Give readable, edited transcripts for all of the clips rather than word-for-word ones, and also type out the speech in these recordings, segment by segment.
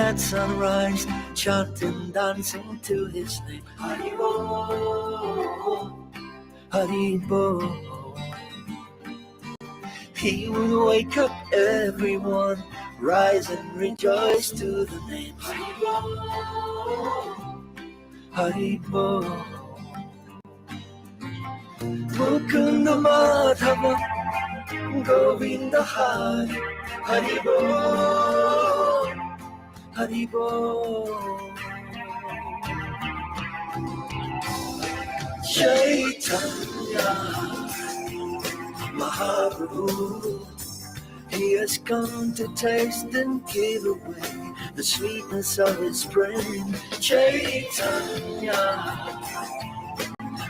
at sunrise, chanting, dancing to his name. Haribo, Haribo. He would wake up everyone, rise and rejoice to the name. Haribo, Haribo. Mukunda Madhava, Govinda Hari, Haribo, Haribo. Chaitanya Mahaprabhu, he has come to taste and give away the sweetness of his brain. Chaitanya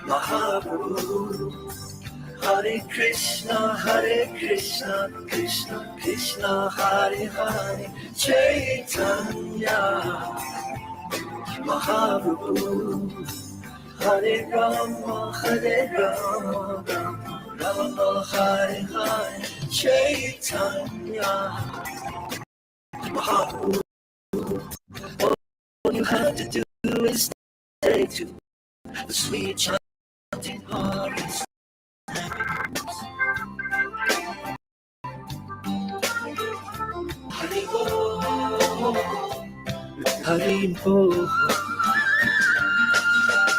Mahaprabhu, Hare Krishna, Krishna Krishna, Hare Hare. Chaitanya Mahaprabhu, Hare Rama, Rama Hare Hare. Chaitanya Mahaprabhu, all you have to do is stay to the sweet chanting heart. Haribo, Haribo.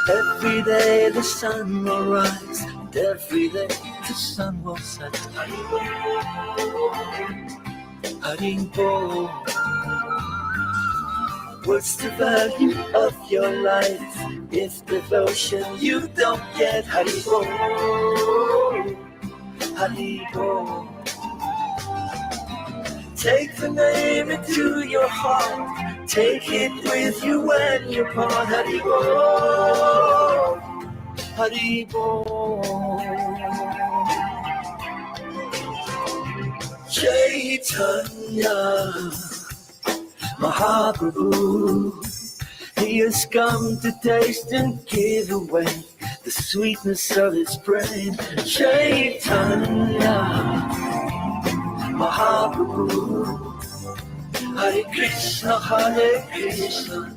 Every day the sun will rise, and every day the sun will set. Haribo, Haribo. What's the value of your life if devotion you don't get? Haribo, Haribo. Take the name into your heart, take it with you when you part. Haribo, Haribo. Chaitanya Mahaprabhu, he has come to taste and give away the sweetness of his brain. Chaitanya Mahaprabhu, Hare Krishna,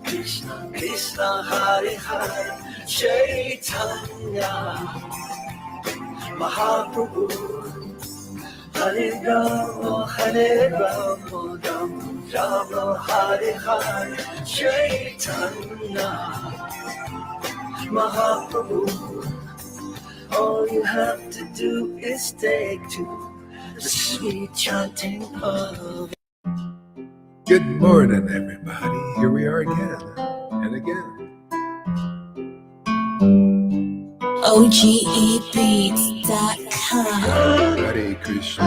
Krishna Krishna, Hare Hare. Chaitanya Mahaprabhu, Hare Rama, Rama Hare Hare. Chaitanya Mahaprabhu, all you have to do is take to the sweet chanting of. Good morning, everybody. Here we are again and again. OGEbeats.com. Hare Krishna.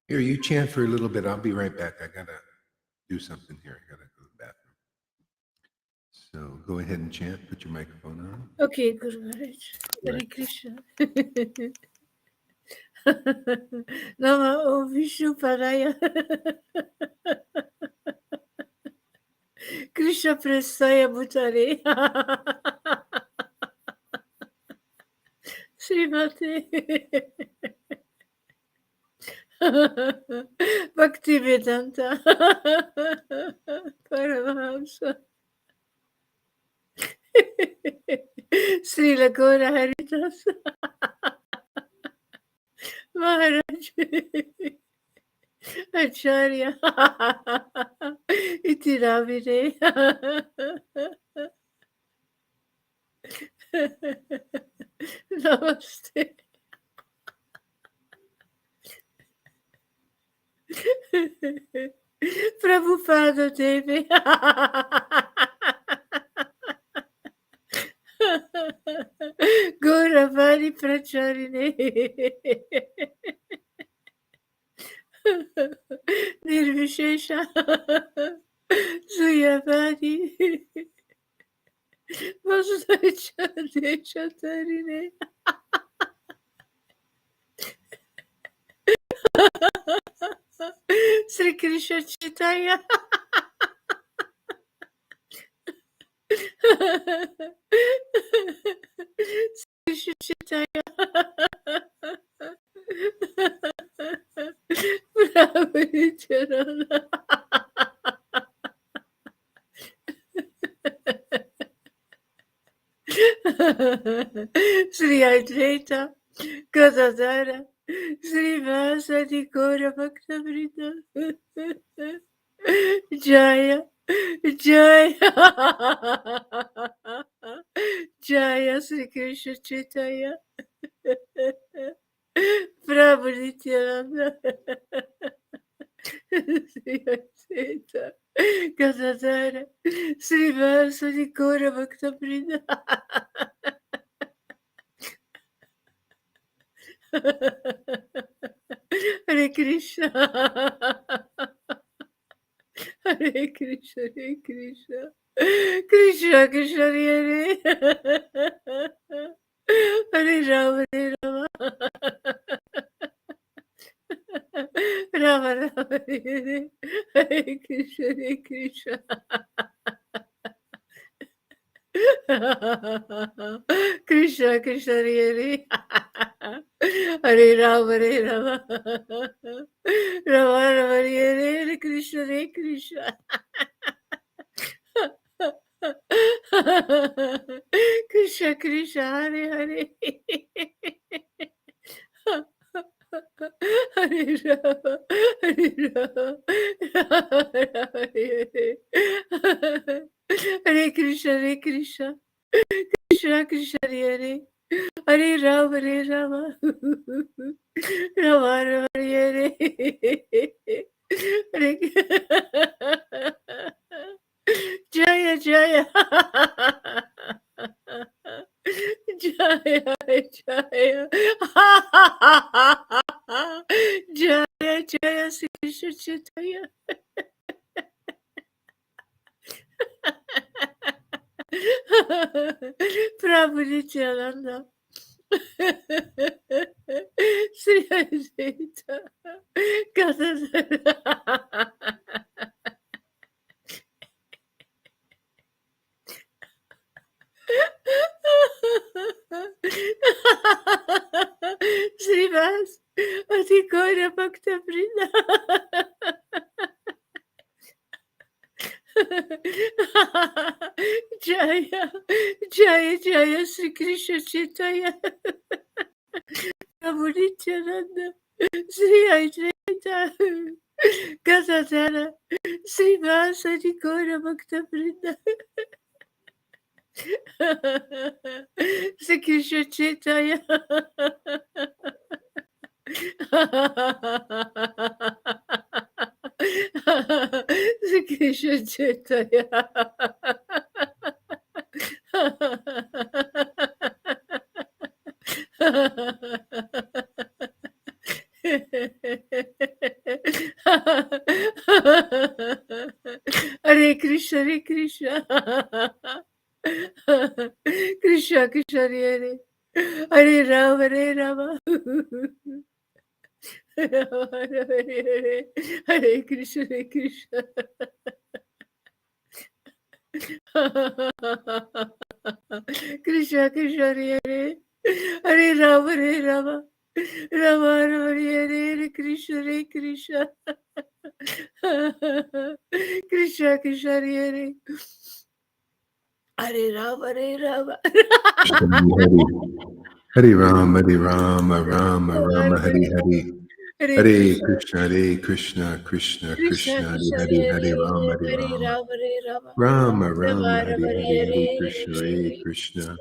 Here, you chant for a little bit. I'll be right back. I gotta do something here. I gotta go to the bathroom. So go ahead and chant. Put your microphone on. Okay, Guru Maharaj. Hare Krishna. Nama Om Vishnu Paraya. Krishna Prestaya Bhutare. Srimate. Bhakti Vedanta Paramahamsa Srila Gaura Haridas Maharaj Acharya Itiravire Namaste. Prabhupada Devi. Gauravani Pracharine. Nirvishesha. Suyavani. Vasudhaichande Chatarine. Sri Krishna Chaitanya. Sri Krishna Chaitanya. Bravo Nityananda. Sri Advaita, Gadadara, Sri Vasadi Gora Bhakta Vrita, Jaya, Jaya, Jaya Sri Krishna Chaitanya, Prabhu Nityananda, Sri Advaita, Gadadara, Sri Vasadi Gora Bhakta Vrita. Hare Krishna. Hare Krishna, Hare Krishna. Krishna Krishna Hare Hare Rama, Hare Rama. Rama Rama Hare Hare. Hare Krishna, Hare Krishna. Krishna Krishna Hare Hare Rama Hare Rama Rama Rama Hare Hare Krishna Hare Krishna Krishna Krishna Hare Hare Hare Rama Hare Rama Rama Rama Hare Hare Hare Krishna Hare Krishna Krishna Krishna Hare Hare Rama Hare Rama Rama Rama Hare Hare Jaya Jaya Jaya Jaya Jaya Jaya Sri Krishna Chaitanya Prabhu Nityananda Sri Advaita Gadadara Srivas Adhikora Bhakta Vrinda Jaya Jaya Jaya Sri Krishna Chaitanya Prabhu Nityananda Sri Advaita Gadadara Srivas Adhikora Bhakta Vrinda Sri Krishna Chaitanya Sri Krishna Chaitanya Hare Krishna Hare Krishna Krishna Krishna Hare Hare Rama Hare Rama Hare Hare Hare Krishna Hare Krishna Krishna Krishna Hare Hare Rama Hare Rama Rama Rama Hare Hare Krishna Hare Krishna Krishna Krishna Hare Hare Rama Hare Rama Hare Rama, Hare Rama, Rama Rama, Hare Hare. Hare Krishna, Krishna Krishna, Hare Hare, Rama, Hare Rama. Rama Rama, Hare Hare, Hare Krishna, Krishna.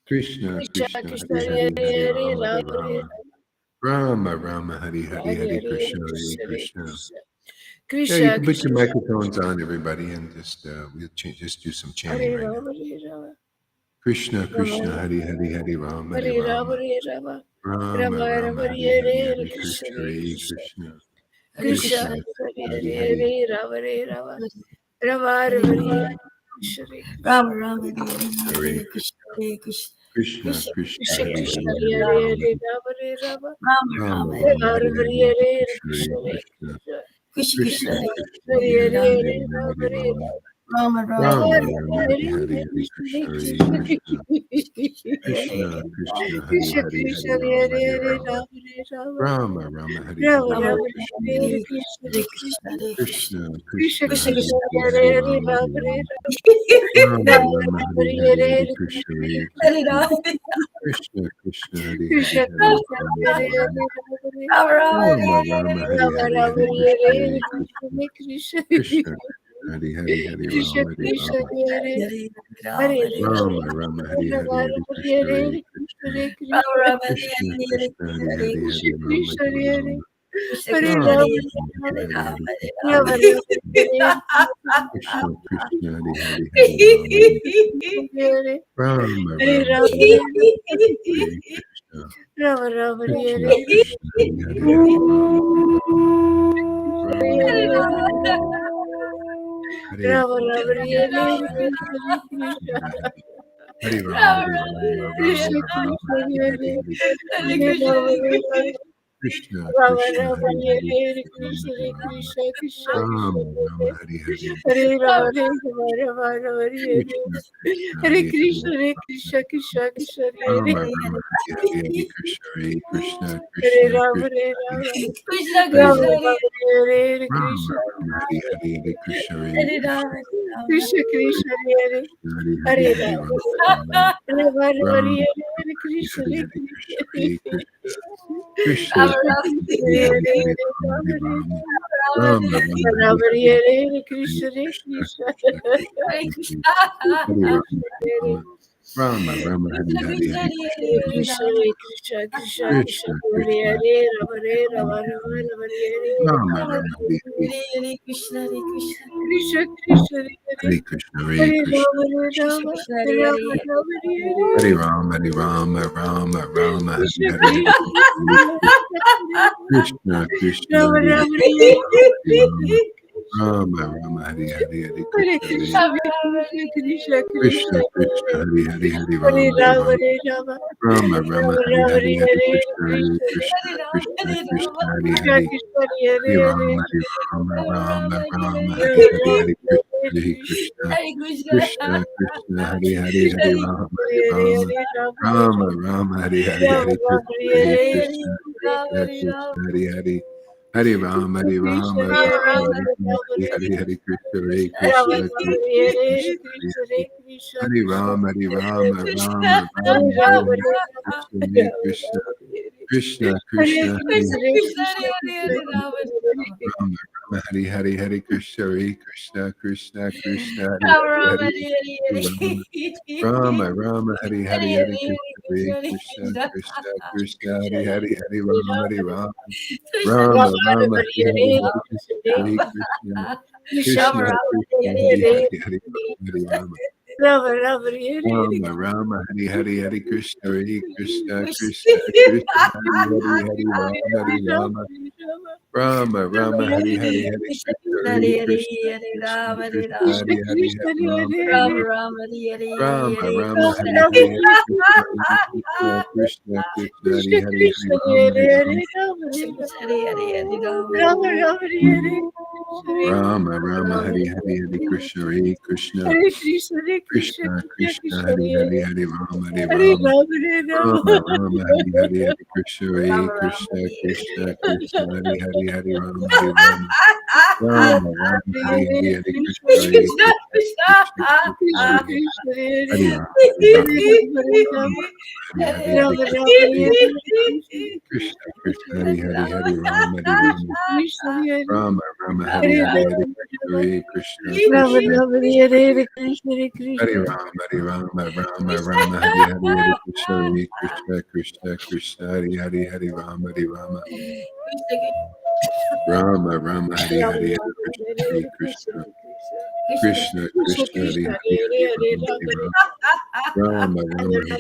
Krishna Krishna, Hare Hare, Hare Rama, Hare Rama. Rama Rama, Hare Hare, Hare Krishna, Krishna. Yeah, you can put your microphones on, everybody, and just we'll just do some chanting right now. Krishna Krishna, Hare Hare, Hare Rama, Hare Rama. Rama Rama, Hare Hare, Hare Krishna, Krishna. Krishna Hare Hare, Rama Hare Shri Rama Rama Hare Krishna Hare Krishna Krishna Krishna Krishna Krishna Hare Krishna Hare Hare Hare Hare Rama Rama Hare Rama Rama Rama Rama Rama Rama Hare Hare Hare Hare Krishna Krishna Hare Krishna Krishna Krishna Krishna Krishna Hare Krishna Hare Hare Hare Hare Rama Hare Rama Rama Hare Hare Rama Rama Rama Rama Rama Rama Hare Hare Hare Hare Krishna Krishna Hare Krishna Krishna Hare Krishna Rama Krishna Hare Krishna Hare Krishna Hare Hare Rama Hare Hare Rama Rama Hare Rama Rama Rama Hare Rama Hare Rama Hare Rama Krishna Hare Hare Krishna Hare Krishna Krishna Hare Krishna Krishna Krishna Krishna Krishna Hare Krishna Krishna Hare Hare Hare Hare Rama Hare Rama Hare Rama Rama Rama Rama Rama Rama Hare Hare Hare Hare Hare Krishna Krishna Hare Hare Krishna Rama Krishna Krishna Hare Hare Krishna Hare Krishna Rama Hare Hare Rama Hare Rama Hare Rama Rama Rama Rama Hare Rama Hare Rama Hare Krishna Hare Hare Krishna Hare Krishna Krishna Hare Hare Hare Krishna Rama Hare Krishna Rama Hare Hare Rama Hare Hare Rama Rama Hare Rama Hare Hare Rama Krishna Hare Hare Krishna Krishna Hare Rama Krishna Rama Krishna Hare Krishna Hare Hare Hare Krishna Hare Rama Krishna Hare Hare Rama Krishna Hare Krishna Rama Hare Rama Rama Hare Hare Hare Rama Hare Hare Krishna Rama Hare Rama Krishna Hare Krishna Krishna Hare Hare Hare Rama Hare Rama Hare Rama Rama Hare Hare Hare Krishna Rama Rama Krishna Hare Krishna Hare Hare Hare Rama Rama Hare Hare Rama Rama Hare Hare Krishna Krishna Krishna Krishna Hare Hare Rama Rama Hare Rama Rama Krishna Rama Hare Rama Krishna Hare Hare Hare Hare Hare Krishna Hare Krishna Rama Hare Krishna Rama Krishna Rama Hare Hare Hare Rama Krishna Hare Rama Krishna Krishna Rama Krishna Rama Hare Hare Hare Krishna Rama Rama Rama Hare Krishna Krishna Hare Hare Krishna Hare Hare Krishna Krishna Krishna Hare Rama Rama Hare Hare Krishna Hare Krishna Hare Krishna Rama Krishna Hare Hare Rama Krishna Hare Krishna Rama Rama Hare Rama Hare Rama Krishna Rama Hare Hare Krishna Hare Hare Krishna Rama Krishna Krishna Hare Krishna Hare Hare Hare Hare Rama Rama Rama Rama Rama Rama Hare Krishna Hare Hare Hare Krishna Hare Krishna Krishna Krishna Rama Krishna Rama Krishna Krishna Hare Hare Hare Hare Hare Rama Hare Rama Rama Rama Rama Rama Hare Hare Hare Hare Hare Krishna Hare Krishna Krishna Krishna Krishna Hare Krishna Krishna Hare Rama Hare Hare Rama Rama Rama Hare Krishna Hare Krishna Hare Krishna Hare Hare Krishna Rama Hare Krishna Krishna Krishna Krishna Hare Krishna Hare Rama Krishna Hare Hare Rama Rama Rama Rama Hare Rama Rama Rama Hare Hare Hare Krishna Hare Krishna Krishna Krishna Hare Hare Krishna Hare Hare Krishna Rama Krishna Rama Krishna Hare Rama Hare Rama Hare Hare Rama Hare Rama Rama Rama Hare Krishna Hare Krishna Hare Krishna Krishna Rama Hare Rama Hare Hare Rama Rama Rama Hare Hare Hare Hare Krishna Hare Krishna Krishna Krishna Krishna Krishna Krishna Hare Hare Hare Hare Rama Hare Rama Rama Hare Rama Rama Rama Rama Hare Rama Hare Hare Hare Hare Krishna Hare Krishna Krishna Krishna Krishna Hare Krishna Hare Krishna Hare Hare Hare Rama Hare Rama Rama Rama Hare Rama Hare Hare Rama Krishna Hare Hare Krishna Krishna Hare Krishna Krishna Krishna Hare Hare Krishna Hare Krishna Rama Hare Hare Rama Hare Rama Hare Rama Rama Hare Hare Rama Hare Rama Krishna Hare Hare Hare Krishna Krishna Krishna Krishna Hare Hare Hare Rama Krishna Hare Krishna Rama Hare Rama Hare Rama Rama Hare Hare Hare Hare Krishna Hare Rama Krishna Rama Krishna Hare Hare Krishna Hare Krishna Hare Krishna Hare Krishna Rama Hare Rama Rama Hare Rama Hare Rama Hare Hare Rama Krishna Hare Rama Krishna Rama Hare Krishna Hare Krishna Hare Krishna Hare Hare Krishna Krishna Hare Krishna Rama Krishna Hare Rama Rama Hare Hare Hare Krishna Hare Krishna Krishna Krishna Hare Rama Hare Hare Hare Rama Rama Rama Hare Hare Hare Krishna Hare Krishna Krishna Krishna Hare Hare Hare Rama Hare Rama Rama Rama Hare Hare Hare Krishna Hare Krishna Krishna Krishna Hare Hare Hare Rama Hare Rama Rama Rama Hare Rama Rama Hare Hare Hare Krishna Hare Krishna Krishna Krishna Hare Hare Hare Rama Hare Rama Rama Rama Hare Hare Hare Krishna Hare Krishna Krishna Krishna Rama Hare Hare Hare Rama Hare Ram Rama Ram Hari Hari Rama Hari Rama Krishna Hare Hare Hare Krishna Hare Krishna Krishna Hare Krishna Hare Hare Krishna Rama Hare Hare Hare Rama Rama Krishna Hare Krishna Hari Hari Hari Ram Rama Hari Rama Hare Hare Rama Rama Rama Hare Hare Hare Krishna Hare Krishna Hare Krishna Hare Krishna Krishna Krishna Krishna Krishna Hare Hare Hare Hare Rama Hare Hare Rama Rama Hare Rama Rama Rama Hare Hare Hare Krishna Ram Hare Ram Krishna Hari Krishna Hari Krishna Hare Hare Hare Rama Hare Rama Rama Rama Hare Hare Hare Krishna Krishna Hare Krishna Krishna Krishna Krishna Krishna Hare Krishna Krishna Hare Hare Rama Hare Hare Rama Rama Rama Rama Hare Hare Hare Rama Krishna Rama Hare Hare Krishna Hare Hare Hare Rama Hare Rama Krishna Hare Rama Rama Hare Hare Hare Hare Krishna Rama Hare Krishna Rama Krishna Rama Krishna Hare Krishna Hare Hare Krishna Rama Hare Rama Rama Rama Hare Hare Hare Krishna Hare Krishna Krishna Krishna Hare Hare Hare Rama Hare Rama Rama Rama Hare Rama Hare Hare Rama Krishna Hare Hare Krishna Krishna Krishna Krishna Krishna Hare Krishna Hare Hare Hare Hare Rama Hare Rama Rama Rama Rama Hare Hare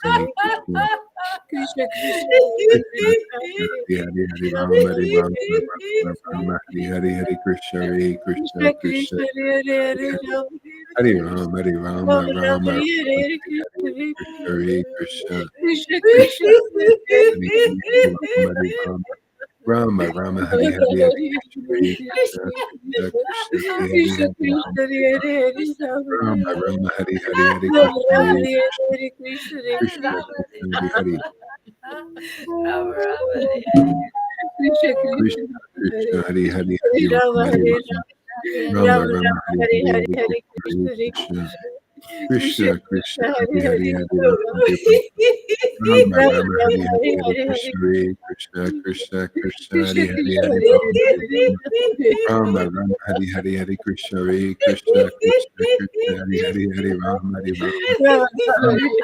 Hare Krishna Hare Krishna Krishna Krishna Krishna Hare Krishna Hare Hare Rama Hare Hare Rama Hare Rama Rama Hare Hare Krishna Hare Krishna Krishna Krishna Krishna Hare Hare Hare Rama Hare Rama Rama Rama Rama Hare Rama Hare Hare Hare Krishna Krishna Krishna Krishna Hare Hare Hare Rama Rama Rama Rama Hare Hare Hare Krishna Krishna Krishna Hare Krishna Hare Hare Krishna Hare Hare Rama Rama Rama Hare Hare Hare Rama Krishna Rama Hare Hare Hare Krishna Krishna Krishna Hare Hare Krishna Krishna Krishna Krishna Hare Hare Hare Hare Hare Rama Rama Hare Hare Rama Rama Rama Rama Rama Rama Hare Hare Hare Hare Hare Hare Krishna Hare Krishna Krishna Krishna Krishna Krishna Krishna Hare Hare Hare Hare Hare Rama Hare Rama Rama Rama Rama Rama Hare Hare Hare Hare Hare Hare Krishna Hare Krishna Krishna Krishna Krishna Hare Hare Krishna Hare Hare Rama Hare Hare Rama Rama Hare Hare Hare Krishna Hare Krishna Krishna Krishna Hare Hare Hare Rama Hare Rama Rama Rama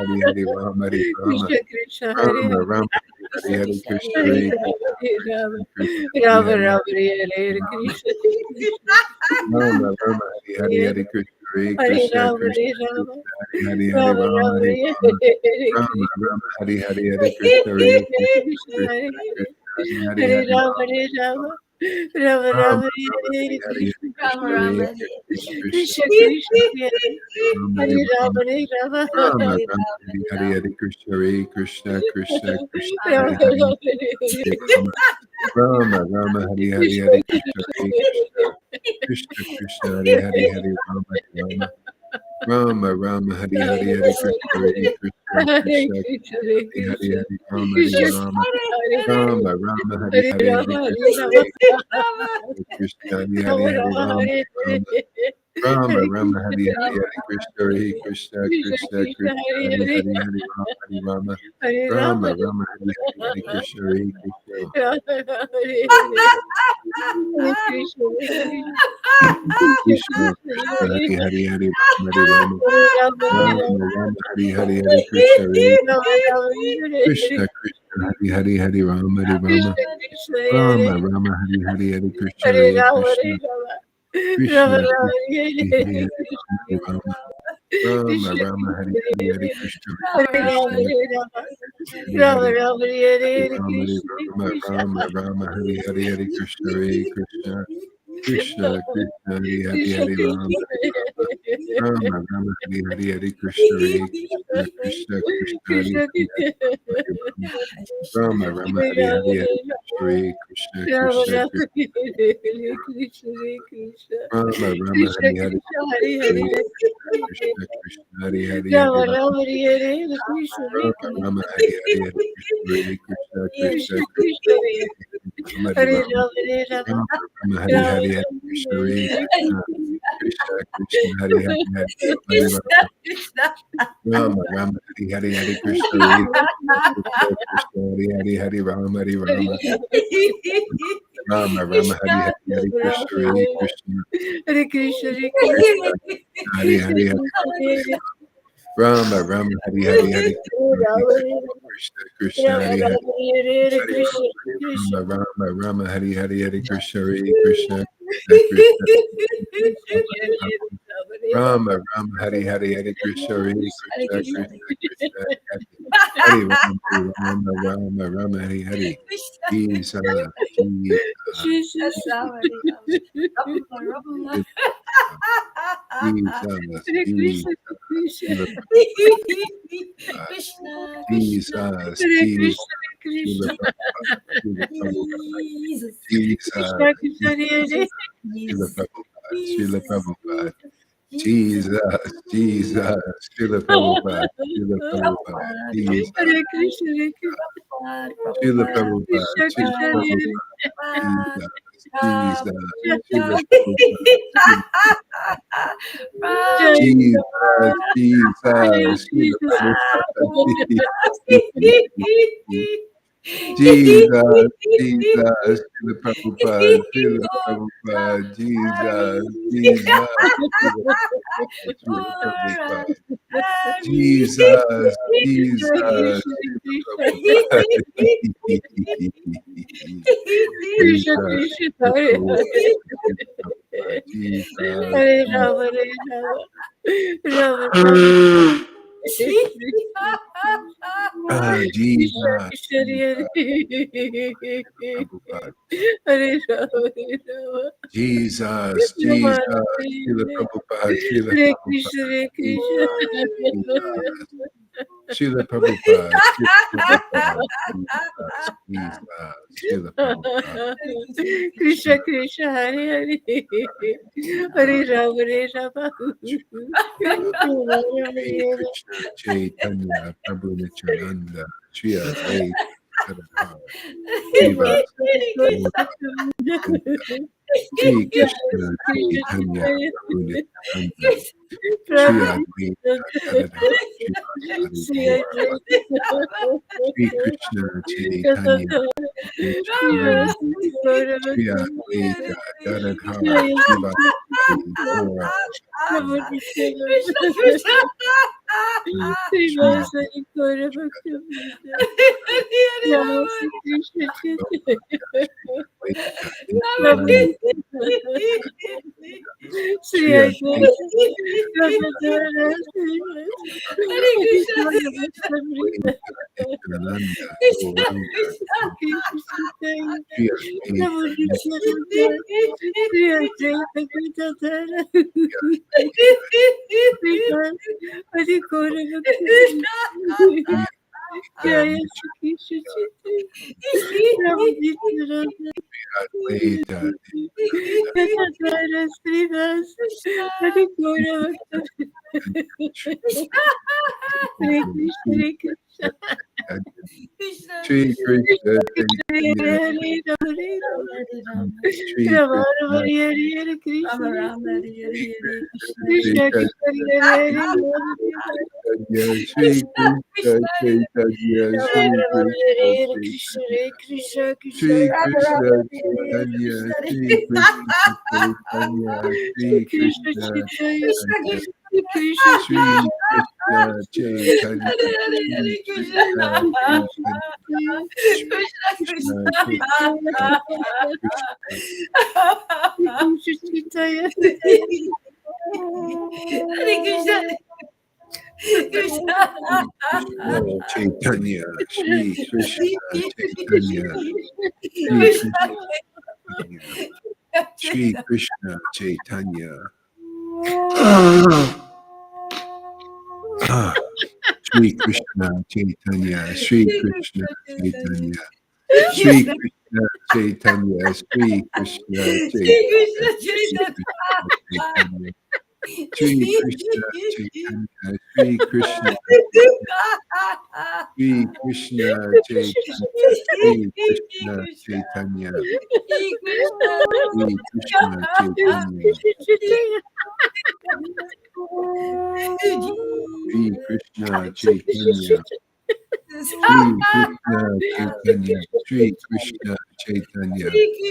Hare Rama Hare Hare Krishna Krishna Krishna Hare Hare Hare Rama Hare Rama Krishna Krishna Hare Rama Hare Rama Hare Hare Krishna Hare Hare Rama Krishna Rama Krishna Hare Rama Hare Rama Hare Hare Rama Krishna Krishna Rama Rama Hare Hare Hare Hare Krishna Hare Hare Krishna Rama Krishna Hare Rama Krishna Hare Hare Hare Rama Rama Rama Hare Hare Rama Hare Rama Krishna Rama Hare Hare Hare Krishna Hare Krishna Krishna Krishna Hare Krishna Hare Hare Hare Rama Rama Hare Rama Rama Rama Rama Rama Hare Hare Hare Hare Krishna Krishna Krishna Hare Krishna Krishna Krishna Krishna Hare Rama Hare Hare Rama Rama Hare Rama Rama Rama Hare Hare Hare Krishna Hare Krishna Krishna Krishna Rama Hare Hare Rama Hare Rama Rama Rama Hare Hare Krishna Hare Krishna Krishna Hare Krishna Krishna Krishna Hare Hare Hare Rama Rama Rama Rama Hare Hare Hare Krishna Hare Krishna Hare Krishna Krishna Krishna Hare Hare Hare Krishna Hare Rama Hare Krishna Rama Hare Rama Rama Hare Hare Hare Hare Rama Hare Krishna Rama Hare Krishna Hare Hare Rama Hare Rama Rama Hare Rama Hare Rama Hare Rama Krishna Hare Hare Hare Hare Krishna Hare Krishna Krishna Krishna Krishna Krishna Hare Hare Hare Hare Hare Rama Hare Rama Hare Rama Rama Rama Hare Hare Hare Krishna Hare Krishna Rama Hare Hare Krishna Krishna Krishna Krishna Hare Hare Hare Hare Rama Hare Rama Rama Hare Rama Rama Hare Hare Hare Krishna Hare Rama Rama Hare Krishna Krishna Hare Hare Hare Rama Hare Rama Krishna Krishna Hare Rama Rama Hare Hare Hare Krishna Hare Hare Rama Krishna Hare Rama Rama Krishna Rama Krishna Hare Hare Hare Hare Hare Rama Rama Krishna Rama Hare Krishna Hare Hare Hare Krishna Hare Hare Rama Krishna Hare Rama Hare Rama Hare Rama Hare Hare Hare Rama Hare Krishna Rama Krishna Rama Rama Hare Hare Hare Krishna Hare Krishna Krishna Krishna Hare Hare Krishna Hare Rama Krishna Hare Rama Rama Rama Hare Hare Hare Krishna Hare Krishna Krishna Krishna Hare Krishna Hare Hare Rama Rama Rama Hare Hare Hare Rama Hare Hare Krishna Hare Krishna Rama Krishna Rama Krishna Hare Krishna Hare Krishna Rama Rama Krishna Hare Hare Krishna Hare Krishna Hare Hare Hare Krishna Krishna Hare Hare Rama Hare Rama Rama Hare Hare Krishna Hare Rama Rama Hare Hare Hare Krishna Hare Krishna Krishna Krishna Krishna Krishna Hare Hare Rama Hare Hare Rama Rama Hare Rama Rama Rama Hare Rama Hare Hare Rama Krishna Hare Hare Hare Krishna Krishna Krishna Hare Hare Hare Rama Hare Rama Rama Hare Hare Hare Krishna Hare Krishna Krishna Hare Hare Hare Rama Hare Rama Rama Rama Hare Hare Hare Krishna Hare Krishna Hare Krishna Hare Krishna Hare Krishna Hare Hare Hare Rama Rama Hare Hare Hare Krishna Hare Krishna Krishna Rama Hare Hare Rama Hare Hare Krishna Krishna Rama Rama Rama Hare Hare Hare Krishna Hare Krishna Krishna Krishna Rama Rama Hare Hare Hare Krishna Hare Krishna Krishna Krishna Hare Hare Rama Rama Rama Hare Hare Jesus Jesus Jesus. Jesus Hare Jesus Krishna Krishna Jesus Jesus Hare Jesus Krishna Srila Krishna Prabhupada, Jesus, Krishna Krishna Jesus, Hare Srila Prabhupada, Srila Prabhupada, Jesus, Jesus, Srila Prabhupada, Srila Prabhupada, Jesus, Hare Krishna Hare Srila Prabhupada, Krishna Srila Krishna Hare Prabhupada, Jesus, Jesus, Srila Krishna Prabhupada, Jai Jesus, Jesus, Hare Srila Jesus. Prabhupada, Jesus, Jesus, Srila Prabhupada, Srila Prabhupada, Jesus, Jesus, Srila Prabhupada, Jesus, Jesus, Hare Krishna Srila Krishna Prabhupada, Krishna Jesus, Krishna Srila Hare Prabhupada, Srila Prabhupada, Jesus, Hare Jesus, Rama Hare Rama Rama Rama Jesus, Prabhupada. Jesus, Jesus, Srila Prabhupada, Srila Prabhupada, Jesus, Jesus, Srila Prabhupada, Srila Prabhupada, Jesus, Jesus, Srila Prabhupada. Krishna Krishna Hare Hare Hare Rama Hare Rama Shri Krishna Chaitanya Prabhu Nityananda Shri Advaita Gadadhar Srivasa Shri Krishna Chaitanya Prabhu Nityananda Shri Advaita Gadadhar Srivasa Shri Krishna Chaitanya Prabhu Nityananda Shri Advaita Gadadhar Srivasa Gaura Shri Advaita Nityananda Gauranga Shri Shri Krishna Chaitanya Shri Krishna Shri Krishna Chaitanya Shri Krishna Chaitanya Shri Krishna Chaitanya Shri Krishna Chaitanya Shri Krishna Chaitanya Shri Krishna Chaitanya Shri Krishna Chaitanya Shri Krishna Chaitanya Shri Krishna Chaitanya Shri Krishna Chaitanya Shri Krishna Chaitanya Shri Krishna Chaitanya Shri Krishna Chaitanya Shri Krishna Shri Krishna Chaitanya Shri Krishna Chaitanya Shri Krishna Chaitanya Shri Krishna Chaitanya Shri Krishna Chaitanya Shri Krishna Chaitanya Shri Krishna Chaitanya Shri Krishna Chaitanya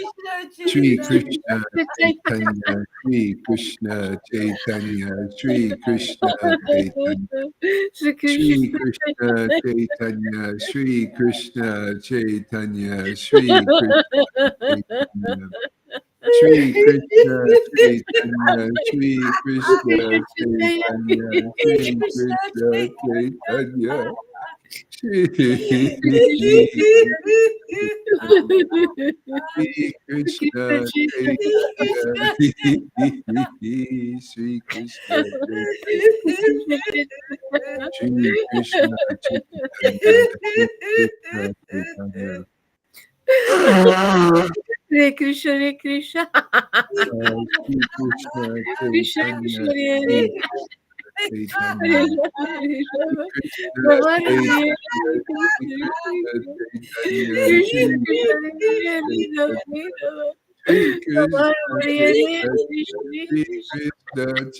Shri Krishna Chaitanya Shri Krishna Chaitanya Shri Krishna Chaitanya Shri Krishna Shri Krishna Chaitanya Shri Krishna Chaitanya Shri Krishna Chaitanya Shri Krishna Chaitanya Shri Krishna Shri Krishna Chaitanya Shri Krishna Chaitanya Hare Krishna, Hare Krishna. Shri Krishna Krishna Chaitanya Krishna, Hare Shri Hare.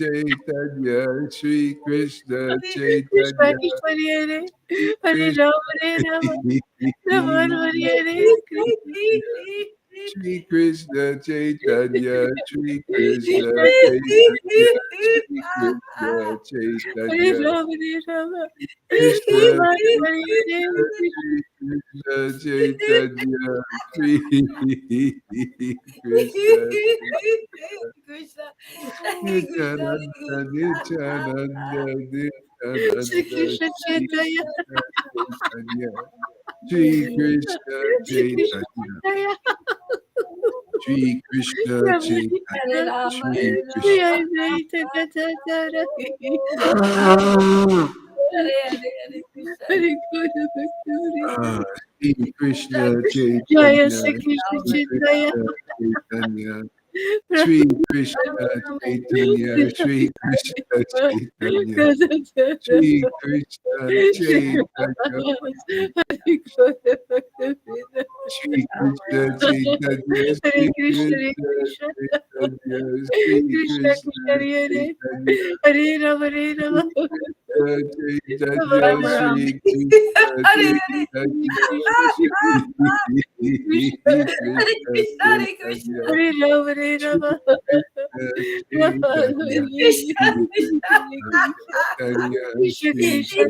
Chaitanya Shri Krishna Chaitanya Shri Krishna Chaitanya Shri Krishna Chaitanya Shri Krishna Chaitanya Krishna Chaitanya Shri Krishna Nityananda Nityananda Shri Krishna Chaitanya. Shri Krishna Shri Krishna Chaitanya, Chaitanya. Shri Krishna Chaitanya, Shri Shri Krishna. Advaita Gadadhara. Hare Krishna Shri Krishna Jaya Chaitanya, Shri Krishna Shri Chaitanya. Krishna Chaitanya, Shri Krishna Chaitanya, Shri Krishna Chaitanya, Shri Krishna Chaitanya, Shri Krishna Chaitanya, Shri Hare Krishna, Hare Krishna Krishna, Chaitanya, Shri Krishna Krishna Krishna, Hare Chaitanya, Hare Rama, Hare Rama, Chaitanya, Rama Rama, Shri Krishna Krishna Chaitanya, Krishna, Krishna, Krishna Chaitanya, Hare Rama, Hare Shri Rama, Krishna Chaitanya, Shri Chaitanya, Krishna Shri Krishna,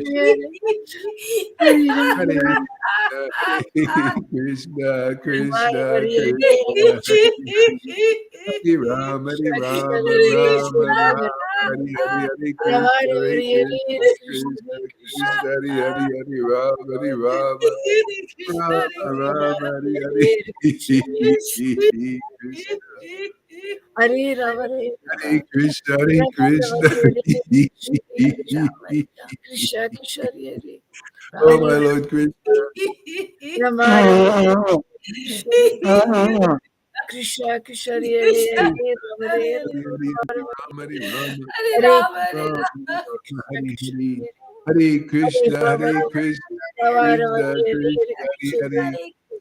Krishna, Hare Rama, Hare Krishna, Krishna, Hare Krishna, Hare Hare Ram, Hare Krishna, Ram, Ram, Ram, Hare Hare, Hare Rama, Krishna, Hare Hare Krishna, Krishna, Krishna, Krishna, Hare Hare, Hare Ram, Hare Ram, Ram, Ram, Hare Hare, Krishna. Hare Rama, Hare Krishna, Hare Krishna. Krishna Krishna, Hare Oh, my Lord Krishna. Rama, Krishna Krishna, Hare Rama, Hare Hare Rama, Hare Rama, Krishna Hare Krishna, Hare, Hare Krishna, Rama, Hare Krishna, Rama Rama, Krishna Krishna, Hare Krishna Hare,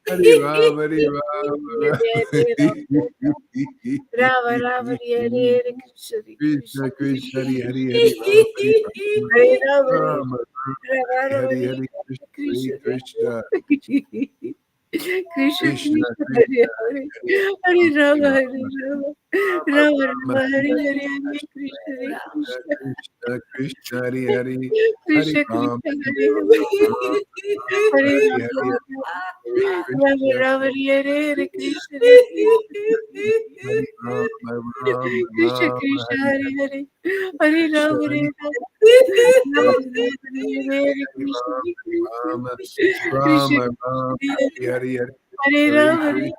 Hare Rama, Hare Rama, Rama Rama, Hare Krishna Krishna Krishna, Krishna, Hare Hare, Hare Rama, Hare Rama, Hare Rama, Rama, Rama Hare Rama, Hare, Krishna, Hare Krishna Krishna, Krishna Krishna Krishna, Krishna, Hare Hare, Hare Hare Rama, Rama, Hare Rama, Rama, Rama Rama, Rama, Hare Hare Hare, Hare, Hare Krishna Krishna, Krishna Krishna, Hare Hare, Hare Krishna Rama, Krishna, Hare Hare Rama, Rama, Hare Hare Rama, Hare, Hare Rama Krishna, Rama, Hare Hare, Krishna Hare Rama, Rama, Krishna Rama, Krishna, Hare Hare Hare, Hare, Hare Krishna, Rama, Hare Hare Rama, Rama, Rama Rama, Hare Hare, Hare Krishna Rama, Krishna Rama, Rama, Hare Hare, Hare Hare Hare, Rama,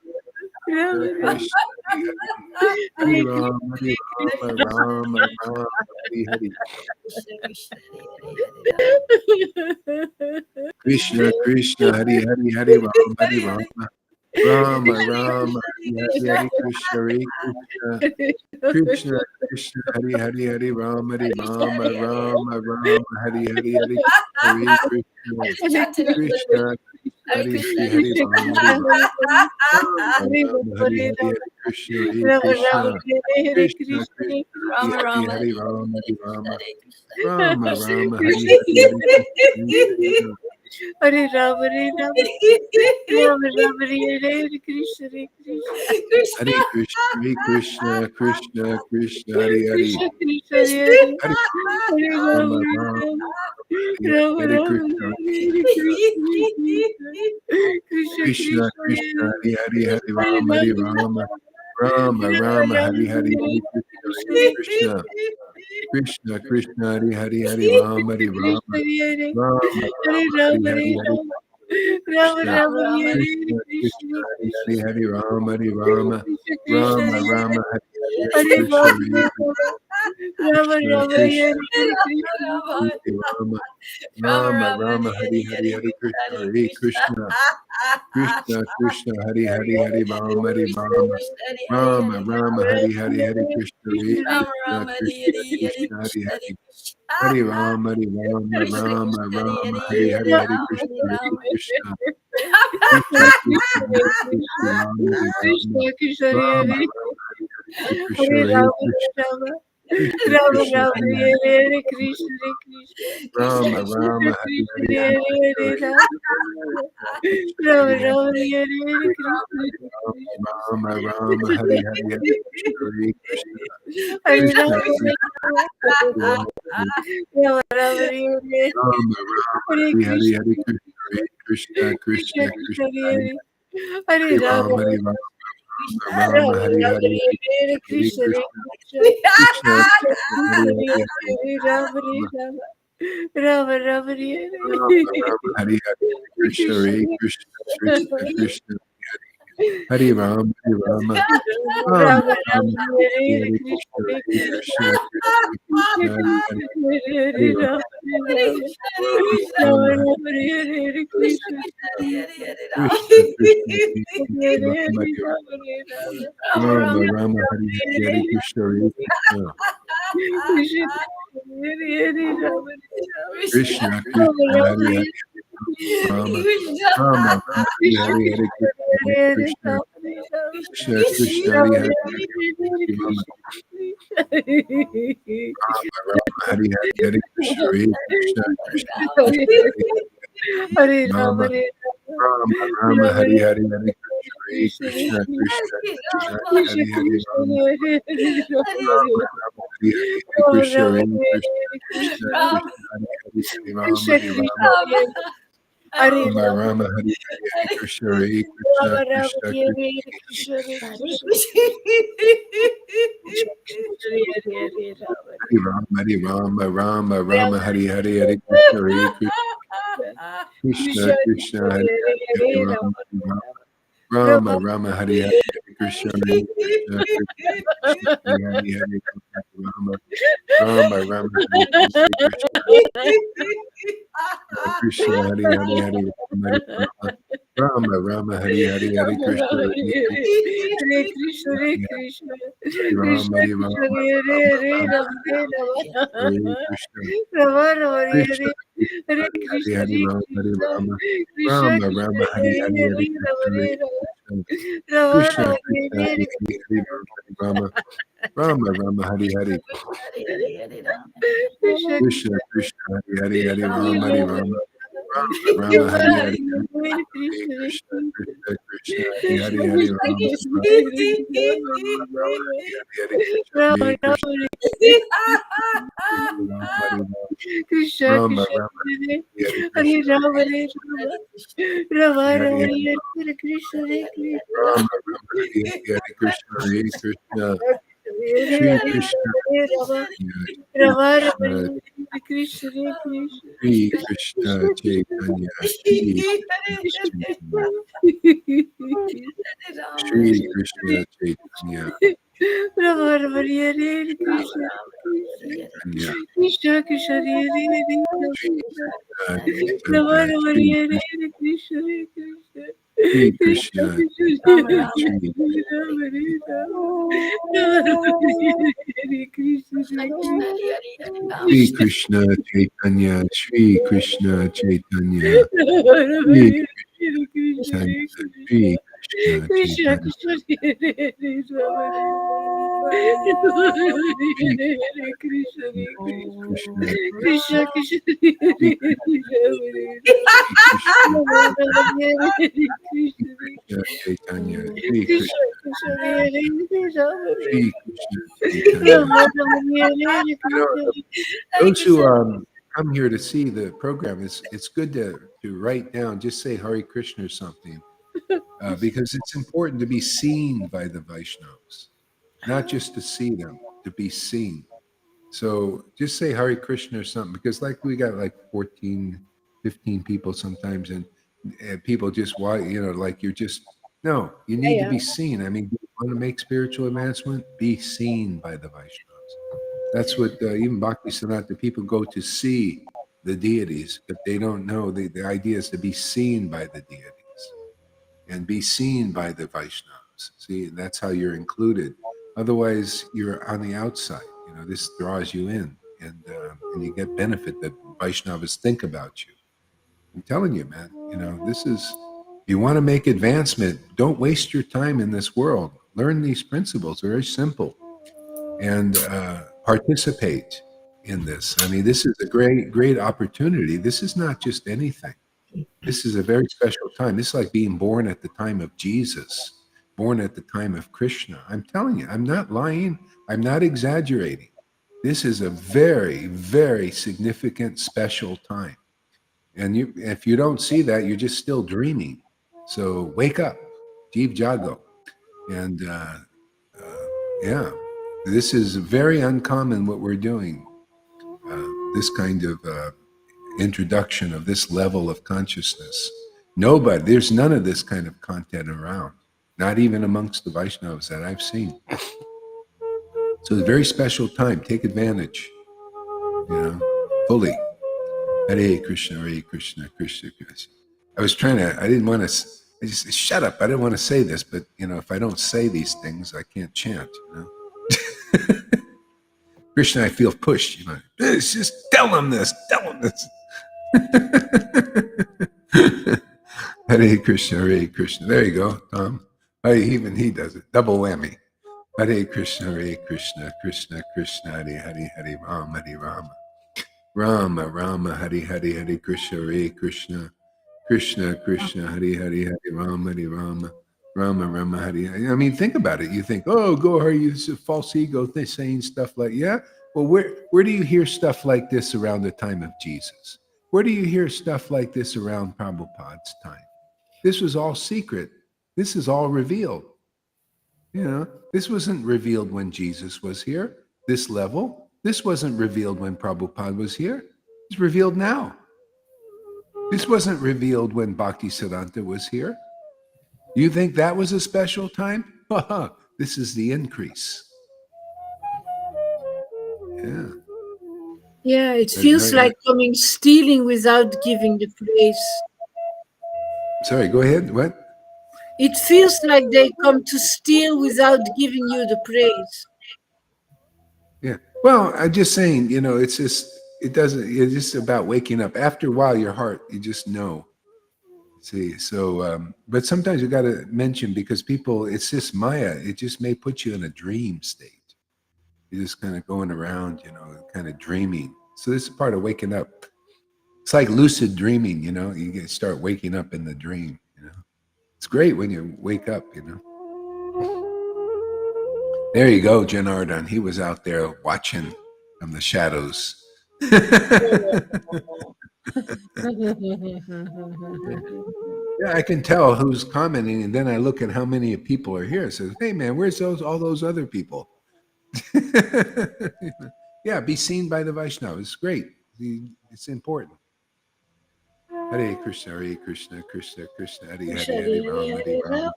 Krishna, Rama Rama, Krishna, Hare Hare, Hare Hare Rama, Hare Rama, Rama, Rama, Hare Hare, Krishna, Krishna, Hare Hare, Hare Rama, Hare Rama, Rama, Rama, Hare Hare, Hare Krishna, Hare Krishna, Krishna, Krishna, Hare Hare, Hare Rama, Hare Rama, Rama, Rama, Hare Hare, Hare Krishna, Hare Krishna, Krishna, Hare Hare, Hare Rama, Hare Rama, Rama, Rama, Hare Hare, Hare Krishna, Hare Krishna, Krishna, Krishna, Hare Hare, Hare Rama, Hare Rama, Rama, Rama, Hare Hare, Hare Krishna, Hare Krishna, Hare Rama, Hare Rama, Rama Rama, Hare Hare, Krishna Krishna, Hare Krishna, Krishna, Krishna, Hare Hare, Krishna Krishna, Hare Hare Hare Rama, Rama, Hare Rama, Rama, Hare Rama Hare, Hare Rama, Krishna, Hare Krishna Krishna, Krishna, Krishna, Hare Hare, Hare Hare Rama, Hare Rama, Rama, Rama, Hare Hare, Hare Krishna, Hare Krishna, Krishna, Krishna, Hare Hare, Hare Rama, Hare Rama, Rama, Hare Rama, Hare Rama, Hare, Hare Rama Krishna, Rama, Hare Krishna, Krishna, Krishna Hare Hare, Krishna, Hare Rama, Hare Rama, Krishna Krishna, Rama, Rama, Hare Hare, Hare Hare Krishna, Hare Rama, Rama Krishna, Rama, Krishna, Hare Krishna, Hare Rama, Rama, Rama, Hare Hare, Hare Krishna, Hare Krishna, Krishna, Krishna, Hare Hare, Hare Rama, Hare Rama, Rama, Rama, Hare Hare, Hare Krishna, Hare Krishna, Krishna, Krishna, Hare Hare, Hare Rama, Hare Rama, Rama, Rama, Hare Hare, Hare Krishna, Hare Krishna, Krishna, Krishna, Hare Krishna, Rama, Hare Rama, Krishna Krishna, Rama, Hare Rama, Hare Krishna, Hare Hare Rama, Krishna, Rama Krishna, Rama Krishna, Rama, Hare Hare Hare, Hare Krishna, Hare Krishna, Rama, Krishna Rama, Hare Krishna, Hare, Hare Hare Krishna, Hare Hare Rama Krishna, Rama Hare Rama, Hare, Hare Hare Krishna, Hare Rama, Rama, Rama, Hare Hare, Hare Krishna, Hare Krishna, Hare Krishna, Rama, Krishna, Rama, Rama Rama, Hare Hare Rama, Rama, Hare Hare Hare, Krishna, Hare Krishna, Hare Krishna, Krishna Krishna, Krishna, Krishna, Hare Hare Hare Hare Hare Rama Rama, Hare Rama, Rama, Rama Hare Rama, Hare, Hare Hare Krishna, Hare Krishna, Hare Krishna, Krishna, Krishna, Krishna Krishna, Hare Krishna, Hare, Hare Rama, Hare Rama Rama Rama Hare Hari Hari Krishna Hare Krishna Krishna Krishna Hari Ram Hari Rama Ram Rama Ram Rama Hare Hare Krishna Krishna Hare Krishna Krishna Krishna Krishna Hari Hari Hari Hare Ram Rama Hare Ram Rama Hari Rama Hare Krishna Krishna Krishna Hare Hare Krishna Krishna Hare Hari Ram Hari Hare Rama Rama Rama Rama Rama Hari Hari Hare Krishna Hare Krishna Krishna Hare Rama Krishna Krishna Rama Krishna Rama Hari Hare Hari Rama Krishna Rama Rama Hari Krishna Hari Hare Krishna Krishna Hare Hare Krishna Rama Krishna Krishna Krishna Hari Hari Hare Rama Rama Hari Hari Hare Krishna Hare Krishna Krishna Krishna Hari Hare Rama Rama Rama Rama Hari Hari Hare Krishna Hare Krishna Krishna Krishna Hari Hari Rama Rama Rama Hari Hari Hare Krishna Hare Krishna Krishna Hari Hari Hare Rama Hare Rama Rama Rama Hari Hari Hare Krishna Hare Krishna Krishna Krishna Hari Rama Hari Rama Rama Rama Hari Hari Hare Krishna Hare Krishna Krishna Hari Hari Hare Rama Hare Rama Rama Rama Hari Hari Hare Krishna Hare Krishna Krishna Krishna Hari Hari Hare Rama Rama Rama Hari Hari Hare Krishna Krishna Hari Hari Hare Rama Rama Rama Hari Hari Hare Krishna Hare Hare Krishna, Hare Krishna, Krishna Hari Krishna, Rama Hare Hare, Rama Hare Rama, Krishna Rama Rama, Krishna Hare Krishna Hare Hari Hari Krishna, Hari Hare Rama Hari Krishna, Rama Krishna Rama Krishna, Rama Hari Hare Hari Hare Hare, Krishna Rama Hare Rama, Krishna Rama Krishna Rama, Krishna Hare Hari Hare Hari Hari Rama Rama Rama Hari Hari Krishna Krishna Krishna, Krishna Hari Hari Hari Rama Hari Hare Rama Rama Rama Rama, Hari Hari Hari Hare Hare Krishna, Hare Krishna Krishna, Krishna Krishna Hari Hari Krishna Hari Krishna, Rama Hare Rama Hari Hari Hari Krishna Rama, Hare Rama, Krishna Rama Hari Rama Krishna Rama Krishna, Rama Hare Hari Hari Hare Krishna Rama, Hare Rama, Rama Hari Rama, Hari Hare Krishna, Hare Krishna, Rama Rama Hari Hari Krishna Hare Krishna Hare Shri Hare Krishna Hare Rama, Shri Rama Rama, Krishna Hare Krishna, Hare Krishna, Shri Krishna Krishna Chaitanya Shri Krishna Chaitanya Rama Shri Krishna Chaitanya Rama Rama, Hare Krishna, Krishna Chaitanya Krishna, Krishna Hare Hare Shri Rama. Krishna Rama Chaitanya Rama, Shri Hare Krishna Hare Krishna, Hare Krishna, Shri Krishna Krishna Krishna, Hare Chaitanya Shri Rama, Hare Rama, Rama Rama, Hare Krishna, Hare Shri Krishna, Krishna Chaitanya Shri Krishna Chaitanya Rama Rama, Shri Hare Krishna, Chaitanya Hare Krishna, Shri Krishna Krishna Chaitanya Krishna, Hare Rama, Shri Hare Krishna, Hare Krishna, Krishna Krishna Krishna, Shri Hare Rama, Krishna Rama Chaitanya Rama, Hare Krishna, Shri Krishna Chaitanya Shri Krishna Krishna Krishna, Hare Rama, Shri Krishna Chaitanya. Rama Rama, Hare You know, Krishna. those who come here to see the program, it's good to write down, just say Hare Krishna or something, because it's important to be seen by the Vaishnavas, not just to see them, to be seen. So just say Hare Krishna or something, because like we got like 14, 15 people sometimes, and people just like you're just, no, you need to Yeah. be seen. I mean, you want to make spiritual advancement, be seen by the Vaishnavas. That's what even Bhakti Siddhanta, people go to see the deities, but they don't know the idea is to be seen by the deities and be seen by the Vaishnavas. See, that's how you're included. Otherwise, you're on the outside. You know, this draws you in, and you get benefit that Vaishnavas think about you. I'm telling you, man. You know, this is. If you want to make advancement, don't waste your time in this world. Learn these principles. They're very simple, and participate in this. I mean, this is a great opportunity. This is not just anything. This is a very special time. This is like being born at the time of Jesus, born at the time of Krishna. I'm telling you, I'm not lying. I'm not exaggerating. This is a very, very significant, special time. And if you don't see that, you're just still dreaming. So wake up, Jeev Jago. And yeah, this is very uncommon what we're doing. this kind of introduction of this level of consciousness. Nobody, there's none of this kind of content around, not even amongst the Vaishnavas that I've seen. So it's a very special time. Take advantage, fully. Hare Krishna, Krishna, Krishna. I was trying to, I didn't want to, I just, shut up. I didn't want to say this, but, if I don't say these things, I can't chant, Krishna, I feel pushed, It's just tell him this. Hare Krishna, Krishna. There you go, Tom. Even he does it. Double whammy. Hare Krishna, Krishna, Krishna, Krishna, Hare Rama, Hare Rama. Rama, Rama, Hare Hare Krishna, Krishna, Krishna, Krishna, Hare Hare Rama, Hare Rama. Rama, Rama, Hare. I mean, think about it. You think, oh, Gohar, you false ego, they're saying stuff like, yeah. Well, where do you hear stuff like this around the time of Jesus? Where do you hear stuff like this around Prabhupada's time? This was all secret. This is all revealed. This wasn't revealed when Jesus was here, this level. This wasn't revealed when Prabhupada was here. It's revealed now. This wasn't revealed when Bhaktisiddhanta was here. You think that was a special time? This is the increase. Yeah. Yeah, it feels like coming stealing without giving the praise. Sorry, go ahead. What? It feels like they come to steal without giving you the praise. Yeah. Well, I'm just saying, it's just about waking up. After a while, your heart, you just know. See, so, but sometimes you got to mention, because people, it's just Maya. It just may put you in a dream state. You're just kind of going around, kind of dreaming. So this is part of waking up. It's like lucid dreaming, you start waking up in the dream, It's great when you wake up, There you go, Janardhan. He was out there watching from the shadows. Yeah, I can tell who's commenting, and then I look at how many people are here. It says, hey, man, where's all those other people? Yeah, be seen by the Vaishnava. It's great. It's important. Hare Krishna, Krishna, Krishna, Hare Hare, Hare Rama,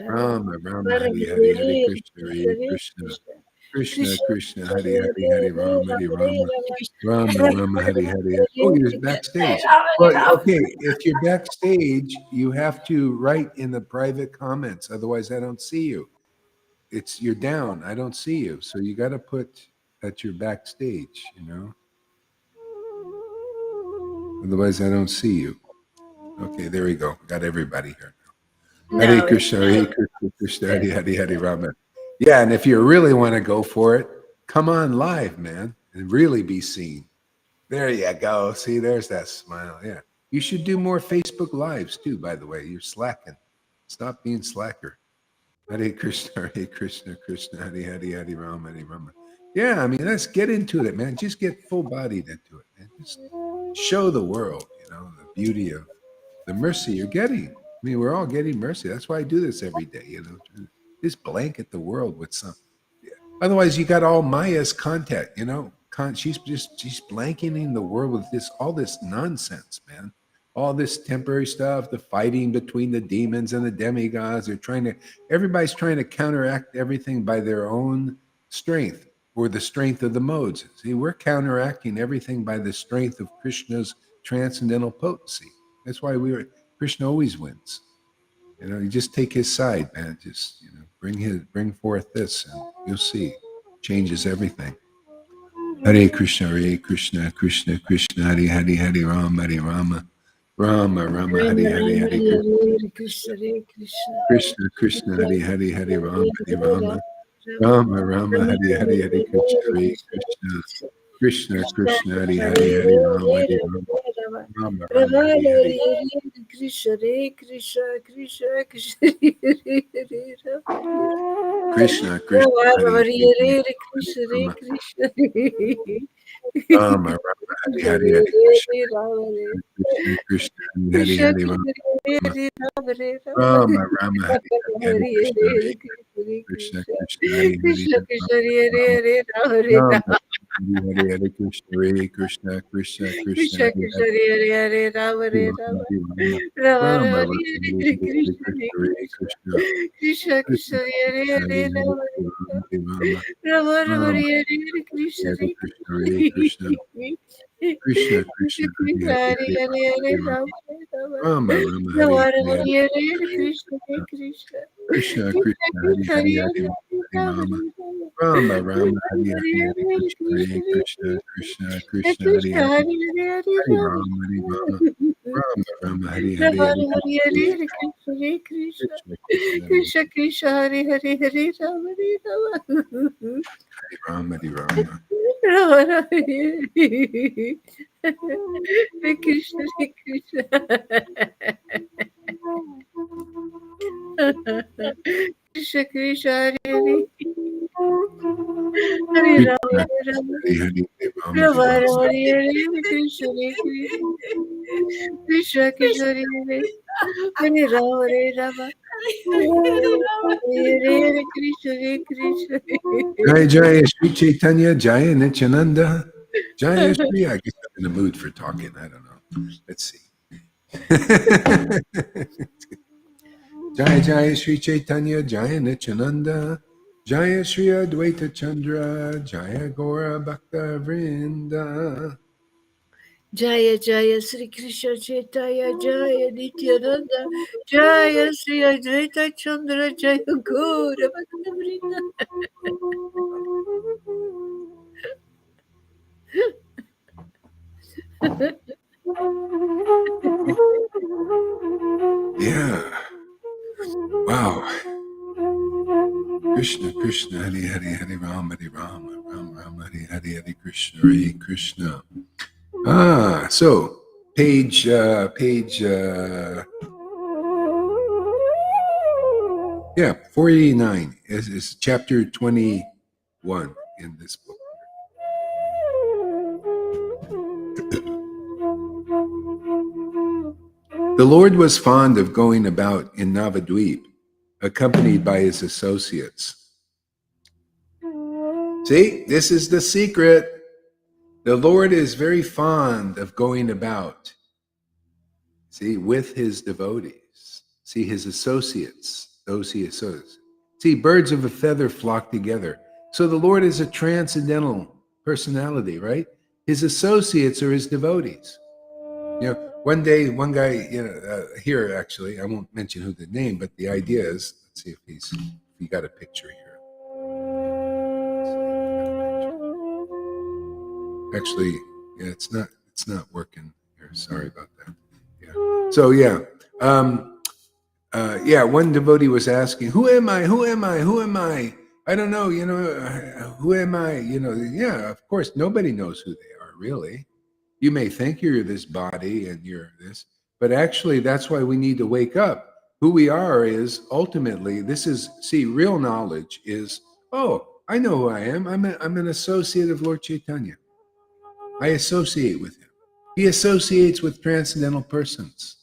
Rama, Rama, Hare Hare, Krishna, Krishna, Krishna, Krishna, Hare Hare, Rama, Rama, Rama, Hare Hare. Oh, you're backstage. Well, okay, if you're backstage, you have to write in the private comments. Otherwise, I don't see you. You're down. I don't see you. So you got to put that you're backstage, Otherwise, I don't see you. Okay, there we go. Got everybody here now. Hare Krishna, Hare Krishna, Krishna, Hare Hare, Hare Rama. Yeah, and if you really want to go for it, come on live, man, and really be seen. There you go. See, there's that smile. Yeah. You should do more Facebook Lives too, by the way. You're slacking. Stop being slacker. Hare Krishna, Krishna, Hare Hare, Hare Rama, Hare Rama. Yeah, I mean, let's get into it, man. Just get full-bodied into it, man. Just show the world, the beauty of the mercy you're getting. I mean, we're all getting mercy. That's why I do this every day, Just blanket the world with some. Otherwise, you got all Maya's content, She's blanketing the world with all this nonsense, man. All this temporary stuff, the fighting between the demons and the demigods. Everybody's trying to counteract everything by their own strength or the strength of the modes. See, we're counteracting everything by the strength of Krishna's transcendental potency. That's why Krishna always wins. You just take his side, man. Just, bring forth this, and you'll see. Changes everything. Hare Krishna, Krishna, Krishna, Hare Hare, Hare Rama, Hare Rama. Rama, Rama, Hare Hare, Hare Krishna. Krishna, Krishna, Hare Hare, Hare Rama, Hare Rama. Rama, Rama, Hare Hare, Hare Krishna. Krishna, Krishna, Hare Hare, Hare Rama, Hare Rama. Rama, Rama, Hare Hare. Krishna, Krishna, Krishna, Krishna, Krishna, Hare Rama, Rama, Hare Hare, Krishna, Krishna, Hare Hare, Rama, Rama, Hare Hare, Krishna, Krishna, Hare Hare, Hare Hare Krishna, Hare Krishna, Krishna Krishna, Krishna Hare Krishna Hare Hare Rama Hare Hare Rama Rama, Rama Rama Rama Rama, Hare Hare Hare Hare Krishna Krishna, Hare Hare Krishna Krishna, Krishna Hare Krishna Hare Krishna, Hare Hare Rama Rama, Rama Rama Rama Hare Hare Krishna Hare Hare Krishna, Hare Krishna, Krishna Krishna Krishna, Krishna Hare Hare Hare Hare Rama, Rama Rama Rama Rama, Hare Rama Rama Hare Hare Hare Hare Krishna Hare Krishna, Krishna Krishna Krishna Krishna, Hare Krishna Hare Hare Hare Rama Rama, Rama Rama Rama, Rama Hare Hare Hare Hare Krishna, Hare Krishna Krishna, Krishna Hare Krishna, Hare Krishna Hare Hare Hare Hare Hare Rama, Hare Rama, Rama Rama Rama, Hare Hare Rama Hare Hare Krishna, Hare Krishna Hare Krishna Krishna Krishna, Hare Krishna Krishna Hare Hare Hare Rama Rama Rama, Hare Rama. Rama Rama Hare Krishna Hare Krishna Krishna Krishna Hare Hare Hare Rama Krishna, Hare Rama Hare Hare Rama, Hare Rama Rama. Rama Hare Hare Krishna Hare Krishna Krishna Krishna Hare Hare Hare Rama Hare Rama Hare Hare Krishna Hare Krishna Jaya Jaya Sri Chaitanya, Jaya Nityananda, Jaya Sri. I guess I'm in the mood for talking. I don't know. Let's see. Jaya Jaya Sri Chaitanya, Jaya Nityananda, Jaya Sri Advaita Chandra, Jaya Gora Bhakta Vrinda. Jaya Jaya Sri Krishna Chaitanya Jaya Nityananda Jaya Sri Advaita Chandra Jaya Gaura Bhakta Vrinda. Yeah. Wow. Krishna, Krishna, Hare Hare, Hare Rama, Hare Rama, Rama Rama, Hare Hare, Hare Krishna, Hare Krishna. So page, yeah, 489 is chapter 21 in this book. The Lord was fond of going about in Navadweep, accompanied by his associates. See, this is the secret. The Lord is very fond of going about, see, with his devotees. See, his associates, those he associates. See, birds of a feather flock together. So the Lord is a transcendental personality, right? His associates are his devotees. You know, one day, one guy, here actually, I won't mention who the name, but the idea is, let's see if he got a picture here. Actually, yeah, it's not working here. Sorry about that. Yeah. So yeah, one devotee was asking, "Who am I? Who am I? Who am I? I don't know. Who am I? Yeah. Of course, nobody knows who they are really. You may think you're this body and you're this, but actually, that's why we need to wake up. Who we are is ultimately real knowledge is. Oh, I know who I am. I'm an associate of Lord Caitanya. I associate with him. He associates with transcendental persons.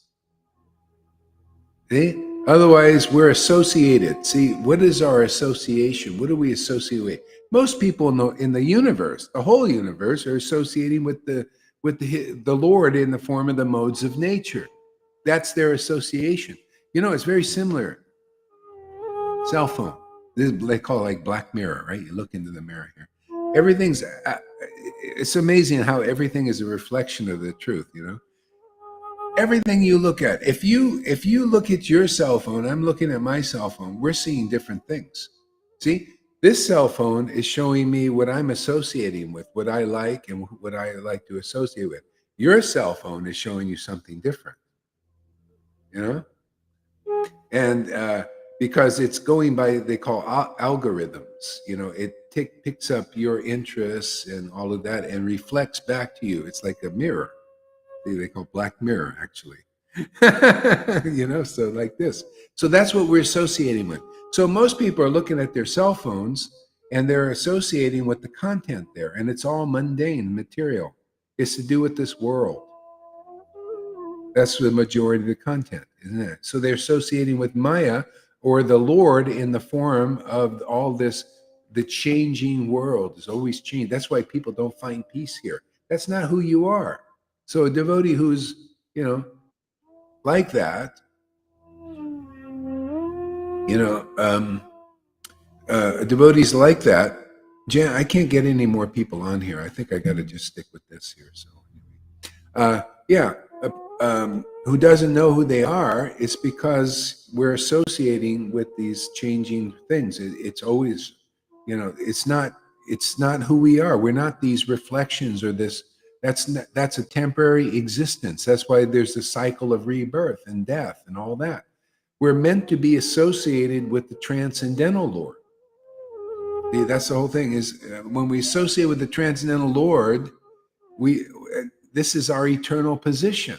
See? Otherwise, we're associated. See, what is our association? What do we associate with? Most people know in the universe, the whole universe, are associating with the Lord in the form of the modes of nature. That's their association. It's very similar. Cell phone. They call it like Black Mirror, right? You look into the mirror here. Everything's. It's amazing how everything is a reflection of the truth. Everything you look at, if you look at your cell phone, I'm looking at my cell phone, we're seeing different things. See, this cell phone is showing me what I'm associating with, what I like and what I like to associate with. Your cell phone is showing you something different, and because it's going by, they call algorithms. It picks up your interests and all of that and reflects back to you. It's like a mirror. They call Black Mirror, actually. So like this. So that's what we're associating with. So most people are looking at their cell phones and they're associating with the content there, and it's all mundane material. It's to do with this world. That's the majority of the content, isn't it? So they're associating with Maya or the Lord in the form of all this the changing world is always changing. That's why people don't find peace here. That's not who you are. So a devotee who's, like that, devotees like that. Jan, I can't get any more people on here. I think I got to just stick with this here. So, who doesn't know who they are? It's because we're associating with these changing things. It's always, it's not who we are. We're not these reflections or this. That's a temporary existence. That's why there's the cycle of rebirth and death and all that. We're meant to be associated with the transcendental Lord. That's the whole thing. Is when we associate with the transcendental Lord, this is our eternal position.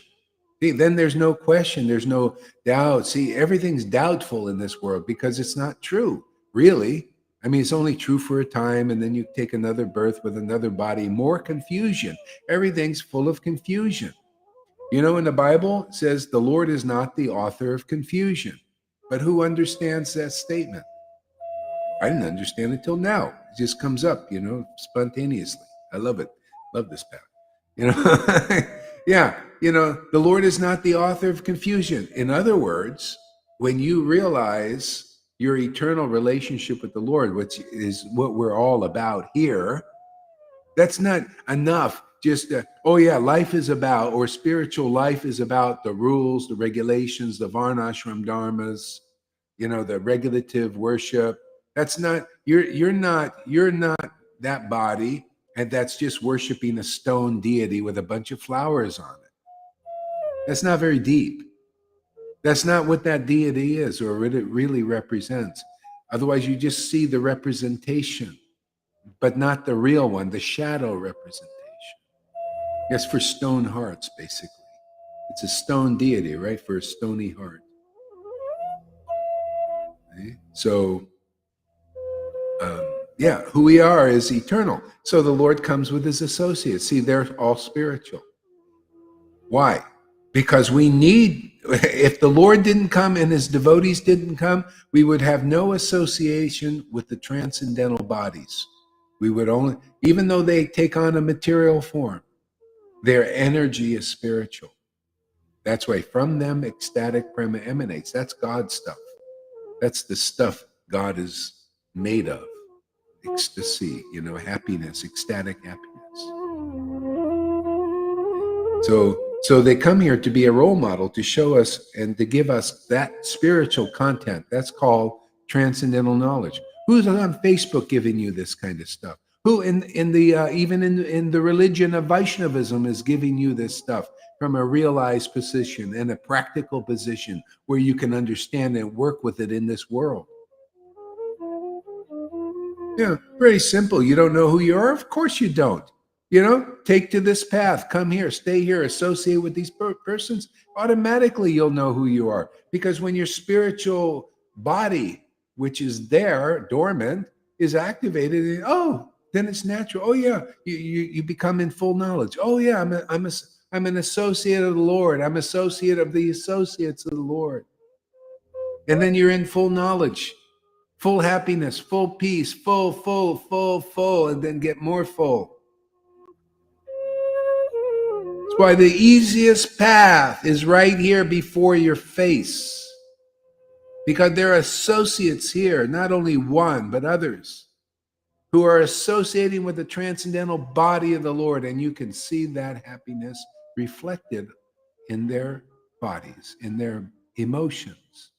See, then there's no question, there's no doubt. See, everything's doubtful in this world because it's not true, really. I mean, it's only true for a time, and then you take another birth with another body. More confusion. Everything's full of confusion. In the Bible, it says the Lord is not the author of confusion. But who understands that statement? I didn't understand it till now. It just comes up, spontaneously. I love it. Love this path. Yeah, the Lord is not the author of confusion. In other words, when you realize your eternal relationship with the Lord, which is what we're all about here, that's not enough. Just, life is about, or spiritual life is about the rules, the regulations, the varnashram dharmas, the regulative worship. That's not, you're not that body, and that's just worshiping a stone deity with a bunch of flowers on it. That's not very deep. That's not what that deity is or what it really represents. Otherwise, you just see the representation, but not the real one, the shadow representation. Yes, for stone hearts, basically. It's a stone deity, right? For a stony heart. Okay? So, who we are is eternal. So the Lord comes with his associates. See, they're all spiritual. Why? Because we need, if the Lord didn't come and his devotees didn't come, we would have no association with the transcendental bodies. We would only, even though they take on a material form, their energy is spiritual. That's why from them ecstatic prema emanates. That's God's stuff. That's the stuff God is made of. Ecstasy, happiness, ecstatic happiness. So they come here to be a role model, to show us and to give us that spiritual content. That's called transcendental knowledge. Who's on Facebook giving you this kind of stuff? Who in the religion of Vaishnavism is giving you this stuff from a realized position and a practical position where you can understand and work with it in this world? Yeah, very simple. You don't know who you are? Of course you don't. Take to this path, come here, stay here, associate with these persons. Automatically you'll know who you are. Because when your spiritual body, which is there, dormant, is activated, then it's natural. Oh yeah, you become in full knowledge. Oh yeah, I'm an associate of the Lord. I'm associate of the associates of the Lord. And then you're in full knowledge. Full happiness, full peace, full, and then get more full. That's why the easiest path is right here before your face. Because there are associates here, not only one, but others, who are associating with the transcendental body of the Lord, and you can see that happiness reflected in their bodies, in their emotions,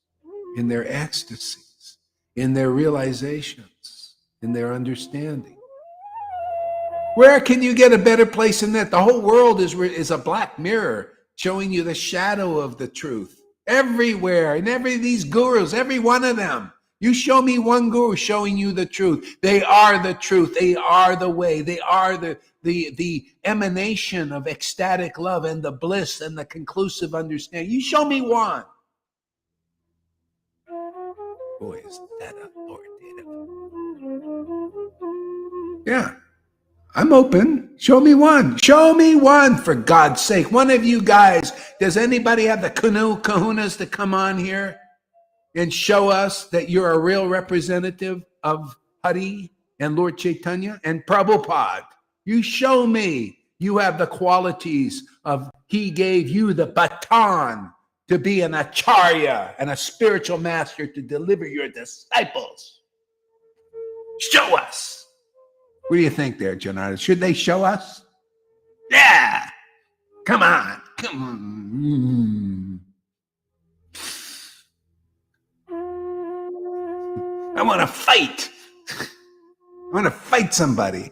in their ecstasy, in their realizations, in their understanding. Where can you get a better place than that? The whole world is a black mirror showing you the shadow of the truth. Everywhere, and these gurus, every one of them. You show me one guru showing you the truth. They are the truth. They are the way. They are the emanation of ecstatic love and the bliss and the conclusive understanding. You show me one. Boy, is that authoritative. Yeah, I'm open. Show me one. Show me one, for God's sake. One of you guys, does anybody have the kahunas to come on here and show us that you're a real representative of Hari? and Lord Caitanya and Prabhupada. You show me you have the qualities of he gave you the baton to be an acharya and a spiritual master to deliver your disciples. Show us. What do you think there, Janata? Should they show us? Yeah. Come on. Come on. I want to fight. I want to fight somebody.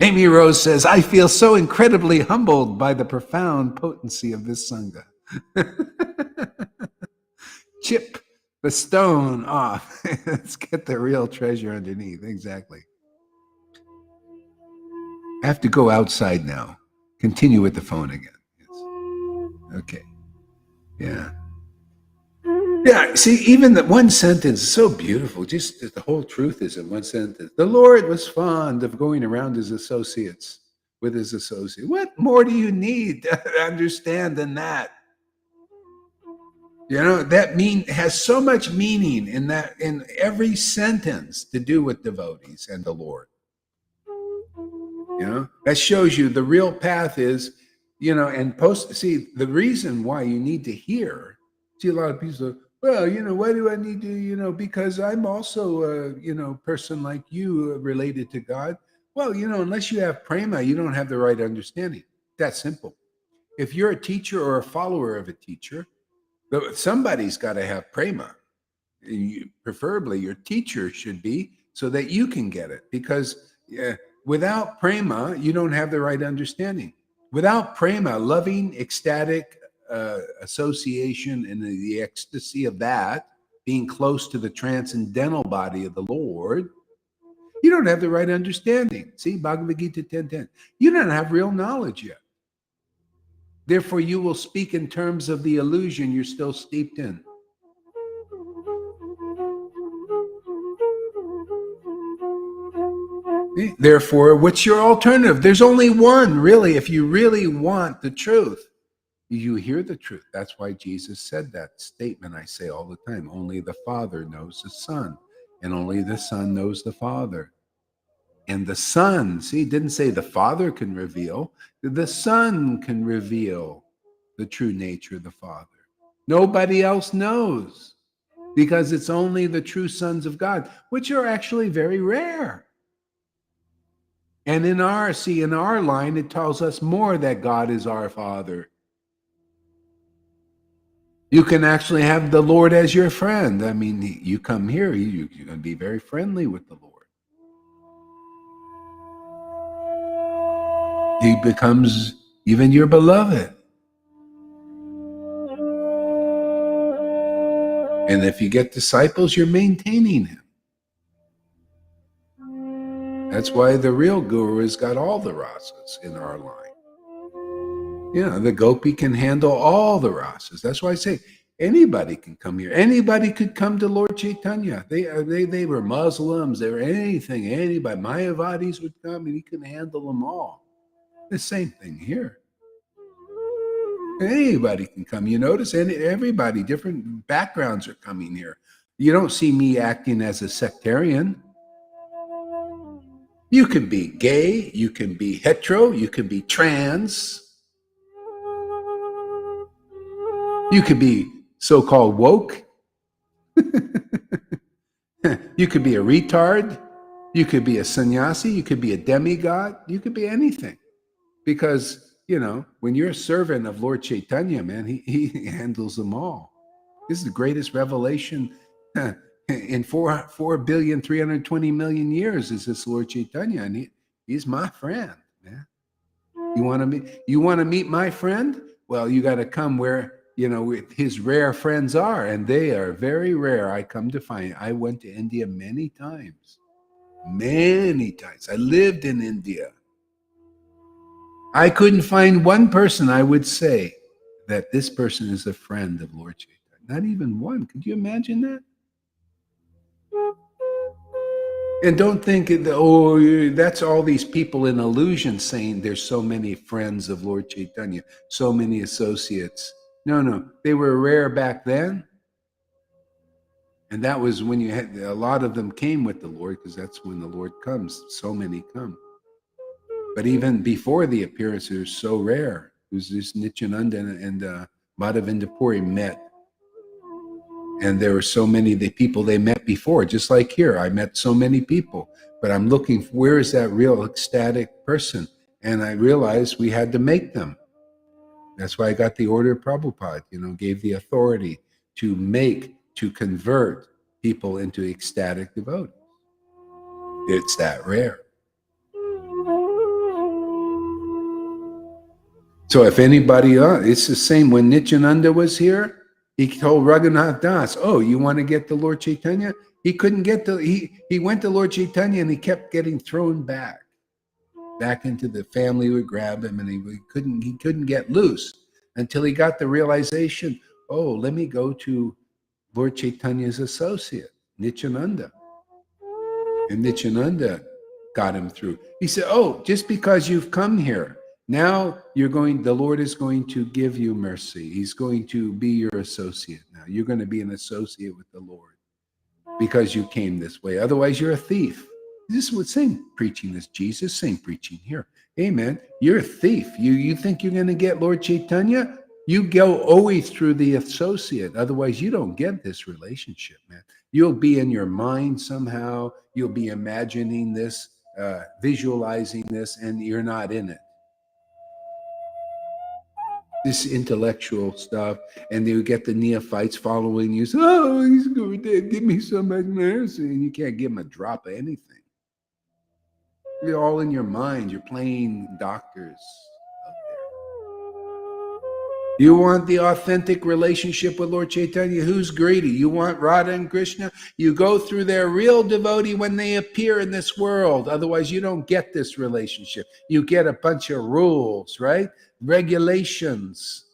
Amy Rose says, I feel so incredibly humbled by the profound potency of this Sangha. Chip the stone off. Let's get the real treasure underneath. Exactly. I have to go outside now. Continue with the phone again. Yes. Okay. Yeah. Yeah, see, even that one sentence is so beautiful. Just the whole truth is in one sentence. The Lord was fond of going around his associates with his associates. What more do you need to understand than that? You know, that has so much meaning in every sentence to do with devotees and the Lord. You know, that shows you the real path is, you know, see, the reason why you need to hear. See, a lot of people say, well, you know, why do I need to, you know, because I'm also a, you know, person like you related to God. Well, you know, unless you have prema, you don't have the right understanding. That's simple. If you're a teacher or a follower of a teacher, somebody's got to have prema. Preferably your teacher should be, so that you can get it. Because without prema, you don't have the right understanding. Without prema, loving, ecstatic, association and the ecstasy of that, being close to the transcendental body of the Lord, you don't have the right understanding. See, Bhagavad Gita 10:10. You don't have real knowledge yet. Therefore, you will speak in terms of the illusion you're still steeped in. Therefore, what's your alternative? There's only one, really, if you really want the truth. You hear the truth. That's why Jesus said that statement I say all the time. Only the Father knows the Son, and only the Son knows the Father. And the Son, see, it didn't say the Father can reveal. The Son can reveal the true nature of the Father. Nobody else knows, because it's only the true sons of God, which are actually very rare. And in our line, it tells us more that God is our Father. You can actually have the Lord as your friend. I mean, you come here, you're going to be very friendly with the Lord. He becomes even your beloved. And if you get disciples, you're maintaining him. That's why the real guru has got all the rasas in our line. Yeah, the gopi can handle all the rasas. That's why I say anybody can come here. Anybody could come to Lord Caitanya. They were Muslims. They were anything. Anybody. Mayavadis would come, and he can handle them all. The same thing here. Anybody can come. You notice, and everybody, different backgrounds are coming here. You don't see me acting as a sectarian. You can be gay. You can be hetero. You can be trans. You could be so-called woke. You could be a retard. You could be a sannyasi. You could be a demigod. You could be anything. Because, you know, when you're a servant of Lord Caitanya, man, he handles them all. This is the greatest revelation in 4,320,000,000 years is this Lord Caitanya. And he's my friend, man. You want to meet my friend? Well, you got to come where, you know, his rare friends are, and they are very rare. I come to find. I went to India many times. I lived in India. I couldn't find one person I would say that this person is a friend of Lord Caitanya. Not even one. Could you imagine that? And don't think, oh, that's all these people in illusion saying there's so many friends of Lord Caitanya, so many associates. No, they were rare back then. And that was when you had a lot of them came with the Lord, because that's when the Lord comes. So many come. But even before the appearance, it was so rare. It was just Nityananda and Madhavinda Puri met. And there were so many the people they met before, just like here. I met so many people, but I'm looking for where is that real ecstatic person? And I realized we had to make them. That's why I got the order of Prabhupada, gave the authority to convert people into ecstatic devotees. It's that rare. So if anybody, it's the same. When Nityananda was here, he told Raghunath Das, oh, you want to get the Lord Caitanya? He couldn't get he went to Lord Caitanya and he kept getting thrown back into the family would grab him, and he couldn't get loose until he got the realization, oh, let me go to Lord Chaitanya's associate, Nityananda. And Nityananda got him through. He said, oh, just because you've come here, now the Lord is going to give you mercy. He's going to be your associate now. You're going to be an associate with the Lord because you came this way. Otherwise, you're a thief. This is what same preaching as Jesus, same preaching here. Amen. You're a thief. You think you're going to get Lord Caitanya? You go always through the associate. Otherwise, you don't get this relationship, man. You'll be in your mind somehow. You'll be imagining this, visualizing this, and you're not in it. This intellectual stuff, and you get the neophytes following you. So, oh, he's going to give me so much mercy, and you can't give him a drop of anything. You're all in your mind. You're playing doctors out there. You want the authentic relationship with Lord Caitanya? Who's greedy? You want Radha and Krishna? You go through their real devotee when they appear in this world. Otherwise, you don't get this relationship. You get a bunch of rules, right? Regulations.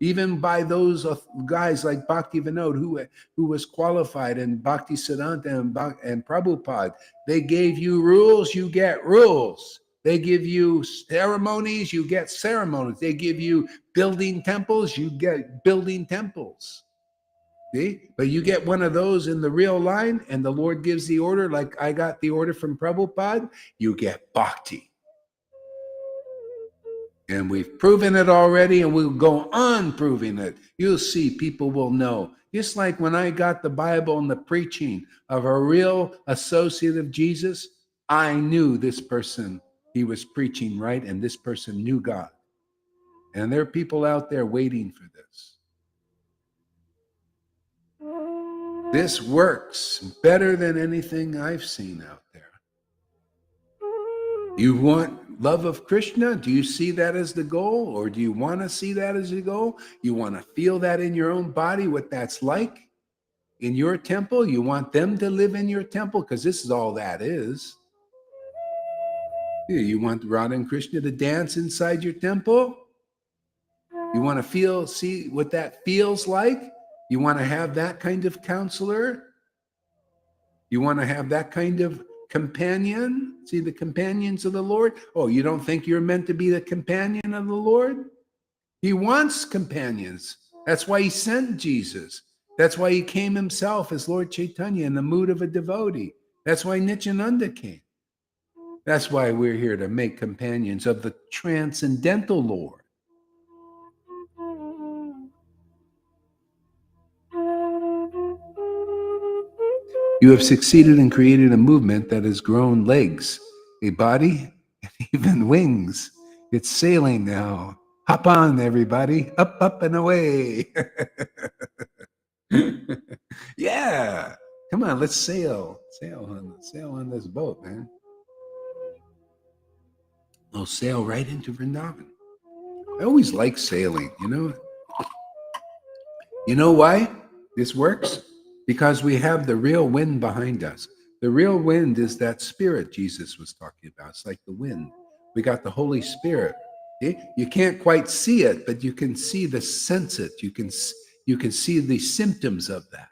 Even by those guys like Bhakti Vinod, who was qualified, and Bhakti Siddhanta and Prabhupada, they gave you rules, you get rules. They give you ceremonies, you get ceremonies. They give you building temples, you get building temples. See? But you get one of those in the real line, and the Lord gives the order, like I got the order from Prabhupada, you get bhakti. And we've proven it already, and we'll go on proving it. You'll see, people will know. Just like when I got the Bible and the preaching of a real associate of Jesus, I knew this person, he was preaching right, and this person knew God. And there are people out there waiting for this. This works better than anything I've seen out there. You want love of Krishna? Do you see that as the goal? Or do you want to see that as the goal? You want to feel that in your own body, what that's like in your temple? You want them to live in your temple? Because this is all that is. You want Radha and Krishna to dance inside your temple? You want to see what that feels like? You want to have that kind of counselor? You want to have that kind of companion? See the companions of the Lord? Oh, you don't think you're meant to be the companion of the Lord? He wants companions. That's why he sent Jesus. That's why he came himself as Lord Caitanya in the mood of a devotee. That's why Nityananda came. That's why we're here, to make companions of the transcendental Lord. You have succeeded in creating a movement that has grown legs, a body, and even wings. It's sailing now. Hop on, everybody. Up, up, and away. Yeah. Come on, let's sail. Sail on this boat, man. We'll sail right into Vrindavan. I always like sailing, you know. You know why this works? Because we have the real wind behind us. The real wind is that spirit Jesus was talking about. It's like the wind. We got the Holy Spirit. Okay? You can't quite see it, but you can sense it. You can see the symptoms of that.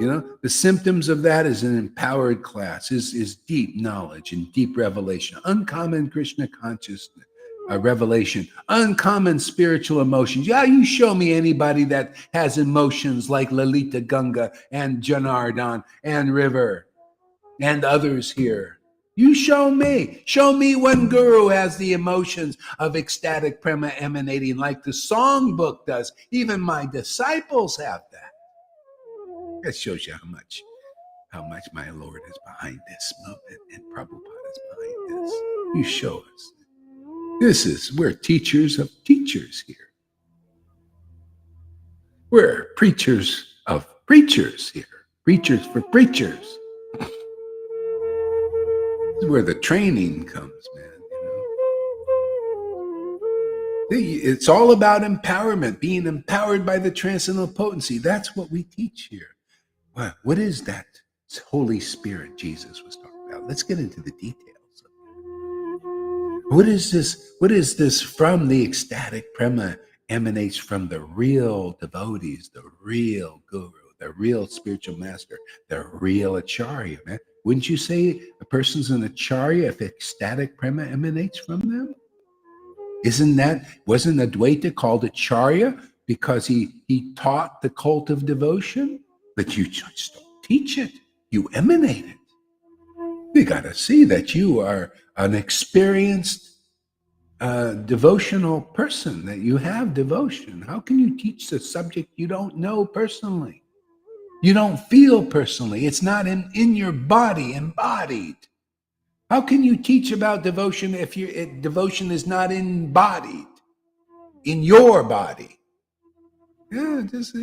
The symptoms of that is an empowered class, is deep knowledge and deep revelation, uncommon Krishna consciousness, revelation, uncommon spiritual emotions. Yeah, you show me anybody that has emotions like Lalita Ganga and Janardhan and River and others here. You show me. Show me one guru has the emotions of ecstatic prema emanating like the songbook does. Even my disciples have that. That shows you how much my Lord is behind this movement and Prabhupada is behind this. You show us. We're teachers of teachers here. We're preachers of preachers here. Preachers for preachers. This is where the training comes, man. It's all about empowerment, being empowered by the transcendental potency. That's what we teach here. What is that Holy Spirit Jesus was talking about? Let's get into the details. What is this? What is this from the ecstatic prema emanates from the real devotees, the real guru, the real spiritual master, the real acharya, man? Wouldn't you say a person's an acharya if ecstatic prema emanates from them? Wasn't Advaita called acharya because he taught the cult of devotion? But you just don't teach it. You emanate it. You got to see that you are an experienced devotional person, that you have devotion. How can you teach the subject you don't know personally? You don't feel personally. It's not in your body, embodied. How can you teach about devotion if devotion is not embodied in your body? Yeah, just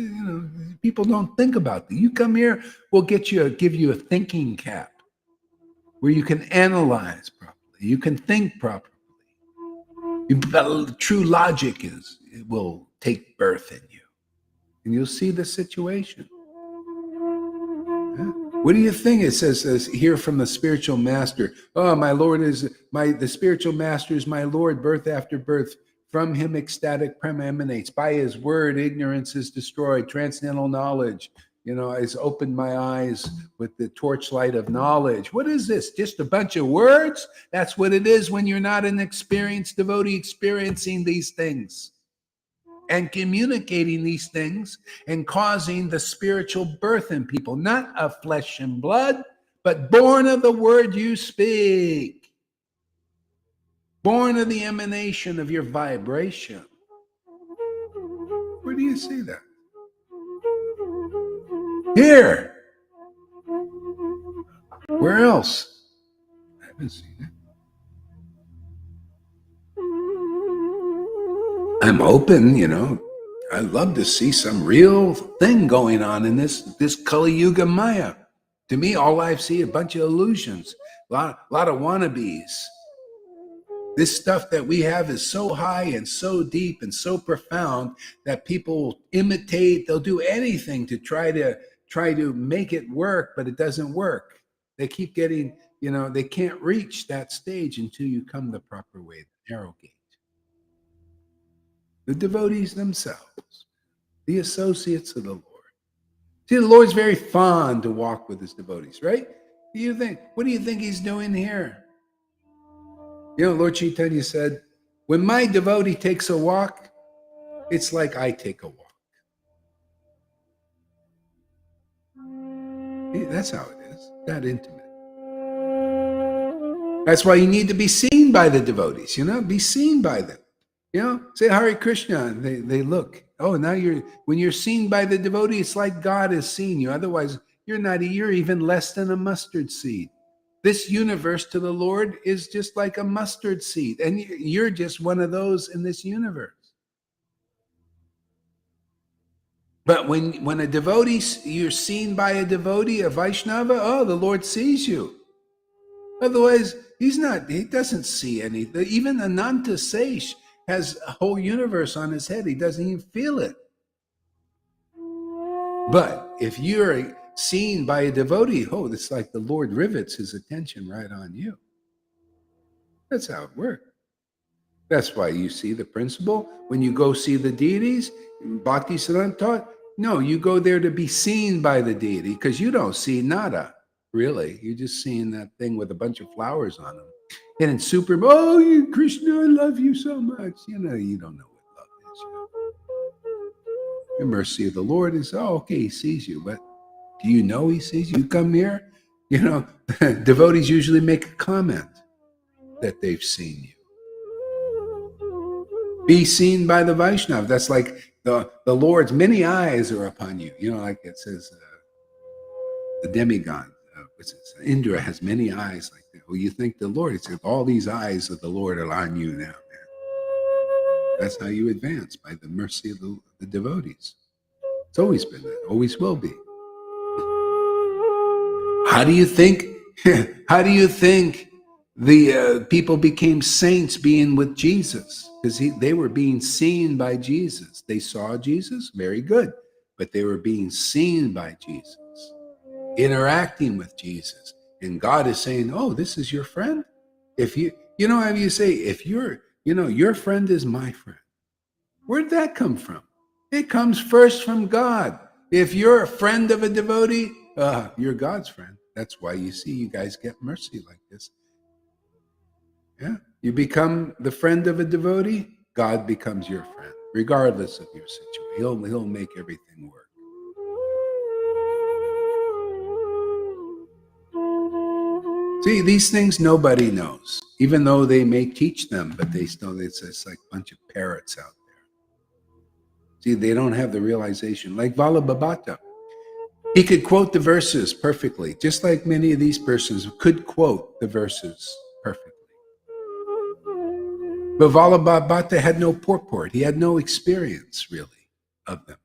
people don't think about that. You come here, we'll give you a thinking cap where you can analyze properly, you can think properly. True logic it will take birth in you, and you'll see the situation. Yeah. What do you think? It says here from the spiritual master. Oh, my Lord the spiritual master is my Lord, birth after birth. From him ecstatic prema emanates. By his word, ignorance is destroyed. Transcendental knowledge, has opened my eyes with the torchlight of knowledge. What is this? Just a bunch of words? That's what it is when you're not an experienced devotee experiencing these things and communicating these things and causing the spiritual birth in people, not of flesh and blood, but born of the word you speak. Born of the emanation of your vibration. Where do you see that? Here. Where else? I haven't seen it. I'm open, I'd love to see some real thing going on in this Kali Yuga Maya. To me, all I see a bunch of illusions, a lot of wannabes. This stuff that we have is so high and so deep and so profound that people will imitate. They'll do anything to try to make it work, but it doesn't work. They keep getting, they can't reach that stage until you come the proper way, the narrow gate. The devotees themselves, the associates of the Lord. See, the Lord's very fond to walk with his devotees, right? What do you think he's doing here? Lord Caitanya said, when my devotee takes a walk, it's like I take a walk. That's how it is, that intimate. That's why you need to be seen by the devotees, be seen by them. Say Hare Krishna, and they look. Oh, now when you're seen by the devotee, it's like God has seen you. Otherwise, you're even less than a mustard seed. This universe to the Lord is just like a mustard seed, and you're just one of those in this universe. But when a devotee, you're seen by a devotee, a Vaishnava, oh, the Lord sees you. Otherwise, he doesn't see anything. Even Ananta Seish has a whole universe on his head. He doesn't even feel it. But if you're seen by a devotee, oh, it's like the Lord rivets his attention right on you. That's how it works. That's why you see the principle. When you go see the deities, Bhaktisiddhanta taught, No, you go there to be seen by the deity because you don't see nada, really. You're just seeing that thing with a bunch of flowers on them. And it's super, oh, you, Krishna, I love you so much. You know, you don't know what love is. You know? The mercy of the Lord is, oh, okay, he sees you. But do you know he sees you? You come here, you know, devotees usually make a comment that they've seen you. Be seen by the Vaishnava. That's like the Lord's many eyes are upon you. You know, like it says, the demigod, Indra has many eyes like that. Well, you think the Lord, it's all these eyes of the Lord are on you now, man. That's how you advance, by the mercy of the devotees. It's always been that, always will be. How do you think the people became saints being with Jesus? Because they were being seen by Jesus. They saw Jesus, very good, but they were being seen by Jesus, interacting with Jesus. And God is saying, oh, this is your friend? If you know how you say, if your friend is my friend. Where'd that come from? It comes first from God. If you're a friend of a devotee, you're God's friend. That's why you see you guys get mercy like this. Yeah, you become the friend of a devotee, God becomes your friend, regardless of your situation. He'll make everything work. See, these things nobody knows, even though they may teach them, but it's like a bunch of parrots out there. See, they don't have the realization. Like Vallabhabhata, he could quote the verses perfectly, just like many of these persons could quote the verses perfectly. But Vallabhabhata had no purport. He had no experience, really, of them.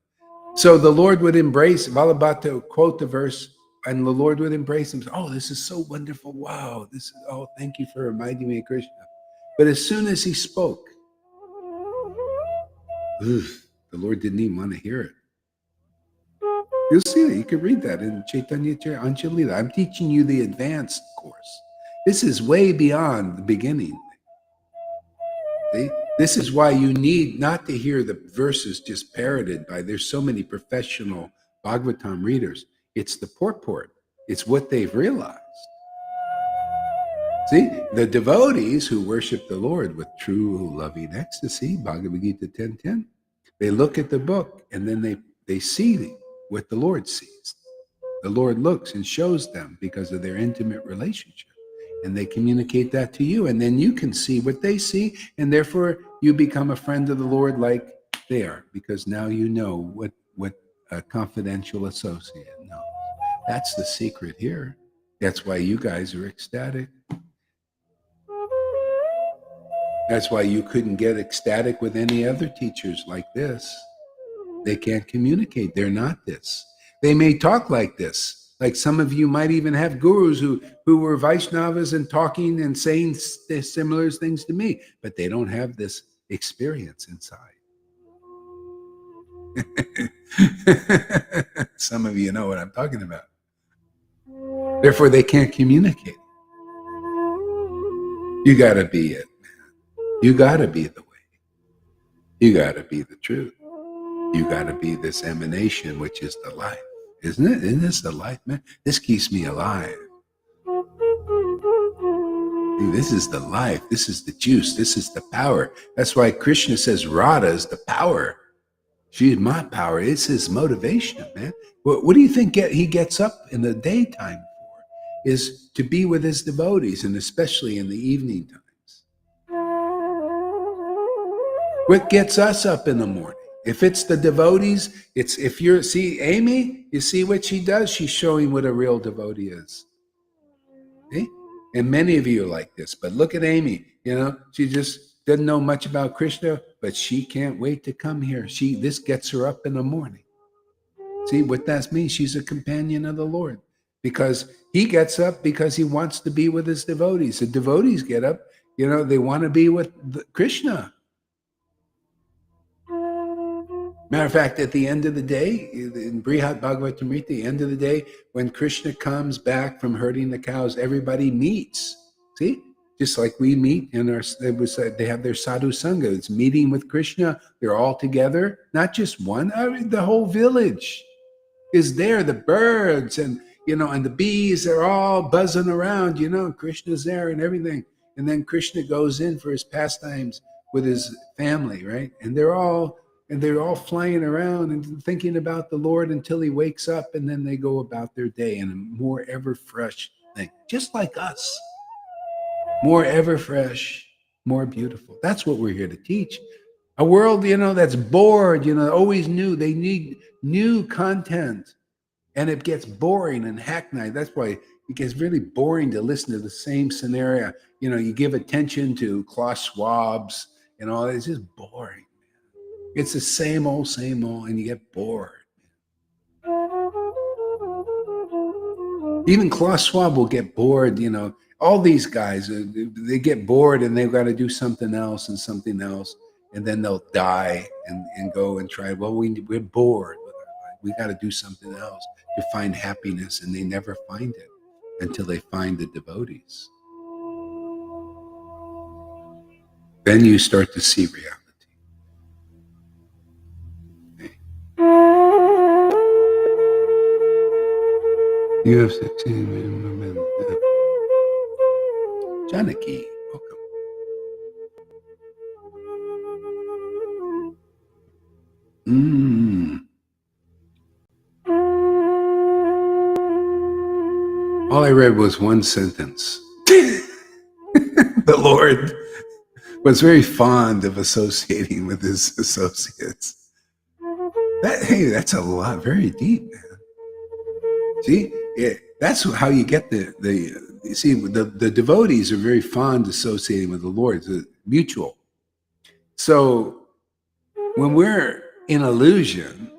So the Lord would embrace, Vallabhabhata would quote the verse, and the Lord would embrace him. Oh, this is so wonderful. Wow. Thank you for reminding me of Krishna. But as soon as he spoke, the Lord didn't even want to hear it. You'll see it. You can read that in Caitanya Anchalila. I'm teaching you the advanced course. This is way beyond the beginning. See? This is why you need not to hear the verses just parroted by, there's so many professional Bhagavatam readers. It's the purport. It's what they've realized. See, the devotees who worship the Lord with true loving ecstasy, Bhagavad Gita 10:10, they look at the book and then they see what the Lord sees. The Lord looks and shows them because of their intimate relationship. And they communicate that to you. And then you can see what they see. And therefore, you become a friend of the Lord like they are. Because now you know what a confidential associate knows. That's the secret here. That's why you guys are ecstatic. That's why you couldn't get ecstatic with any other teachers like this. They can't communicate. They're not this. They may talk like this. Like some of you might even have gurus who were Vaishnavas and talking and saying similar things to me, but they don't have this experience inside. Some of you know what I'm talking about. Therefore, they can't communicate. You got to be it, man. You got to be the way. You got to be the truth. You got to be this emanation, which is the life. Isn't it? Isn't this the life, man? This keeps me alive. This is the life. This is the juice. This is the power. That's why Krishna says Radha is the power. She's my power. It's his motivation, man. What do you think he gets up in the daytime for? Is to be with his devotees, and especially in the evening times. What gets us up in the morning? If it's the devotees, see Amy, you see what she does? She's showing what a real devotee is. See? And many of you are like this, but look at Amy, she just doesn't know much about Krishna, but she can't wait to come here. This gets her up in the morning. See what that means? She's a companion of the Lord because he gets up because he wants to be with his devotees. The devotees get up, they want to be with Krishna. Matter of fact, at the end of the day, in Brihat Bhagavatamrita, the end of the day, when Krishna comes back from herding the cows, everybody meets. See? Just like we meet in our, they have their Sadhu Sangha. It's meeting with Krishna. They're all together, not just one. I mean, the whole village is there. The birds and and the bees are all buzzing around. Krishna's there and everything. And then Krishna goes in for his pastimes with his family, right? And they're all flying around and thinking about the Lord until he wakes up, and then they go about their day in a more ever fresh thing, just like us. More ever fresh, more beautiful. That's what we're here to teach. A world, that's bored, always new. They need new content, and it gets boring and hackneyed. That's why it gets really boring to listen to the same scenario. You give attention to Klaus Schwab's and all that. It's just boring. It's the same old, and you get bored. Even Klaus Schwab will get bored, all these guys, they get bored and they've got to do something else, and then they'll die and go and try. Well, we're bored with our life. We got to do something else to find happiness, and they never find it until they find the devotees. Then you start to see reality. You have 16 minutes. Janaki, welcome. All I read was one sentence. The Lord was very fond of associating with his associates. That's a lot, very deep, man. See, that's how you get you see, the devotees are very fond associating with the Lord. It's mutual. So when we're in illusion,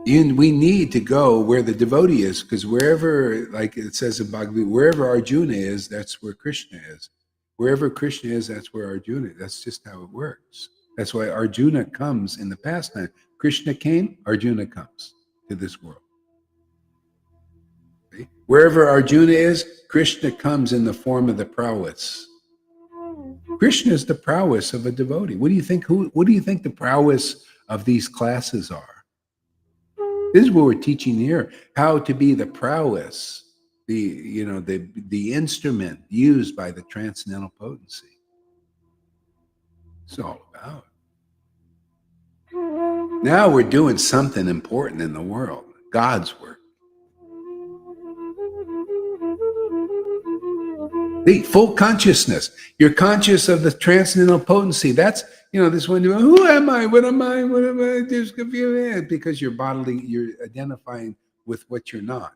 we need to go where the devotee is, because wherever, like it says in Bhagavad Gita, wherever Arjuna is, that's where Krishna is. Wherever Krishna is, that's where Arjuna is. That's just how it works. That's why Arjuna comes in the pastime. Krishna came, Arjuna comes to this world. Okay? Wherever Arjuna is, Krishna comes in the form of the prowess. Krishna is the prowess of a devotee. What do you think? What do you think the prowess of these classes are? This is what we're teaching here: how to be the prowess, the instrument used by the transcendental potency. It's all about. Now we're doing something important in the world, God's work. The full consciousness. You're conscious of the transcendental potency. That's, this one, who am I? What am I? What am I? Just confused. Because you're identifying with what you're not.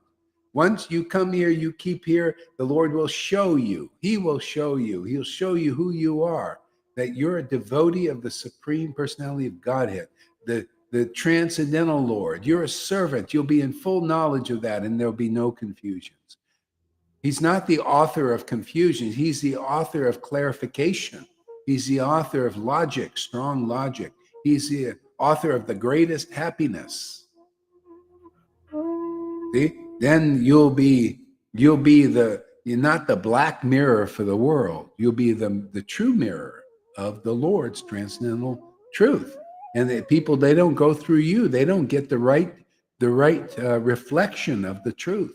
Once you come here, you keep here, the Lord will show you. He will show you. He'll show you who you are, that you're a devotee of the Supreme Personality of Godhead, the transcendental Lord. You're a servant. You'll be in full knowledge of that, and there'll be no confusions. He's not the author of confusion. He's the author of clarification. He's the author of logic, strong logic. He's the author of the greatest happiness. See? Then you're not the black mirror for the world. You'll be the true mirror of the Lord's transcendental truth. And the people, they don't go through you. They don't get the right reflection of the truth.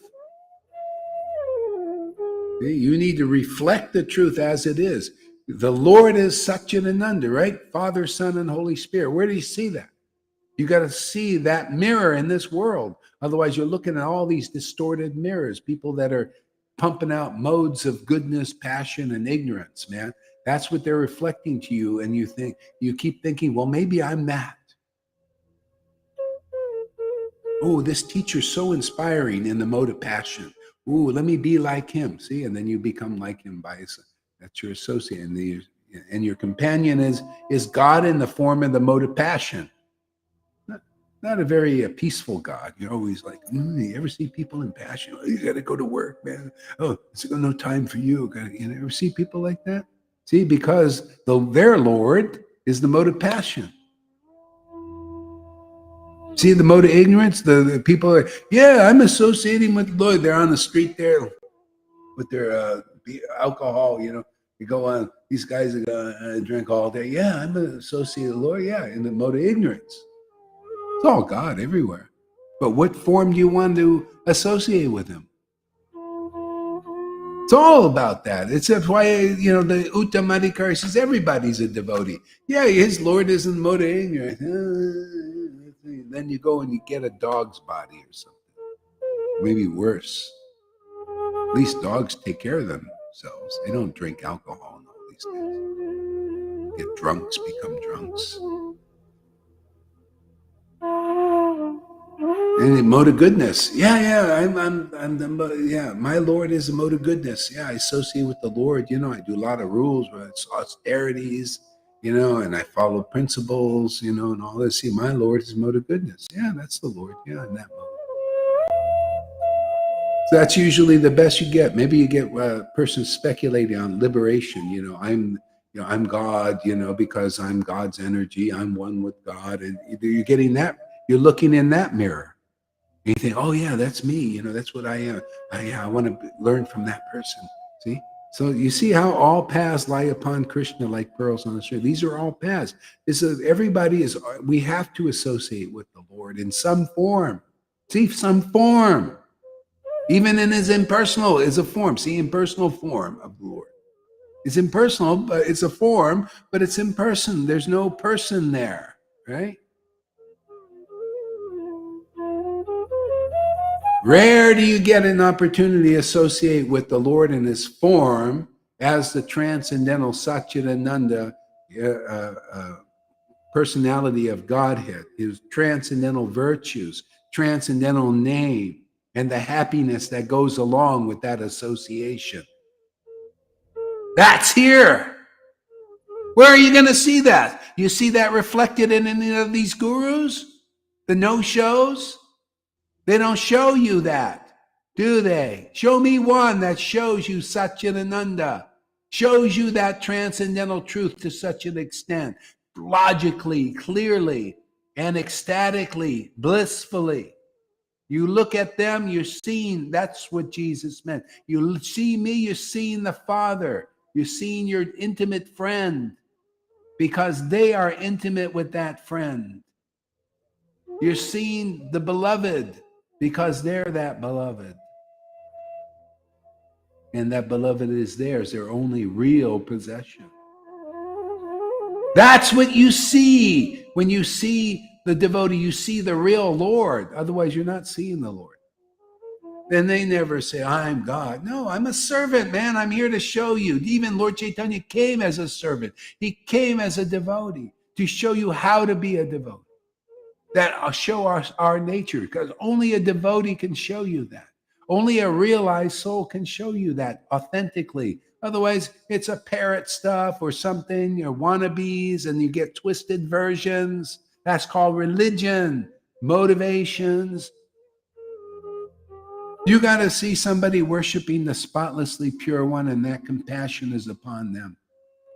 You need to reflect the truth as it is. The Lord is Satchidananda, right? Father, Son, and Holy Spirit. Where do you see that? You got to see that mirror in this world. Otherwise, you're looking at all these distorted mirrors, people that are pumping out modes of goodness, passion, and ignorance, man. That's what they're reflecting to you. And you keep thinking, well, maybe I'm that. Oh, this teacher's so inspiring in the mode of passion. Ooh, let me be like him. See, and then you become like him that's your associate. And your companion is God in the form of the mode of passion. Not a very peaceful God. You're always like, you ever see people in passion? Oh, you got to go to work, man. Oh, there's no time for you. You ever see people like that? See, because their Lord is the mode of passion. See the mode of ignorance? The people are, I'm associating with the Lord. They're on the street there with their alcohol, You go on, these guys drink all day. Yeah, I'm an associate of the Lord. Yeah, in the mode of ignorance. It's all God everywhere. But what form do you want to associate with him? It's all about that. It's why, the Uttamadikari says everybody's a devotee. Yeah, his Lord is in the mode of ignorance. Then you go and you get a dog's body or something. Maybe worse. At least dogs take care of themselves. They don't drink alcohol and all these things. Get drunks, become drunks. And the mode of goodness. My Lord is a mode of goodness. Yeah, I associate with the Lord. I do a lot of rules, but it's austerities, and I follow principles, and all this. See, my Lord is a mode of goodness. Yeah, that's the Lord. Yeah, in that mode. So that's usually the best you get. Maybe you get a person speculating on liberation. I'm God, because I'm God's energy. I'm one with God. And you're getting that. You're looking in that mirror. And you think, oh, yeah, that's me. That's what I am. I want to learn from that person. See? So you see how all paths lie upon Krishna like pearls on the string. These are all paths. We have to associate with the Lord in some form. See, some form. Even in his impersonal is a form. See, impersonal form of the Lord. It's impersonal, but it's a form, but it's in person. There's no person there, right? Rare do you get an opportunity to associate with the Lord in his form as the transcendental Satchidananda personality of Godhead, his transcendental virtues, transcendental name, and the happiness that goes along with that association. That's here. Where are you going to see that? You see that reflected in any of these gurus? The no-shows? They don't show you that, do they? Show me one that shows you Satchidananda, shows you that transcendental truth to such an extent, logically, clearly, and ecstatically, blissfully. You look at them, you're seeing, that's what Jesus meant. You see me, you're seeing the Father. You're seeing your intimate friend because they are intimate with that friend. You're seeing the beloved because they're that beloved. And that beloved is theirs, their only real possession. That's what you see. When you see the devotee, you see the real Lord. Otherwise, you're not seeing the Lord. Then they never say, I'm God. No, I'm a servant, man. I'm here to show you. Even Lord Caitanya came as a servant. He came as a devotee to show you how to be a devotee. That show our nature, because only a devotee can show you that. Only a realized soul can show you that authentically. Otherwise, it's a parrot stuff or something, or wannabes, and you get twisted versions. That's called religion, motivations. You got to see somebody worshiping the spotlessly pure one, and that compassion is upon them.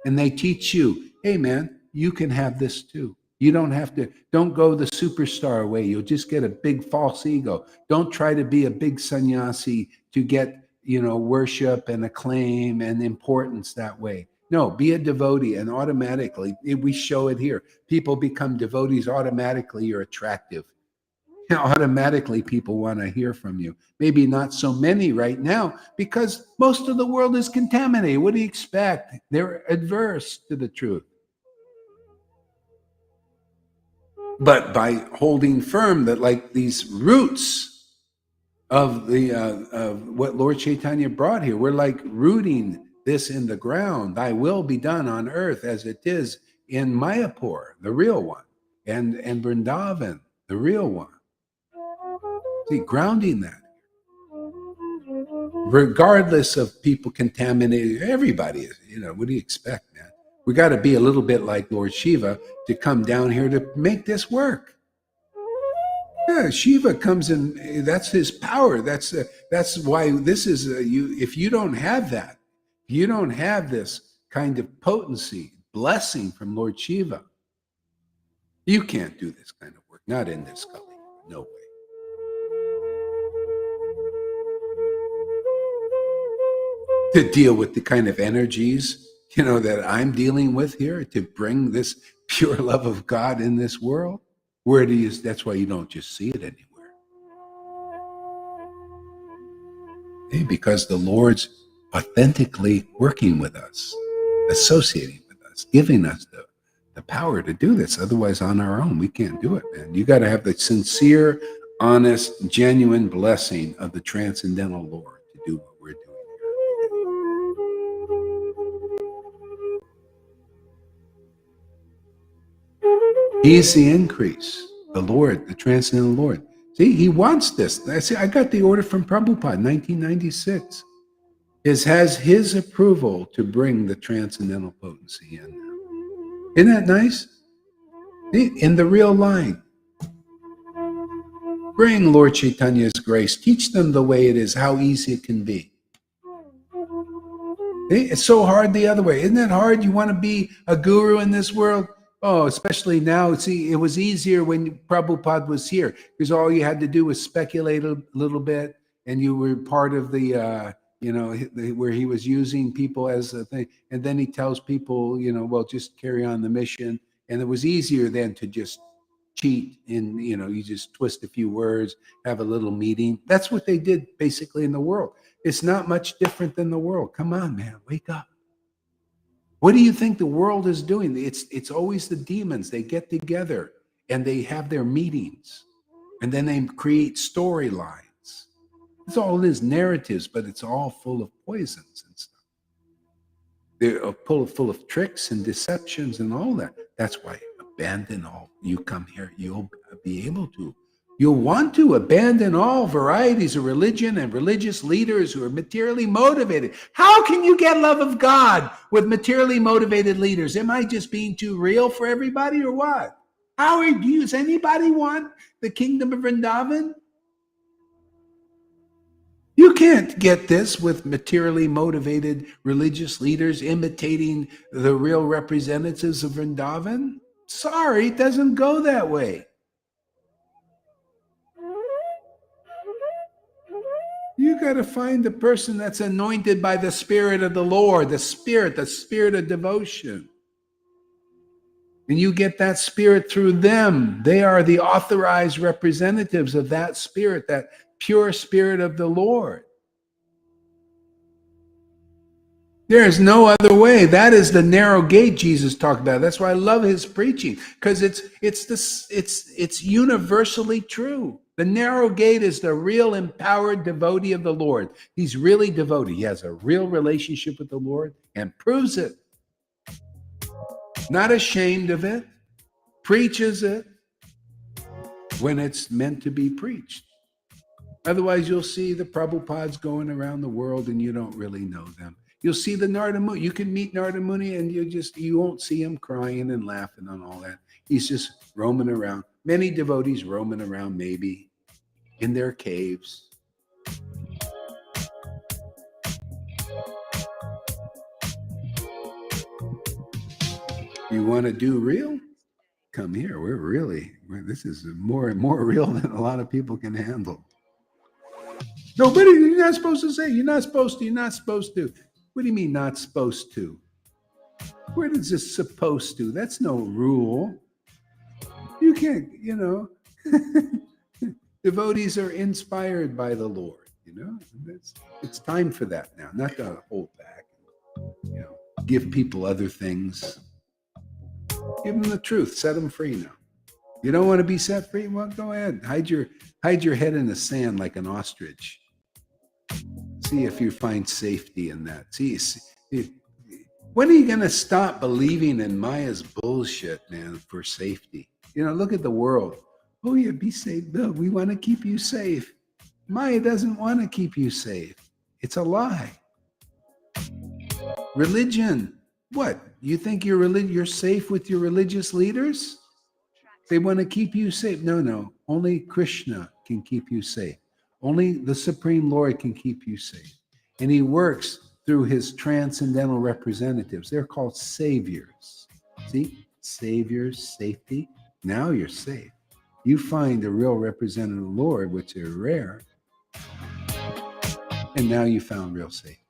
And they teach you, hey, man, you can have this too. You don't go the superstar way. You'll just get a big false ego. Don't try to be a big sannyasi to get, worship and acclaim and importance that way. No, be a devotee, and automatically, we show it here. People become devotees automatically. You're attractive. Automatically, people want to hear from you. Maybe not so many right now because most of the world is contaminated. What do you expect? They're adverse to the truth. But by holding firm that, like these roots of of what Lord Caitanya brought here, we're like rooting this in the ground. Thy will be done on earth as it is in Mayapur, the real one, and Vrindavan, the real one. See, grounding that. Regardless of people contaminated, everybody is, what do you expect, man? We got to be a little bit like Lord Shiva to come down here to make this work. Yeah, Shiva comes in, that's his power. That's why this is, if you don't have that, if you don't have this kind of potency, blessing from Lord Shiva, you can't do this kind of work, not in this Kali, no way. To deal with the kind of energies that I'm dealing with here to bring this pure love of God in this world? That's why you don't just see it anywhere. Okay? Because the Lord's authentically working with us, associating with us, giving us the power to do this. Otherwise, on our own, we can't do it, man. You got to have the sincere, honest, genuine blessing of the transcendental Lord to do what we're doing here. He's the increase, the Lord, the transcendental Lord. See, he wants this. I got the order from Prabhupada, 1996. Has his approval to bring the transcendental potency in. Isn't that nice? In the real line. Bring Lord Caitanya's grace. Teach them the way it is, how easy it can be. It's so hard the other way. Isn't it hard? You want to be a guru in this world? Oh, especially now. See, it was easier when Prabhupada was here because all you had to do was speculate a little bit and you were part of the, where he was using people as a thing. And then he tells people, well, just carry on the mission. And it was easier then to just cheat and, you just twist a few words, have a little meeting. That's what they did basically in the world. It's not much different than the world. Come on, man, wake up. What do you think the world is doing? It's always the demons. They get together and they have their meetings and then they create storylines. It's all it is, narratives, but it's all full of poisons and stuff. They're full of tricks and deceptions and all that. That's why abandon all. You come here, you'll be able to. You'll want to abandon all varieties of religion and religious leaders who are materially motivated. How can you get love of God with materially motivated leaders? Am I just being too real for everybody or what? Does anybody want the kingdom of Vrindavan? You can't get this with materially motivated religious leaders imitating the real representatives of Vrindavan. Sorry, it doesn't go that way. You got to find the person that's anointed by the Spirit of the Lord, the Spirit of devotion. And you get that Spirit through them. They are the authorized representatives of that Spirit, that pure Spirit of the Lord. There is no other way. That is the narrow gate Jesus talked about. That's why I love his preaching, because it's universally true. The narrow gate is the real empowered devotee of the Lord. He's really devoted. He has a real relationship with the Lord and proves it. Not ashamed of it, preaches it when it's meant to be preached. Otherwise, you'll see the Prabhupads going around the world and you don't really know them. You'll see the Narada Muni. You can meet Narada Muni and you won't see him crying and laughing and all that. He's just roaming around. Many devotees roaming around, maybe in their caves. You want to do real? Come here. This is more real than a lot of people can handle. Nobody, you're not supposed to say, you're not supposed to. What do you mean not supposed to? Where does this supposed to? That's no rule. You can't, devotees are inspired by the Lord, It's time for that now, not to hold back, give people other things. Give them the truth, set them free now. You don't want to be set free? Well, go ahead. Hide your head in the sand like an ostrich. See if you find safety in that. See, when are you going to stop believing in Maya's bullshit, man, for safety? Look at the world. Oh, yeah, be safe. No, we want to keep you safe. Maya doesn't want to keep you safe. It's a lie. Religion. What? You think you're safe with your religious leaders? They want to keep you safe. No. Only Krishna can keep you safe. Only the Supreme Lord can keep you safe. And he works through his transcendental representatives. They're called saviors. See? Saviors, safety. Now you're safe. You find a real representative Lord, which are rare. And now you found real safety.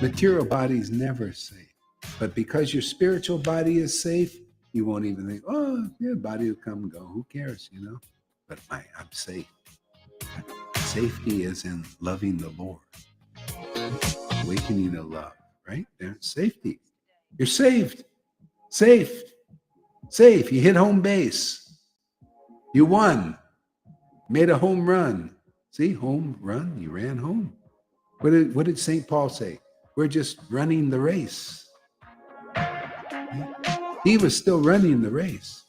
Material body is never safe. But because your spiritual body is safe, you won't even think, oh, yeah, body will come and go. Who cares, you know? But I'm safe. Safety is in loving the Lord, awakening to love, right? There's safety. You're saved. Safe. Safe. You hit home base. You won. Made a home run. See, home run. You ran home. What did St. Paul say? We're just running the race. He was still running the race.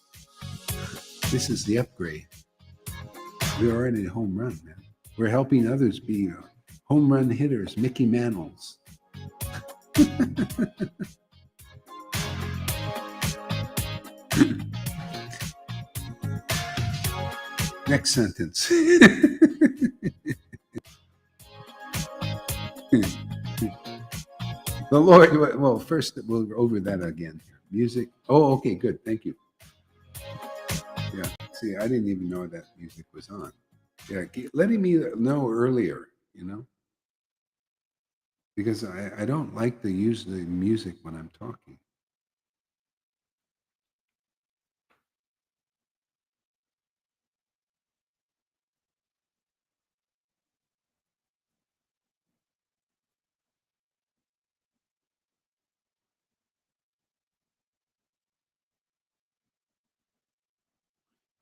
This is the upgrade. We're already a home run, man. We're helping others be home run hitters, Mickey Mantles. Next sentence. The Lord, well, first we'll go over that again. Music. Oh, okay, good. Thank you. Yeah. See, I didn't even know that music was on. Yeah, letting me know earlier, you know, because I don't like to use the music when I'm talking.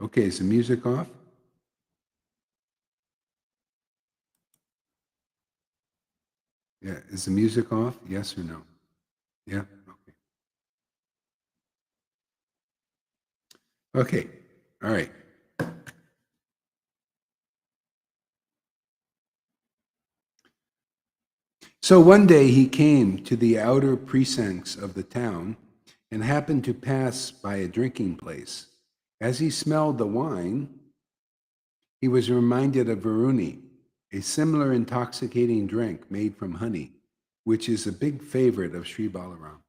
Okay, is the music off? Yeah, is the music off? Yes or no? Yeah. Okay. All right. So one day he came to the outer precincts of the town and happened to pass by a drinking place. As he smelled the wine, he was reminded of Varuni, a similar intoxicating drink made from honey, which is a big favorite of Sri Balaram.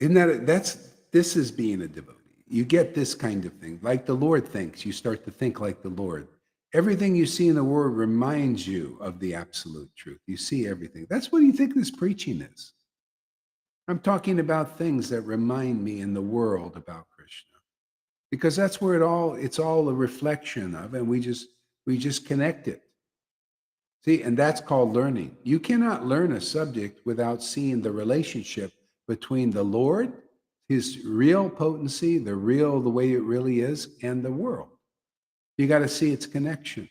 Isn't this is being a devotee. You get this kind of thing. Like the Lord thinks, you start to think like the Lord. Everything you see in the world reminds you of the absolute truth. You see everything. That's what you think this preaching is. I'm talking about things that remind me in the world about Krishna. Because that's where it's all a reflection of, and we just connect it. See, and that's called learning. You cannot learn a subject without seeing the relationship between the Lord, his real potency, the way it really is, and the world. You got to see its connection.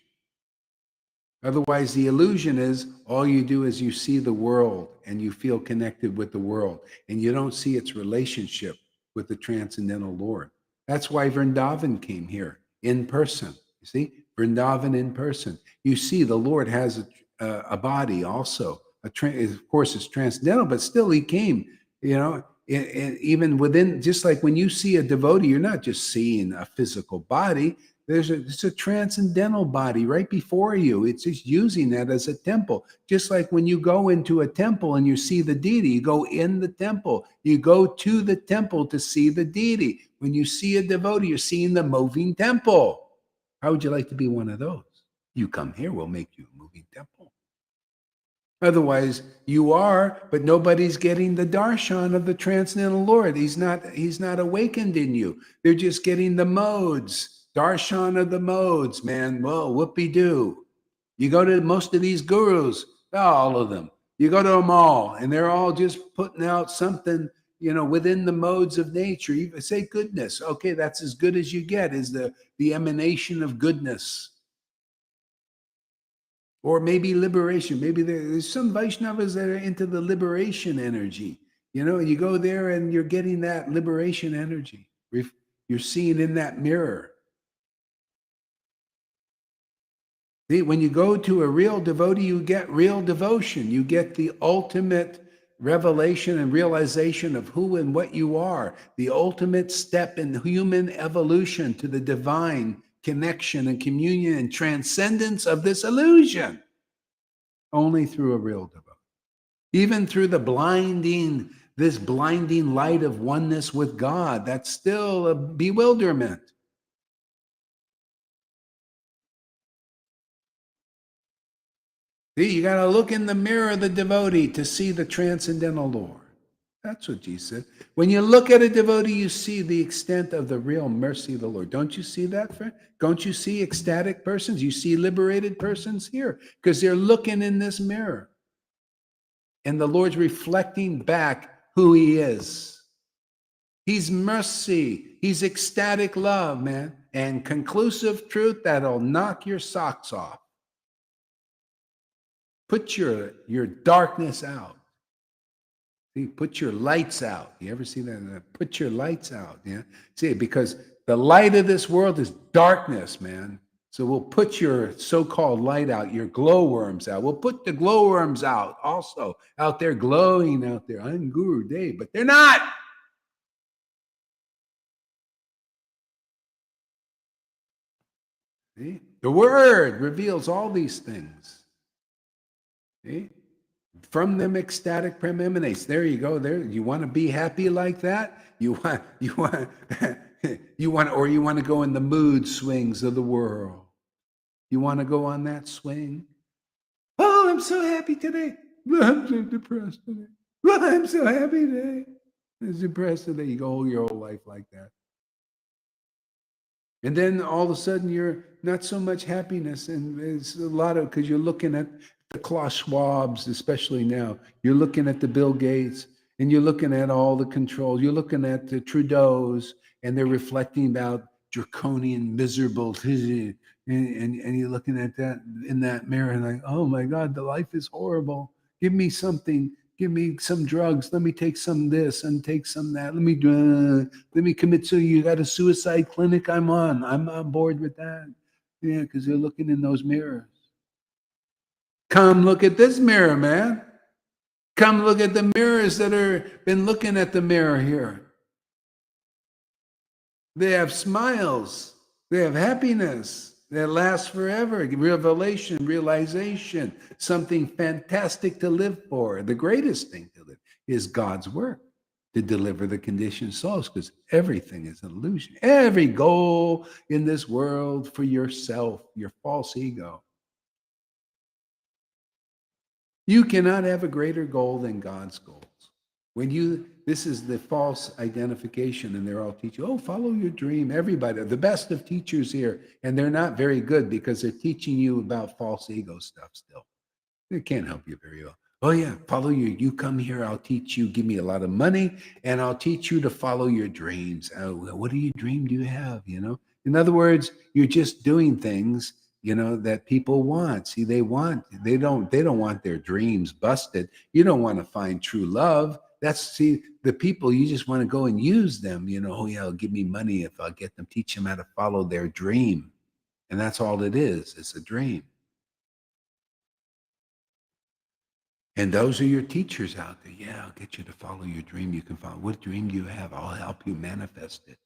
Otherwise, the illusion is all you do is you see the world and you feel connected with the world, and you don't see its relationship with the transcendental Lord. That's why Vrindavan came here in person. You see, Vrindavan in person. You see, the Lord has a body also. Of course, it's transcendental, but still, he came. You know, even within, just like when you see a devotee, you're not just seeing a physical body. It's a transcendental body right before you. It's just using that as a temple. Just like when you go into a temple and you see the deity, you go in the temple. You go to the temple to see the deity. When you see a devotee, you're seeing the moving temple. How would you like to be one of those? You come here, we'll make you a moving temple. Otherwise, you are, but nobody's getting the darshan of the transcendental Lord. He's not awakened in you. They're just getting the modes, darshan of the modes, man. Well, whoopee-doo. You go to most of these gurus, all of them. You go to them all, and they're all just putting out something, within the modes of nature. You say goodness. Okay, that's as good as you get, is the emanation of goodness. Or maybe liberation. Maybe there's some Vaishnavas that are into the liberation energy. You go there and you're getting that liberation energy. You're seeing in that mirror. See, when you go to a real devotee, you get real devotion. You get the ultimate revelation and realization of who and what you are, the ultimate step in human evolution to the divine connection and communion and transcendence of this illusion. Only through a real devotee. Even through this blinding light of oneness with God, that's still a bewilderment. See, you got to look in the mirror of the devotee to see the transcendental Lord. That's what Jesus said. When you look at a devotee, you see the extent of the real mercy of the Lord. Don't you see that, friend? Don't you see ecstatic persons? You see liberated persons here because they're looking in this mirror. And the Lord's reflecting back who he is. He's mercy. He's ecstatic love, man. And conclusive truth that'll knock your socks off. Put your darkness out. See, put your lights out. You ever see that? Put your lights out. Yeah. See, because the light of this world is darkness, man. So we'll put your so-called light out, your glowworms out. We'll put the glowworms out also, out there glowing out there. I'm Guru Dev, but they're not. See? The word reveals all these things. See? From them ecstatic prem emanates. There you go. There, you want to be happy like that? You want, or you want to go in the mood swings of the world. You want to go on that swing? Oh, I'm so happy today. I'm so depressed today. Oh, I'm so happy today. I'm depressed today. You go your whole life like that. And then all of a sudden you're not so much happiness. And it's a lot of, because you're looking at the Klaus Schwabs, especially now. You're looking at the Bill Gates, and you're looking at all the controls. You're looking at the Trudeaus, and they're reflecting about draconian, miserable, and you're looking at that in that mirror and like, oh my God, the life is horrible. Give me something. Give me some drugs. Let me take some this and take some that. Let me commit. So you got a suicide clinic? I'm on board with that. Yeah, because they're looking in those mirrors. Come look at this mirror, man. Come look at the mirrors that are been looking at the mirror here. They have smiles. They have happiness that lasts forever. Revelation, realization, something fantastic to live for. The greatest thing to live is God's work to deliver the conditioned souls, because everything is an illusion. Every goal in this world for yourself, your false ego. You cannot have a greater goal than God's goals. This is the false identification, and they're all teaching, oh, follow your dream. Everybody, the best of teachers here, and they're not very good because they're teaching you about false ego stuff still. They can't help you very well. Oh yeah, follow you come here, I'll teach you, give me a lot of money, and I'll teach you to follow your dreams. Oh, what do you dream do you have, In other words, you're just doing things, that people want. See, they don't want their dreams busted. You don't want to find true love. The people, you just want to go and use them, oh yeah, give me money if I'll get them, teach them how to follow their dream. And that's all it is. It's a dream. And those are your teachers out there. Yeah, I'll get you to follow your dream. You can follow. What dream do you have? I'll help you manifest it.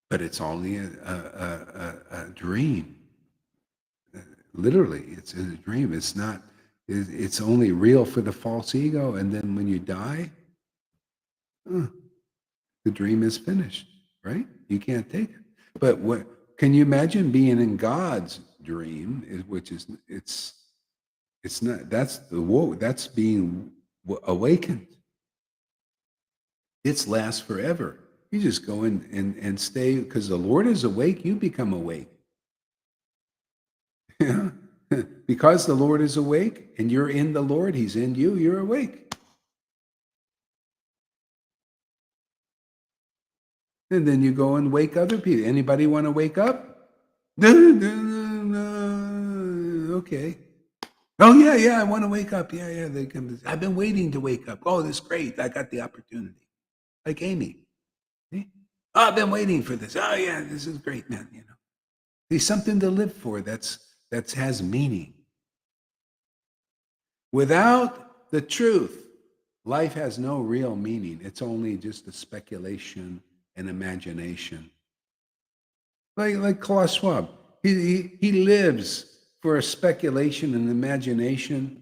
But it's only a dream. Literally, it's a dream. It's not. It's only real for the false ego. And then when you die, the dream is finished. Right? You can't take it. But what? Can you imagine being in God's dream? It's not. That's being awakened. It's lasts forever. You just go in and stay, because the Lord is awake, you become awake. Yeah. Because the Lord is awake and you're in the Lord, he's in you, you're awake. And then you go and wake other people. Anybody want to wake up? Okay. Oh, yeah, I want to wake up. Yeah, they come. I've been waiting to wake up. Oh, this is great. I got the opportunity. Like Amy. See? Oh, I've been waiting for this. Oh, yeah, this is great, man. There's something to live for that has meaning. Without the truth, life has no real meaning. It's only just a speculation and imagination. Like Klaus Schwab. He lives for a speculation and imagination.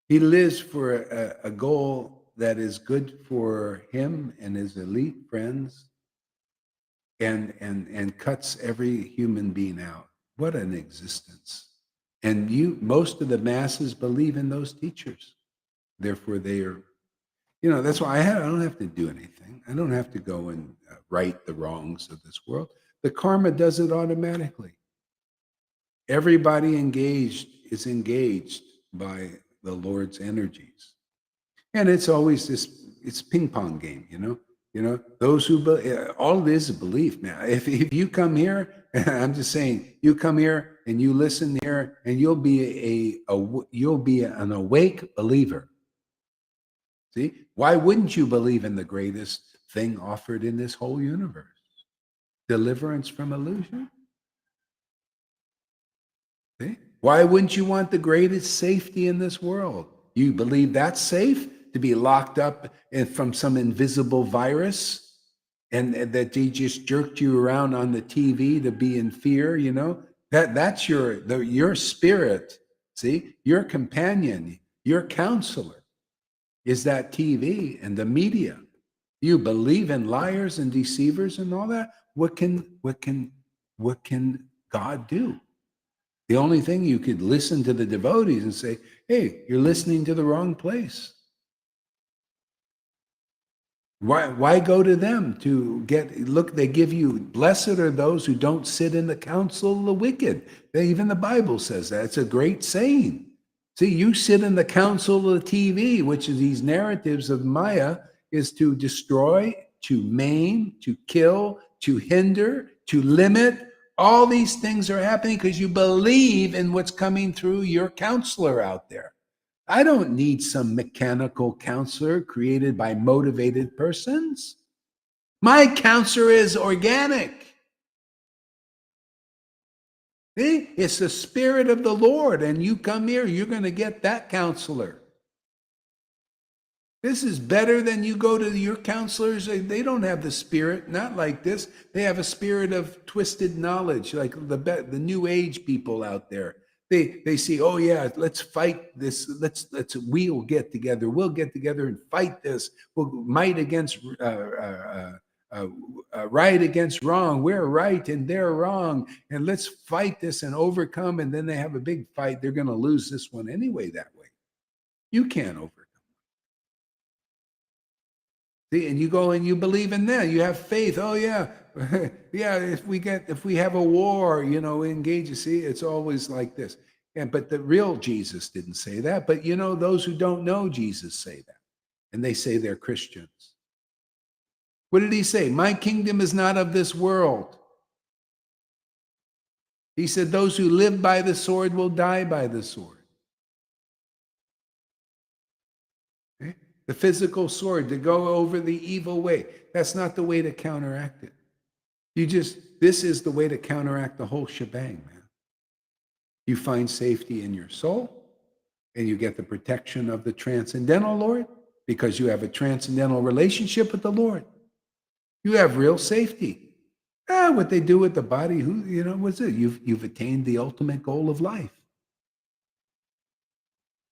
He lives for a goal that is good for him and his elite friends. and cuts every human being out. What an existence. And most of the masses believe in those teachers. Therefore, they are, that's why I don't have to do anything. I don't have to go and right the wrongs of this world. The karma does it automatically. Everybody is engaged by the Lord's energies. And it's always it's ping pong game, those who, all it is belief, man. If you come here, I'm just saying, you come here and you listen here and you'll be an awake believer. See, why wouldn't you believe in the greatest thing offered in this whole universe? Deliverance from illusion. See? Why wouldn't you want the greatest safety in this world? You believe that's safe? To be locked up from some invisible virus and that they just jerked you around on the TV to be in fear, that's your spirit. See, your companion, your counselor is that TV and the media. You believe in liars and deceivers and all that. What can God do? The only thing, you could listen to the devotees and say, hey, you're listening to the wrong place. Why go to them to look, they give you, blessed are those who don't sit in the council of the wicked. Even the Bible says that. It's a great saying. See, you sit in the council of the TV, which is these narratives of Maya, is to destroy, to maim, to kill, to hinder, to limit. All these things are happening because you believe in what's coming through your counselor out there. I don't need some mechanical counselor created by motivated persons. My counselor is organic. See? It's the Spirit of the Lord, and you come here, you're going to get that counselor. This is better than you go to your counselors. They don't have the spirit, not like this. They have a spirit of twisted knowledge, like the new age people out there. They see, oh yeah, let's fight this. We'll get together. We'll get together and fight this. We'll might against right against wrong. We're right and they're wrong, and let's fight this and overcome. And then they have a big fight. They're going to lose this one anyway. That way, you can't overcome. See, and you go and you believe in that. You have faith. Oh yeah, yeah. If we have a war, engage. See, it's always like this. But the real Jesus didn't say that. But those who don't know Jesus say that, and they say they're Christians. What did he say? My kingdom is not of this world. He said, those who live by the sword will die by the sword. Okay? The physical sword to go over the evil way. That's not the way to counteract it. This is the way to counteract the whole shebang, man. You find safety in your soul, and you get the protection of the transcendental Lord, because you have a transcendental relationship with the Lord. You have real safety. What they do with the body, what's it? You've attained the ultimate goal of life.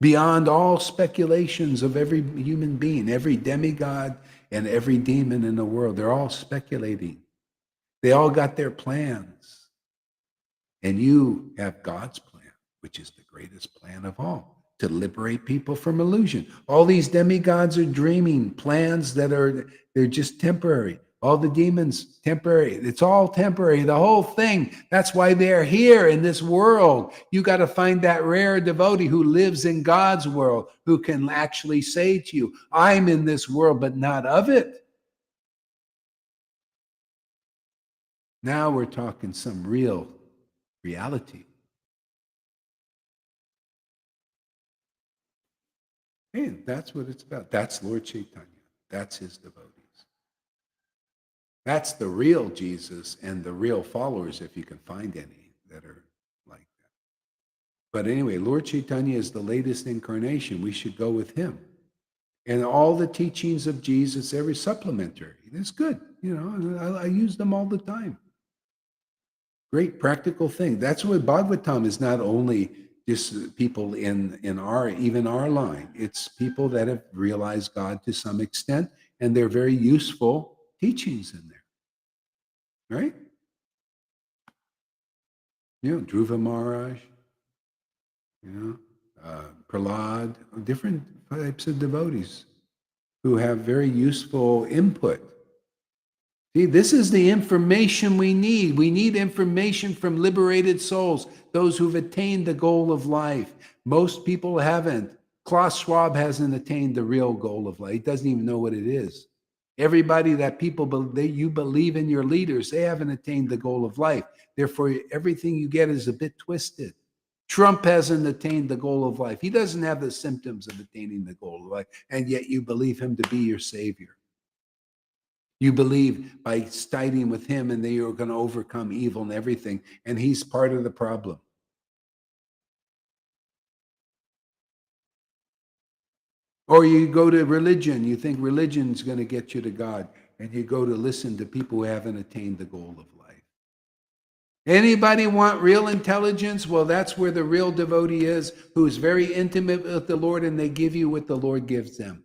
Beyond all speculations of every human being, every demigod and every demon in the world, they're all speculating. They all got their plans. And you have God's plan, which is the greatest plan of all, to liberate people from illusion. All these demigods are dreaming plans they're just temporary. All the demons, temporary. It's all temporary, the whole thing. That's why they're here in this world. You got to find that rare devotee who lives in God's world, who can actually say to you, I'm in this world, but not of it. Now we're talking some real reality. Hey, that's what it's about. That's Lord Caitanya. That's his devotees. That's the real Jesus and the real followers, if you can find any that are like that. But anyway, Lord Caitanya is the latest incarnation. We should go with him. And all the teachings of Jesus, every supplementary, it's good. I use them all the time. Great practical thing. That's what Bhagavatam is, not only just people in our line. It's people that have realized God to some extent, and they're very useful teachings in there. right? Dhruva Maharaj, Prahlad, different types of devotees who have very useful input. See, this is the information we need. We need information from liberated souls, those who've attained the goal of life. Most people haven't. Klaus Schwab hasn't attained the real goal of life. He doesn't even know what it is. Everybody that you believe in your leaders, they haven't attained the goal of life. Therefore, everything you get is a bit twisted. Trump hasn't attained the goal of life. He doesn't have the symptoms of attaining the goal of life, and yet you believe him to be your savior. You believe by siding with him and that you're going to overcome evil and everything, and he's part of the problem. Or you go to religion, you think religion's going to get you to God, and you go to listen to people who haven't attained the goal of life. Anybody want real intelligence? Well, that's where the real devotee is, who is very intimate with the Lord, and they give you what the Lord gives them.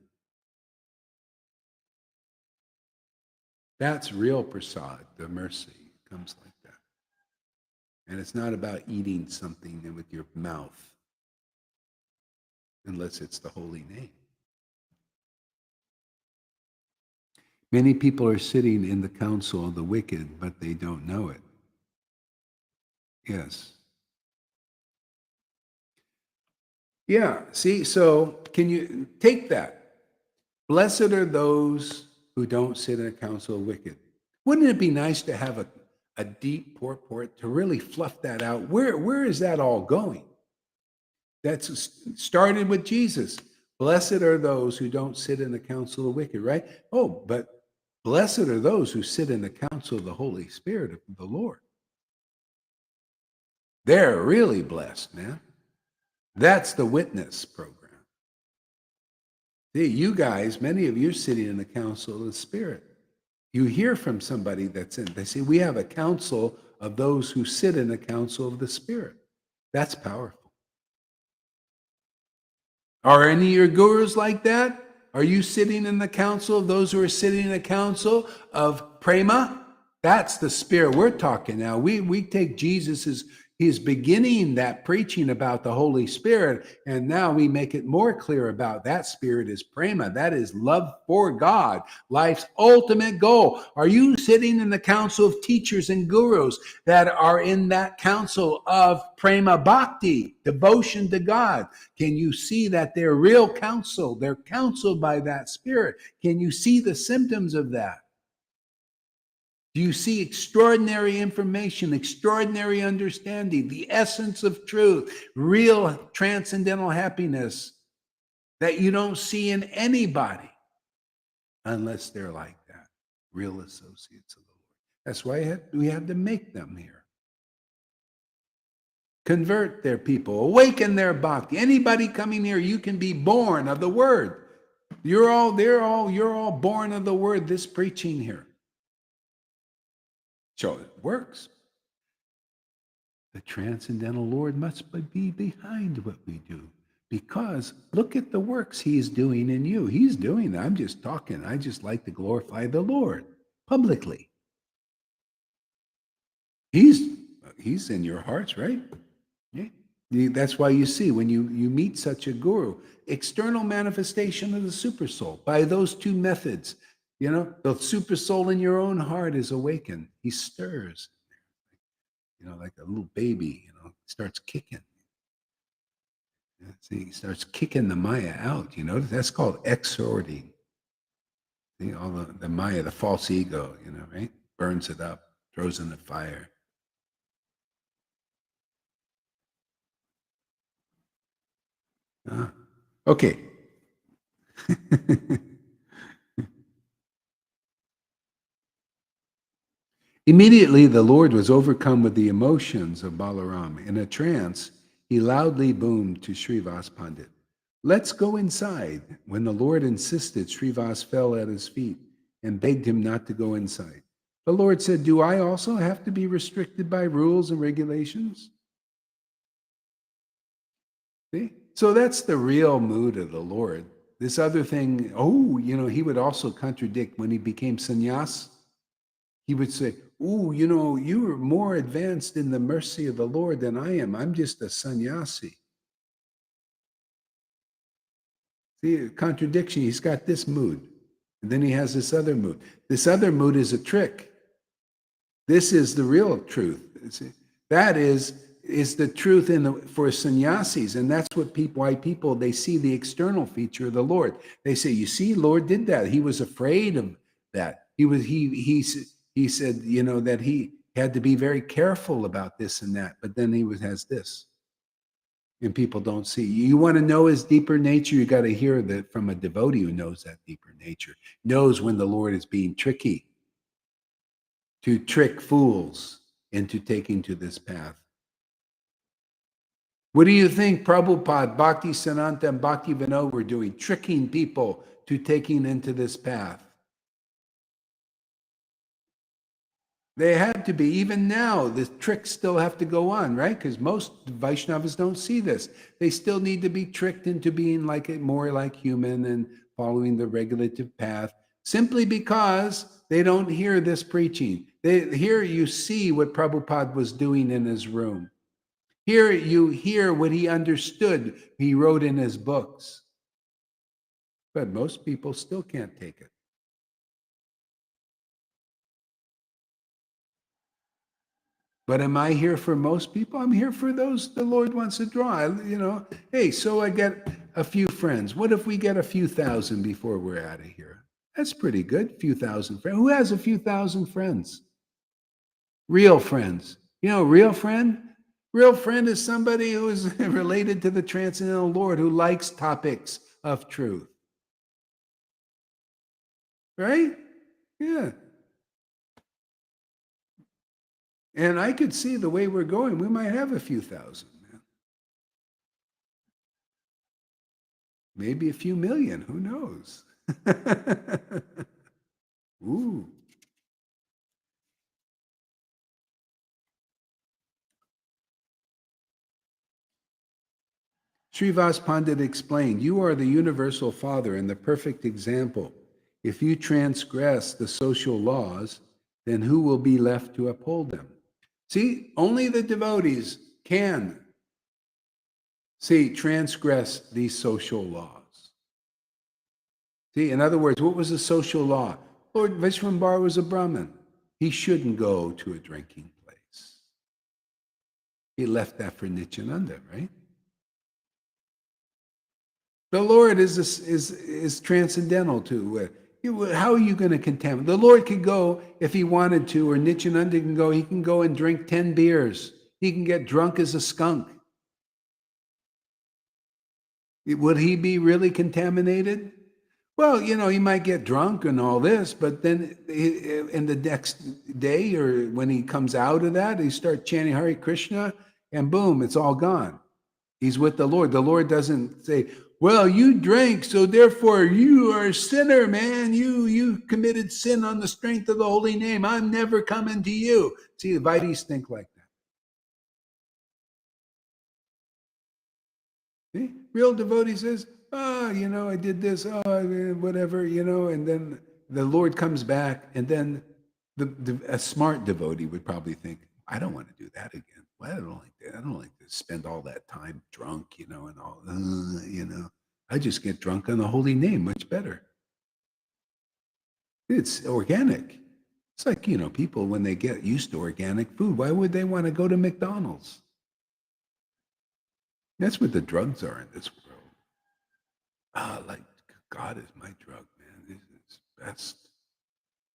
That's real prasad, the mercy comes like that. And it's not about eating something with your mouth, unless it's the holy name. Many people are sitting in the council of the wicked, but they don't know it. Yes. Yeah, see, so can you take that? Blessed are those who don't sit in a council of wicked. Wouldn't it be nice to have a deep purport to really fluff that out? Where is that all going? That's started with Jesus. Blessed are those who don't sit in the council of wicked, right? Oh, but blessed are those who sit in the council of the Holy Spirit of the Lord. They're really blessed, man. That's the witness program. See, you guys, many of you are sitting in the council of the Spirit. You hear from somebody that's in. They say, we have a council of those who sit in the council of the Spirit. That's powerful. Are any of your gurus like that? Are you sitting in the council of those who are sitting in the council of prema? That's the Spirit we're talking now. We take Jesus he's beginning that preaching about the Holy Spirit, and now we make it more clear about that Spirit is prema. That is love for God, life's ultimate goal. Are you sitting in the council of teachers and gurus that are in that council of prema bhakti, devotion to God? Can you see that they're real counsel? They're counseled by that Spirit. Can you see the symptoms of that? Do you see extraordinary information, extraordinary understanding, the essence of truth, real transcendental happiness that you don't see in anybody unless they're like that, real associates of the Lord? That's why we have to make them here. Convert their people, awaken their bhakti. Anybody coming here, you can be born of the word. You're all born of the word, this preaching here. So it works. The transcendental Lord must be behind what we do, because look at the works he's doing in you. He's doing that. I'm just talking. I just like to glorify the Lord publicly. He's in your hearts, right? Yeah. That's why you see when you meet such a guru, external manifestation of the super soul by those two methods. The super soul in your own heart is awakened. He stirs, like a little baby, starts kicking. See, he starts kicking the Maya out, that's called exhorting. See, all the Maya, the false ego, right? Burns it up, throws in the fire. Okay. Immediately, the Lord was overcome with the emotions of Balaram. In a trance, he loudly boomed to Srivas Pandit, "Let's go inside." When the Lord insisted, Srivas fell at his feet and begged him not to go inside. The Lord said, "Do I also have to be restricted by rules and regulations?" See? So that's the real mood of the Lord. This other thing, he would also contradict when he became sannyas. He would say, ooh, you know, you are more advanced in the mercy of the Lord than I am. I'm just a sannyasi. See, contradiction. He's got this mood, and then he has this other mood. This other mood is a trick. This is the real truth. That is the truth for sannyasis, and that's what why people they see the external feature of the Lord. They say, "You see, Lord did that. He was afraid of that. He said, you know, that he had to be very careful about this and that. But then has this, and people don't see. You want to know his deeper nature. You got to hear that from a devotee who knows that deeper nature, knows when the Lord is being tricky." To trick fools into taking to this path. What do you think Prabhupada, Bhakti Siddhanta, and Bhakti Vinod were doing? Tricking people to taking into this path. They had to be. Even now, the tricks still have to go on, right? Because most Vaishnavas don't see this. They still need to be tricked into being more like human and following the regulative path, simply because they don't hear this preaching. Here you see what Prabhupada was doing in his room. Here you hear what he understood, he wrote in his books. But most people still can't take it. But am I here for most people? I'm here for those the Lord wants to draw. You know, hey, so I get a few friends. What if we get a few thousand before we're out of here? That's pretty good. A few thousand friends. Who has a few thousand friends? Real friends. You know, real friend? Real friend is somebody who is related to the transcendental Lord, who likes topics of truth. Right? Yeah. And I could see the way we're going, we might have a few thousand, man. Maybe a few million, who knows? Ooh. Srivas Pandit explained, you are the universal father and the perfect example. If you transgress the social laws, then who will be left to uphold them? See, only the devotees can transgress these social laws. See, in other words, what was the social law? Lord Vishwambar was a Brahmin. He shouldn't go to a drinking place. He left that for Nityananda, right? The Lord is transcendental to how are you going to contaminate? The Lord could go if he wanted to, or Nityananda can go. He can go and drink 10 beers. He can get drunk as a skunk. Would he be really contaminated? Well, you know, he might get drunk and all this, but then in the next day or when he comes out of that, he starts chanting Hare Krishna, and boom, it's all gone. He's with the Lord. The Lord doesn't say, well, you drank, so therefore you are a sinner, man. You committed sin on the strength of the holy name. I'm never coming to you. See, the Vaidis think like that. See? Real devotee says, oh, you know, I did this, whatever, you know, and then the Lord comes back, and then a smart devotee would probably think, I don't want to do that again. Well, I don't like that. I don't like to spend all that time drunk, you know, and all, you know. I just get drunk on the holy name, much better. It's organic. It's like, you know, people, when they get used to organic food, why would they want to go to McDonald's? That's what the drugs are in this world. Like, God is my drug, man. It's best.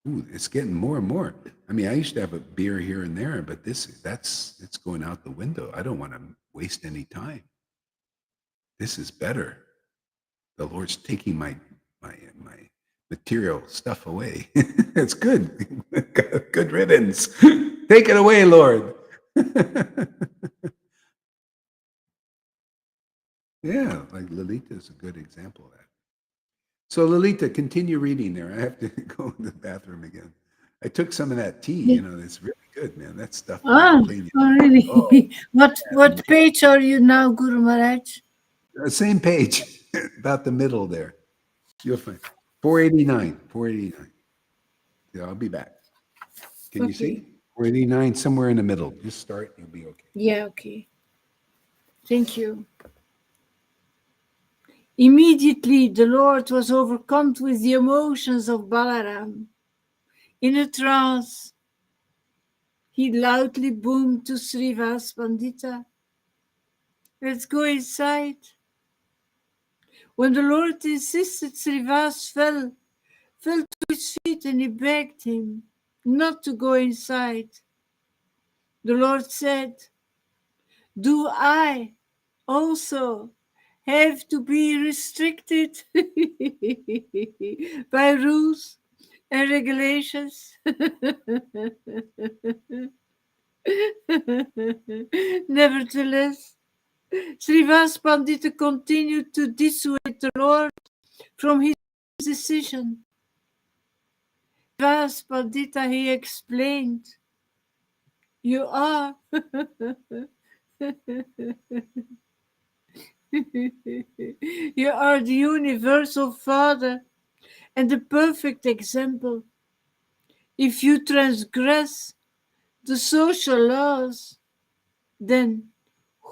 Ooh, it's getting more and more. I mean, I used to have a beer here and there, but it's going out the window. I don't want to waste any time. This is better. The Lord's taking my material stuff away. It's good. Good riddance. Take it away, Lord. Yeah, like Lalita is a good example of that. So Lalita, continue reading there. I have to go in the bathroom again. I took some of that tea, you know, it's really good, man. That stuff. Really? Oh, what page are you now, Guru Maharaj? Same page, about the middle there. You'll find 489. 489. Yeah, I'll be back. Can you see? 489, somewhere in the middle. Just start, you'll be okay. Yeah, okay. Thank you. Immediately, the Lord was overcome with the emotions of Balaram. In a trance, he loudly boomed to Srivas Pandita, "Let's go inside." When the Lord insisted, Srivas fell to his feet and he begged him not to go inside. The Lord said, "Do I also have to be restricted by rules and regulations?" Nevertheless, Srivas Pandita continued to dissuade the Lord from his decision. Srivas Pandita, he explained, "You are you are the universal Father and the perfect example. If you transgress the social laws, then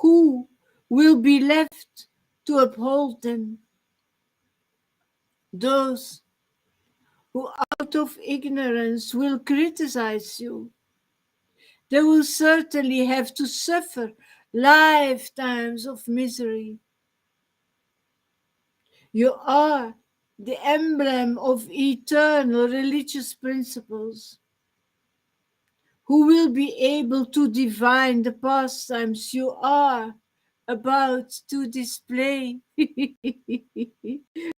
who will be left to uphold them? Those who out of ignorance will criticize you. They will certainly have to suffer lifetimes of misery. You are the emblem of eternal religious principles. Who will be able to divine the pastimes you are about to display?"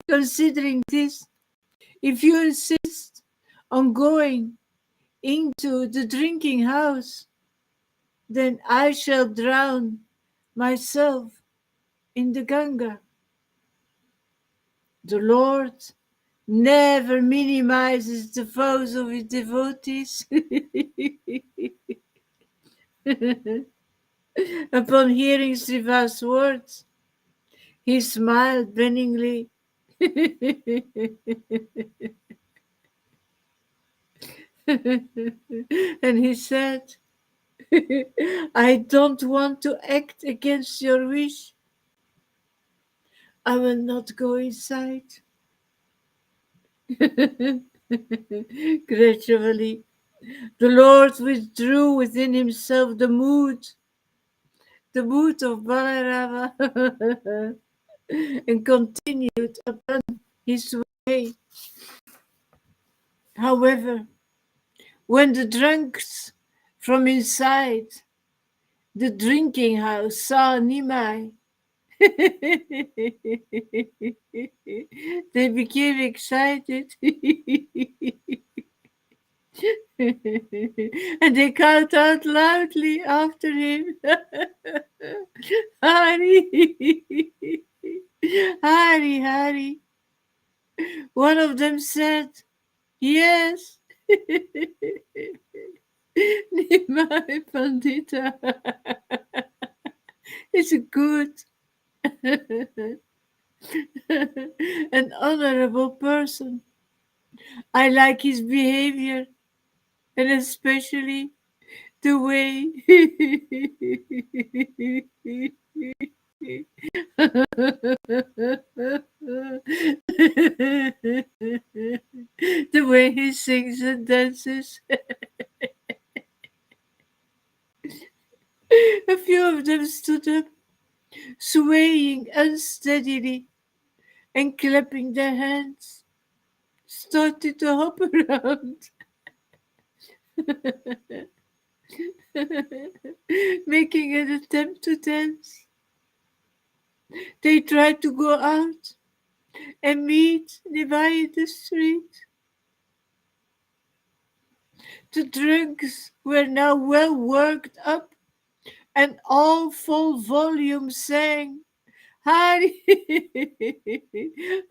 Considering this, if you insist on going into the drinking house, then I shall drown myself in the Ganga. The Lord never minimizes the vows of his devotees. Upon hearing Sriva's words, he smiled benignly. And he said, "I don't want to act against your wish. I will not go inside." Gradually, the Lord withdrew within himself the mood of Balarama, and continued upon his way. However, when the drunks from inside the drinking house saw Nimai, they became excited and they called out loudly after him, "Hari, Hari, Hari." One of them said, "Yes, Nimai Pandita is good an honorable person. I like his behavior, and especially the way the way he sings and dances." A few of them stood up, swaying unsteadily and clapping their hands, started to hop around, making an attempt to dance. They tried to go out and meet Levi in the street. The drunks were now well worked up and all full volume sang, "Hari,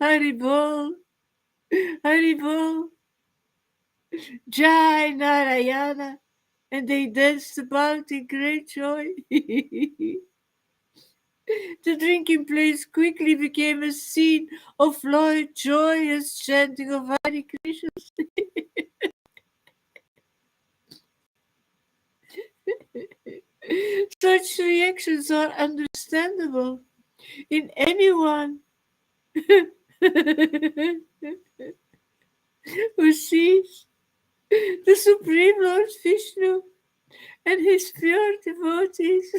Haribol, Haribol, Jai Narayana," and they danced about in great joy. The drinking place quickly became a scene of loud, joyous chanting of Hare Krishna. Such reactions are understandable in anyone who sees the Supreme Lord Vishnu and his pure devotees,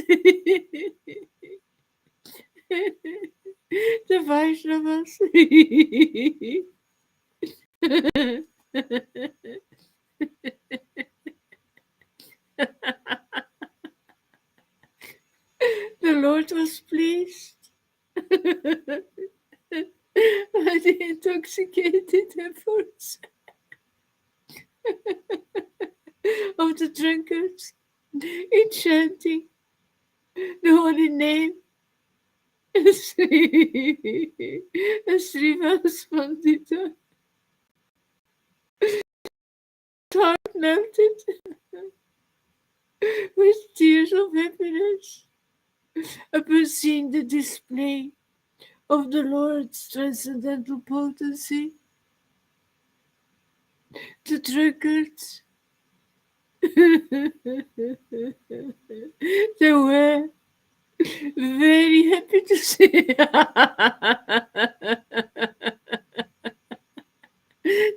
the Vaishnavas. The Lord was pleased by the intoxicated efforts of the drunkards in chanting the holy name Srivas Pandita. Heart melted with tears of happiness upon seeing the display of the Lord's transcendental potency. The drunkards, they were very happy to see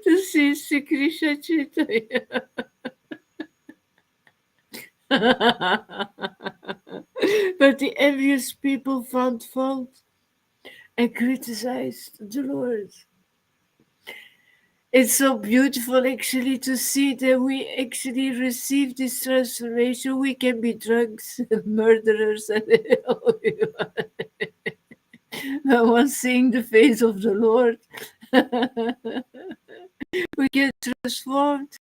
to see Sri Krishna Chaitanya. But the envious people found fault and criticized the Lord. It's so beautiful actually to see that we actually receive this transformation. We can be drunks and murderers and once seeing the face of the Lord, we get transformed.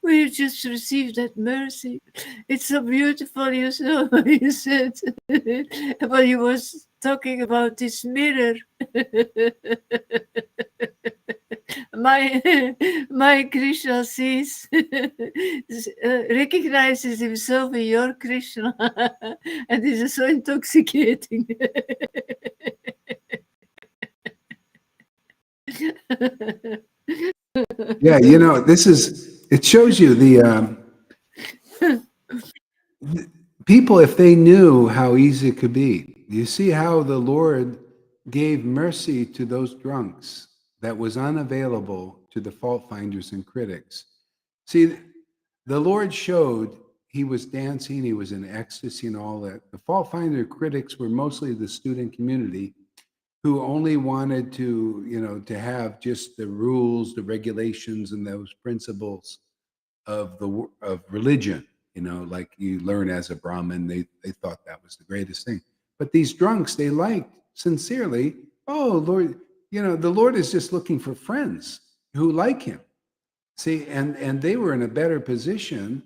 We just received that mercy. It's so beautiful, you know, you said. But you was talking about this mirror. my Krishna sees, recognizes himself in your Krishna, and this is so intoxicating. Yeah, you know, it shows you the people, if they knew how easy it could be. You see how the Lord gave mercy to those drunks that was unavailable to the fault finders and critics. See, the Lord showed he was dancing, he was in ecstasy and all that. The fault finder critics were mostly the student community who only wanted to, you know, to have just the rules, the regulations, and those principles of religion, you know, like you learn as a Brahmin. They thought that was the greatest thing. But these drunks, they liked sincerely, oh Lord, you know, the Lord is just looking for friends who like him. See, and they were in a better position.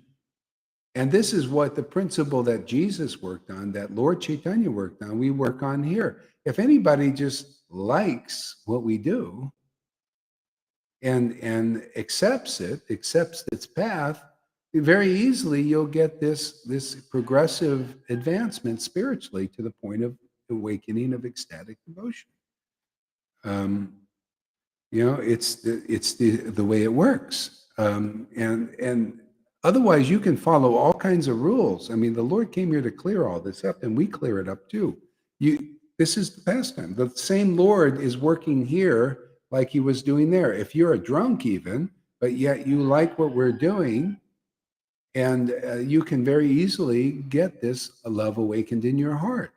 And this is what the principle that Jesus worked on, that Lord Caitanya worked on, we work on here. If anybody just likes what we do and accepts its path, very easily you'll get this progressive advancement spiritually to the point of awakening of ecstatic devotion. You know, it's the way it works. And otherwise, you can follow all kinds of rules. I mean, the Lord came here to clear all this up, and we clear it up too. This is the pastime. The same Lord is working here like he was doing there. If you're a drunk even, but yet you like what we're doing, and you can very easily get this love awakened in your heart.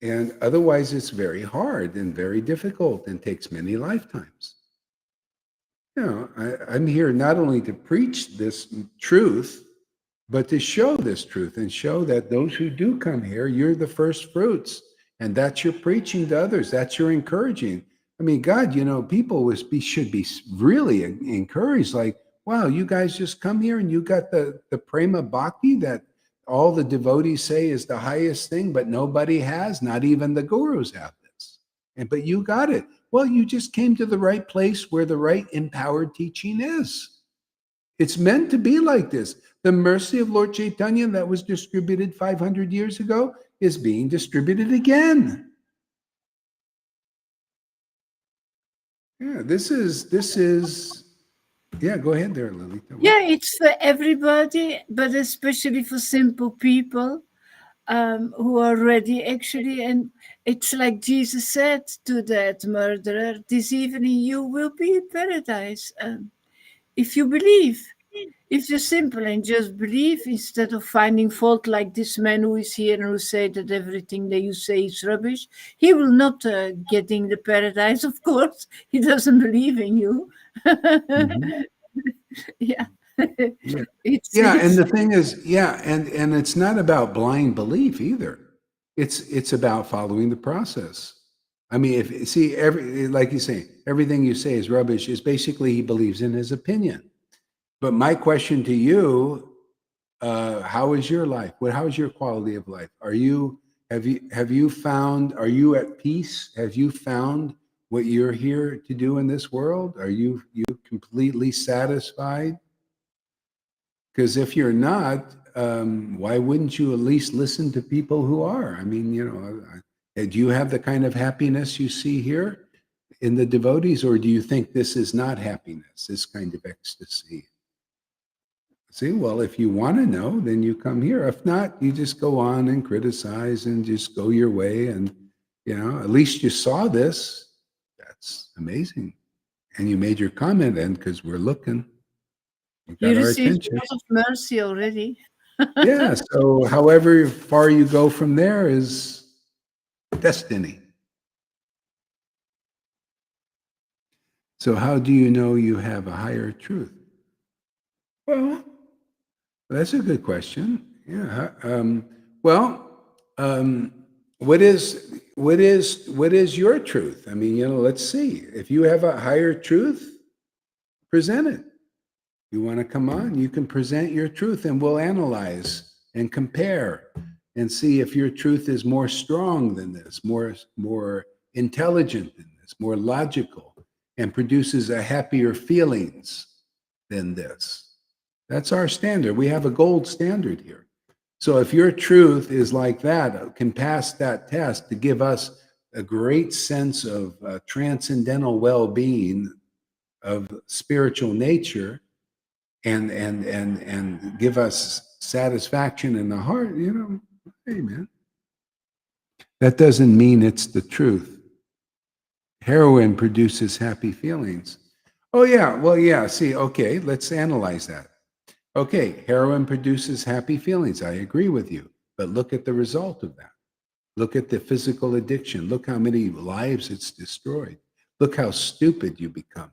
And otherwise, it's very hard and very difficult and takes many lifetimes. You know, I'm here not only to preach this truth, but to show this truth and show that those who do come here, you're the first fruits. And that's your preaching to others. That's your encouraging. I mean, God, you know, people should be really encouraged. Like, wow, you guys just come here and you got the prema bhakti that all the devotees say is the highest thing, but nobody has, not even the gurus have this. But you got it. Well, you just came to the right place where the right empowered teaching is. It's meant to be like this. The mercy of Lord Caitanya that was distributed 500 years ago is being distributed again. Yeah, this is Yeah, go ahead there, Lily. Yeah, it's for everybody, but especially for simple people who are ready, actually. And it's like Jesus said to that murderer, this evening you will be in paradise. If you believe, if you're simple and just believe instead of finding fault like this man who is here and who say that everything that you say is rubbish, he will not get in the paradise, of course. He doesn't believe in you. Yeah. Yeah. It's Yeah, and the thing is, yeah, and it's not about blind belief either. It's about following the process. I mean, if see every like you say, everything you say is rubbish is basically he believes in his opinion. But my question to you, how is your life? How is your quality of life? Have you found, are you at peace? Have you found what you're here to do in this world? Are you completely satisfied? Because if you're not, why wouldn't you at least listen to people who are? I mean, do you have the kind of happiness you see here in the devotees, or do you think this is not happiness, this kind of ecstasy? See, well, if you want to know, then you come here. If not, you just go on and criticize and just go your way. And, at least you saw this. That's amazing. And you made your comment then because we're looking. You you got our received attention. a lot of mercy already. Yeah. So, however far you go from there is destiny. So, how do you know you have a higher truth? Well, that's a good question. Yeah. Well, what is your truth? I mean, let's see. If you have a higher truth, present it. You want to come on, you can present your truth, and we'll analyze and compare and see if your truth is more strong than this, more intelligent than this, more logical, and produces a happier feelings than this. That's our standard. We have a gold standard here. So if your truth is like that, can pass that test to give us a great sense of transcendental well-being, of spiritual nature, and give us satisfaction in the heart, hey man. That doesn't mean it's the truth. Heroin produces happy feelings. Oh yeah, well yeah, see, okay, let's analyze that. Okay, heroin produces happy feelings. I agree with you. But look at the result of that. Look at the physical addiction. Look how many lives it's destroyed. Look how stupid you become.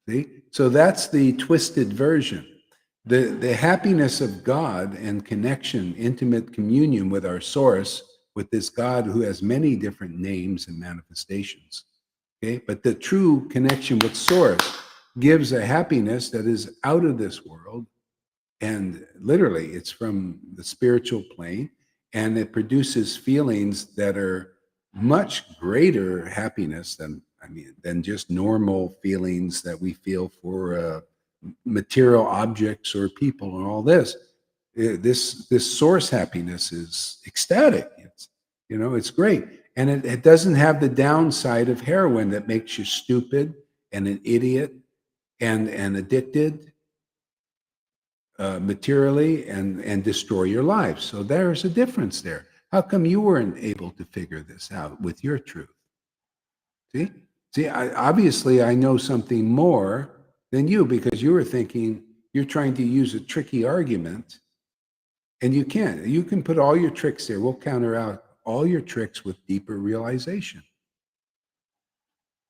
See? So that's the twisted version. The happiness of God and connection, intimate communion with our source, with this God who has many different names and manifestations. Okay, but the true connection with source gives a happiness that is out of this world, and literally it's from the spiritual plane, and it produces feelings that are much greater happiness than just normal feelings that we feel for material objects or people and all this. This source happiness is ecstatic. It's great, and it doesn't have the downside of heroin that makes you stupid and an idiot and addicted materially and destroy your life. So there's a difference there. How come you weren't able to figure this out with your truth? See, obviously I know something more than you, because you were thinking you're trying to use a tricky argument, and you can't. You can put all your tricks there. We'll counter out all your tricks with deeper realization.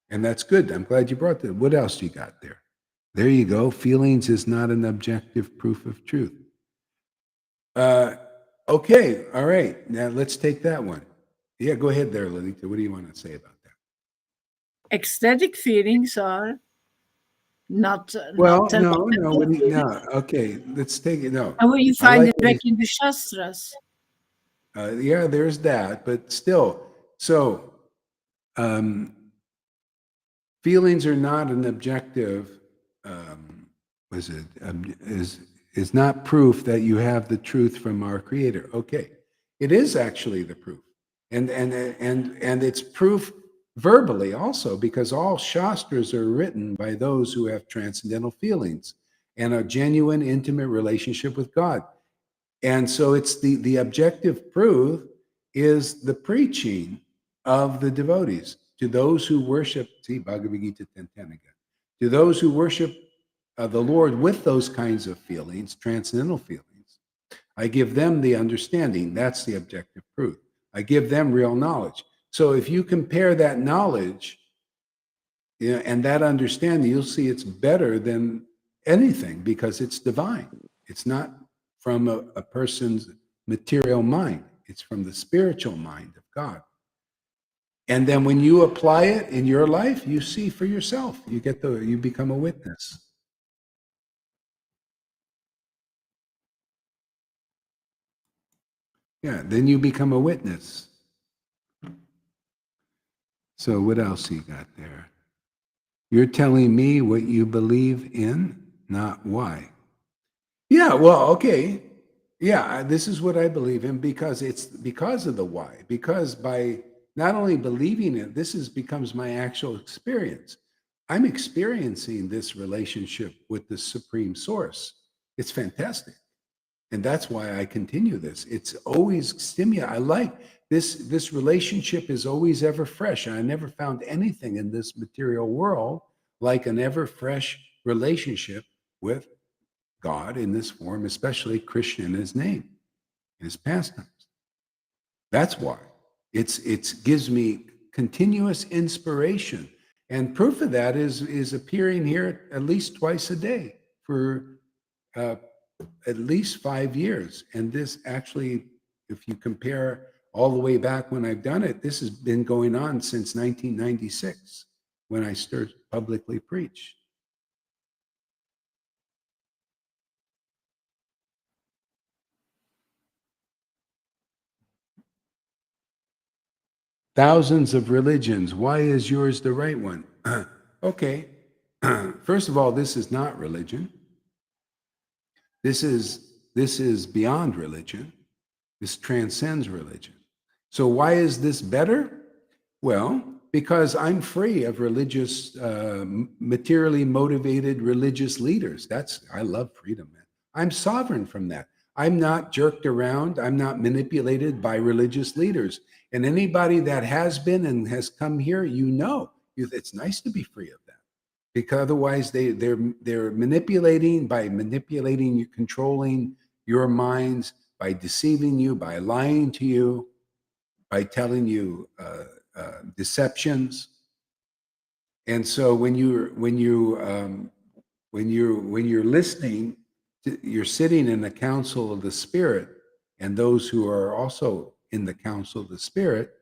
And that's good. I'm glad you brought that. What else you got there? There you go. Feelings is not an objective proof of truth. Okay. All right. Now let's take that one. Yeah, go ahead there, Lilita. What do you want to say about that? Ecstatic feelings are not Well, not no. Okay, let's take it. No, and when you I find like it back in the shastras. yeah, there's that, but still. So, feelings are not an objective. Was it is not proof that you have the truth from our Creator? Okay, it is actually the proof, and it's proof verbally also, because all Shastras are written by those who have transcendental feelings and a genuine, intimate relationship with God. And so it's the objective proof is the preaching of the devotees to those who worship, see Bhagavad Gita 10:10 again, to those who worship the Lord with those kinds of feelings, transcendental feelings. I give them the understanding. That's the objective proof. I give them real knowledge. So if you compare that knowledge, and that understanding, you'll see it's better than anything because it's divine. It's not from a person's material mind. It's from the spiritual mind of God. And then when you apply it in your life, you see for yourself. You become a witness. Yeah, then you become a witness. So what else you got there? You're telling me what you believe in, not why. Yeah, well, okay. Yeah, this is what I believe in because it's because of the why. Because by not only believing it, becomes my actual experience. I'm experiencing this relationship with the Supreme Source. It's fantastic. And that's why I continue this. It's always stimulating. I like this relationship is always ever fresh. And I never found anything in this material world like an ever fresh relationship with God in this form, especially Krishna in his name, in his pastimes. That's why. It gives me continuous inspiration. And proof of that is appearing here at least twice a day for at least 5 years. And this actually, if you compare all the way back when I've done it, this has been going on since 1996 when I started publicly preach. Thousands of religions. Why is yours the right one? Okay. First of all, this is not religion. This is beyond religion. This transcends religion. So why is this better? Well, because I'm free of religious, materially motivated religious leaders. I love freedom, man. I'm sovereign from that. I'm not jerked around. I'm not manipulated by religious leaders. And anybody that has been and has come here, it's nice to be free of that. Because otherwise they're manipulating you, controlling your minds, by deceiving you, by lying to you, by telling you deceptions. And so when you're listening, you're sitting in the council of the Spirit, and those who are also in the council of the Spirit,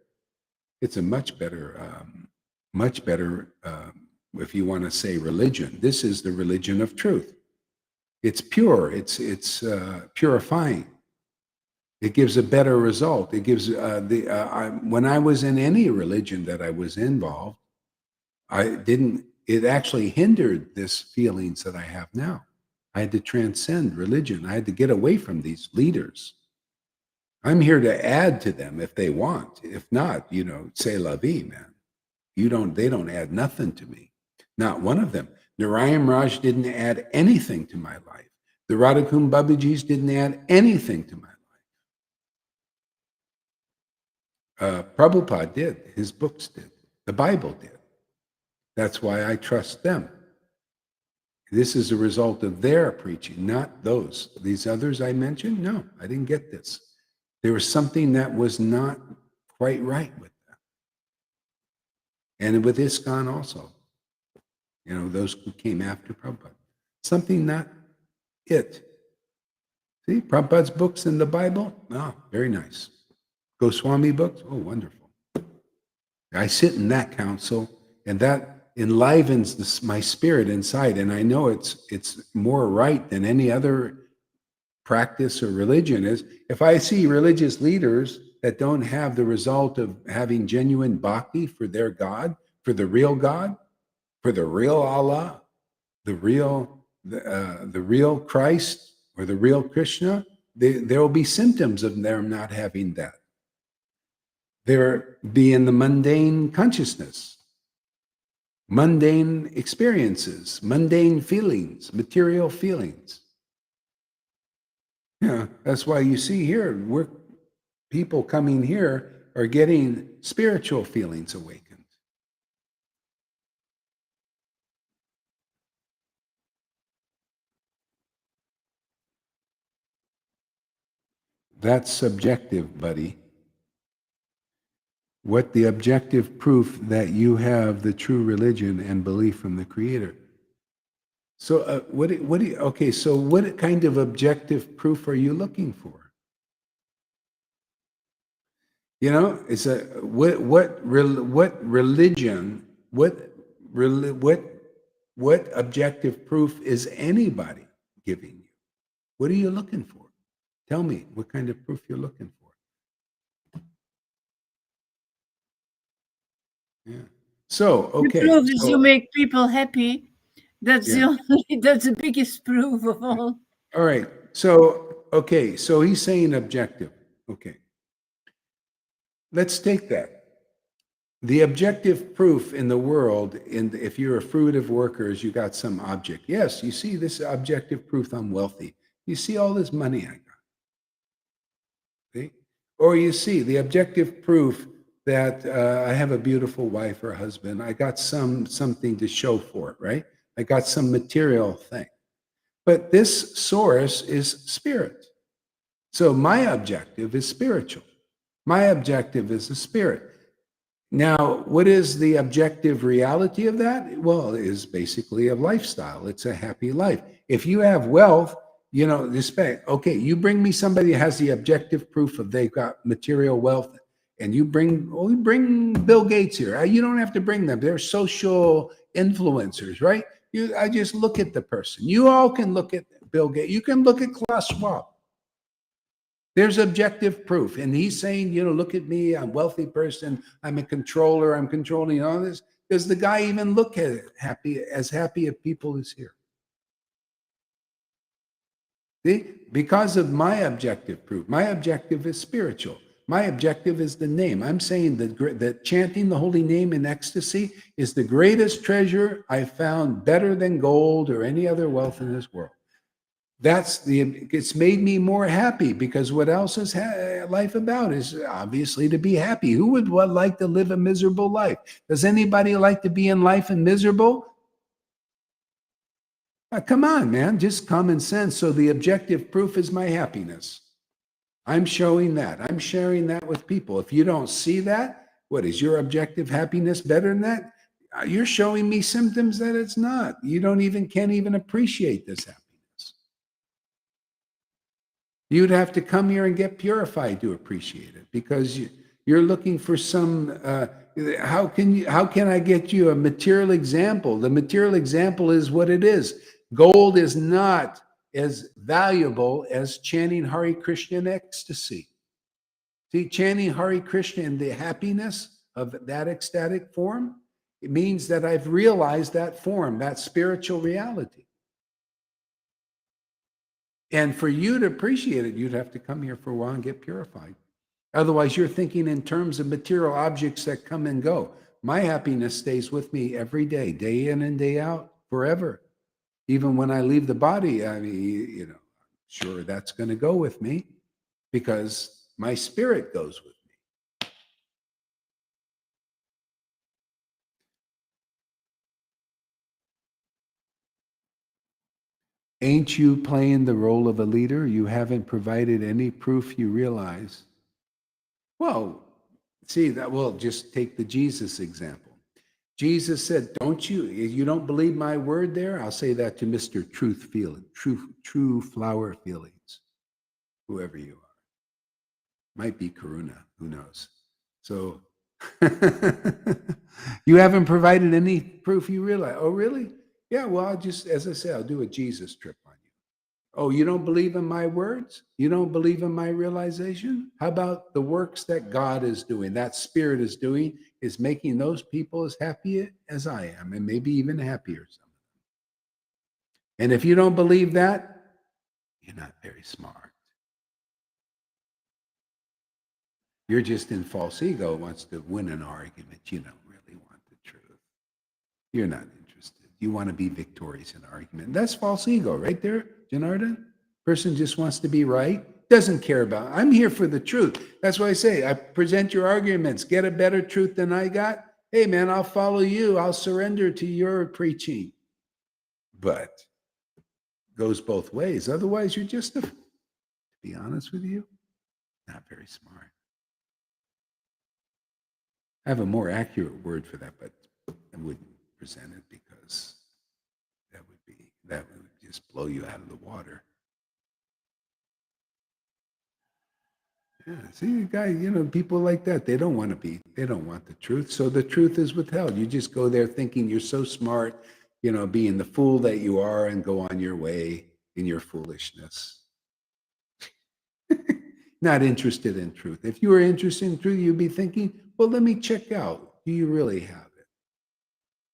it's a much better, if you want to say religion. This is the religion of truth. It's pure. It's purifying. It gives a better result. It gives when I was in any religion that I was involved, it actually hindered this feelings that I have now. I had to transcend religion. I had to get away from these leaders. I'm here to add to them if they want. If not, say la vie, man. They don't add nothing to me. Not one of them. Narayan Raj didn't add anything to my life. The Radhakum Babajis didn't add anything to my life. Prabhupada did. His books did. The Bible did. That's why I trust them. This is a result of their preaching, not those. These others I mentioned, no, I didn't get this. There was something that was not quite right with them. And with ISKCON also. Those who came after Prabhupada. Something not it. See, Prabhupada's books in the Bible? Oh, very nice. Goswami books? Oh, wonderful. I sit in that council, and that enlivens my spirit inside, and I know it's more right than any other practice or religion is. If I see religious leaders that don't have the result of having genuine bhakti for their God, for the real God, for the real Allah, the real Christ, or the real Krishna, there will be symptoms of them not having that. There be in the mundane consciousness, mundane experiences, mundane feelings, material feelings. Yeah, that's why you see here, people coming here are getting spiritual feelings awakened. That's subjective, buddy. What the objective proof that you have the true religion and belief from the Creator. So okay, so what kind of objective proof are you looking for? You know, it's a what religion, what objective proof is anybody giving you? What are you looking for? Tell me what kind of proof you're looking for. Yeah. So, okay. The proof is you make people happy. That's Yeah. That's the biggest proof of all. All right. So, okay. So he's saying objective. Okay. Let's take that. The objective proof in the world, if you're a fruitive worker, is you got some object. Yes, you see this objective proof I'm wealthy. You see all this money I got. See? Or you see the objective proof that I have a beautiful wife or husband. I got something to show for it, right? I got some material thing. But this source is spirit. So my objective is spiritual. My objective is the spirit. Now, what is the objective reality of that? Well, it is basically a lifestyle. It's a happy life. If you have wealth, you know, respect. Okay, you bring me somebody that has the objective proof of they've got material wealth, and you bring Bill Gates here. You don't have to bring them. They're social influencers, right? I just look at the person. You all can look at Bill Gates. You can look at Klaus Schwab. There's objective proof. And he's saying, you know, look at me, I'm a wealthy person, I'm a controller, I'm controlling all this. Does the guy even look at it as happy of people as here? See? Because of my objective proof. My objective is spiritual. My objective is the name. I'm saying that chanting the holy name in ecstasy is the greatest treasure I found, better than gold or any other wealth in this world. It's made me more happy, because what else is life about is obviously to be happy. Who would like to live a miserable life? Does anybody like to be in life and miserable? Come on, man, just common sense. So the objective proof is my happiness. I'm showing that. I'm sharing that with people. If you don't see that, what is your objective happiness better than that? You're showing me symptoms that it's not. You can't even appreciate this happiness. You'd have to come here and get purified to appreciate it, because you're looking for some. How can I get you a material example? The material example is what it is. Gold is not as valuable as chanting Hare Krishna in ecstasy. See, chanting Hare Krishna in the happiness of that ecstatic form, it means that I've realized that form, that spiritual reality. And for you to appreciate it, you'd have to come here for a while and get purified. Otherwise, you're thinking in terms of material objects that come and go. My happiness stays with me every day, day in and day out, forever. Even when I leave the body, I mean, you know, sure, that's going to go with me, because my spirit goes with me. Ain't you playing the role of a leader? You haven't provided any proof you realize. Well, see, that will just take the Jesus example. Jesus said, you don't believe my word there? I'll say that to Mr. Truth Feeling, true flower feelings, whoever you are. Might be Karuna, who knows? So you haven't provided any proof you realize. Oh, really? Yeah, well, as I say, I'll do a Jesus trip on you. Oh, you don't believe in my words? You don't believe in my realization? How about the works that God is doing, that Spirit is doing, is making those people as happy as I am, and maybe even happier. Some of them. And if you don't believe that, you're not very smart. You're just in false ego, wants to win an argument. You don't really want the truth. You're not interested. You want to be victorious in an argument. That's false ego right there, Janardhan. Person just wants to be right, doesn't care about. I'm here for the truth. That's why I say, I present your arguments. Get a better truth than I got. Hey, man, I'll follow you. I'll surrender to your preaching. But goes both ways. Otherwise, you're just, to be honest with you, not very smart. I have a more accurate word for that, but I wouldn't present it because that would just blow you out of the water. Yeah, see, guy, people like that, they don't want the truth. So the truth is withheld. You just go there thinking you're so smart, being the fool that you are, and go on your way in your foolishness. Not interested in truth. If you were interested in truth, you'd be thinking, well, let me check out. Do you really have it?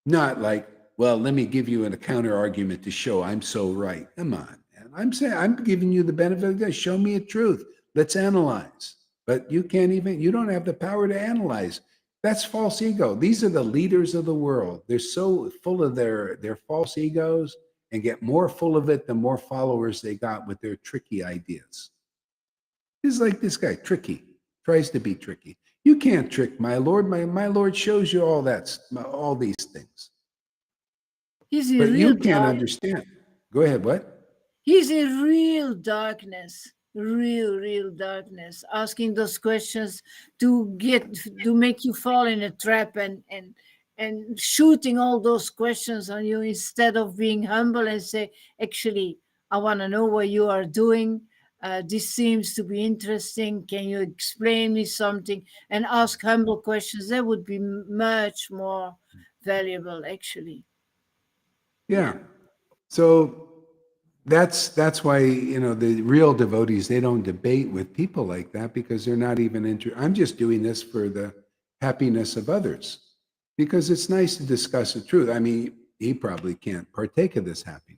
Not like, well, let me give you a counter argument to show I'm so right. Come on, man. I'm saying, I'm giving you the benefit of the doubt. Show me a truth. Let's analyze. But you don't have the power to analyze. That's false ego. These are the leaders of the world. They're so full of their false egos, and get more full of it the more followers they got with their tricky ideas. It's like this guy, tricky, tries to be tricky. You can't trick my Lord. My Lord shows you all these things. He's in But real you can't understand. Go ahead, what? He's in real darkness, real darkness, asking those questions to make you fall in a trap and shooting all those questions on you instead of being humble and say, actually, I want to know what you are doing. This seems to be interesting. Can you explain me something? And ask humble questions. That would be much more valuable, actually. Yeah. So that's why, the real devotees, they don't debate with people like that because they're not even interested. I'm just doing this for the happiness of others because it's nice to discuss the truth. I mean, he probably can't partake of this happiness.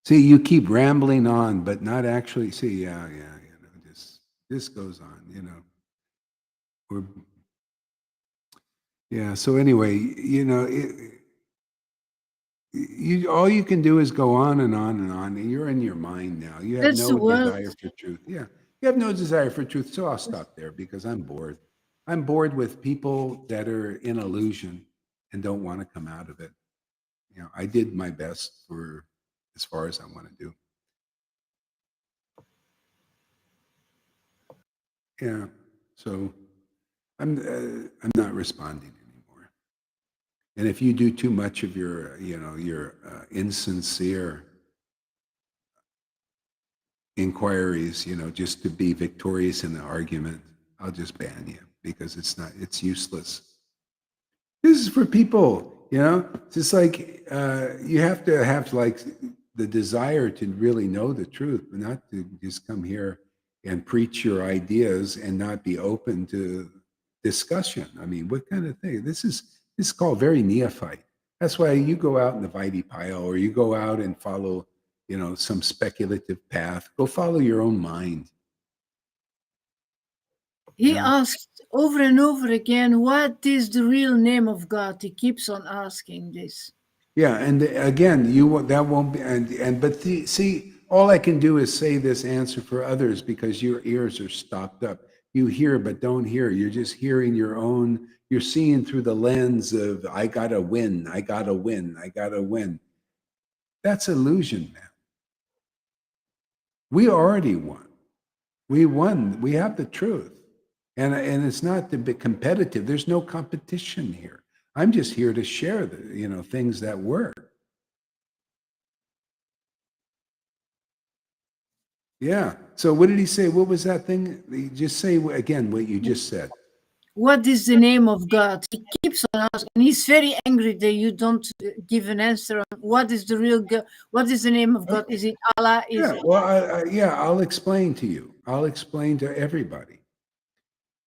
See, you keep rambling on, but not actually. See, yeah, this goes on. We're, yeah. So anyway, all you can do is go on and on and on. And you're in your mind now. You have That's the no world. desire for truth. Yeah, you have no desire for truth. So I'll stop there because I'm bored. I'm bored with people that are in illusion and don't want to come out of it. I did my best for as far as I want to do. Yeah. So I'm not responding anymore. And if you do too much of your insincere inquiries, just to be victorious in the argument, I'll just ban you because it's useless. This is for people, it's just like you have to have like the desire to really know the truth, but not to just come here and preach your ideas and not be open to discussion. I mean, what kind of thing? This is called very neophyte. That's why you go out in the Vaidhi pile or you go out and follow, some speculative path. Go follow your own mind. He asked over and over again, what is the real name of God? He keeps on asking this. Yeah, and again, that won't be but see, all I can do is say this answer for others because your ears are stopped up. You hear but don't hear. You're just hearing your own. You're seeing through the lens of I gotta win. I gotta win. I gotta win. That's illusion, man. We already won. We won. We have the truth, and it's not to be competitive. There's no competition here. I'm just here to share the things that work. Yeah. So what did he say? What was that thing? Just say again what you just said. What is the name of God? He keeps on asking, and he's very angry that you don't give an answer on what is the real God. What is the name of God? Is it Allah? I'll explain to you. I'll explain to everybody.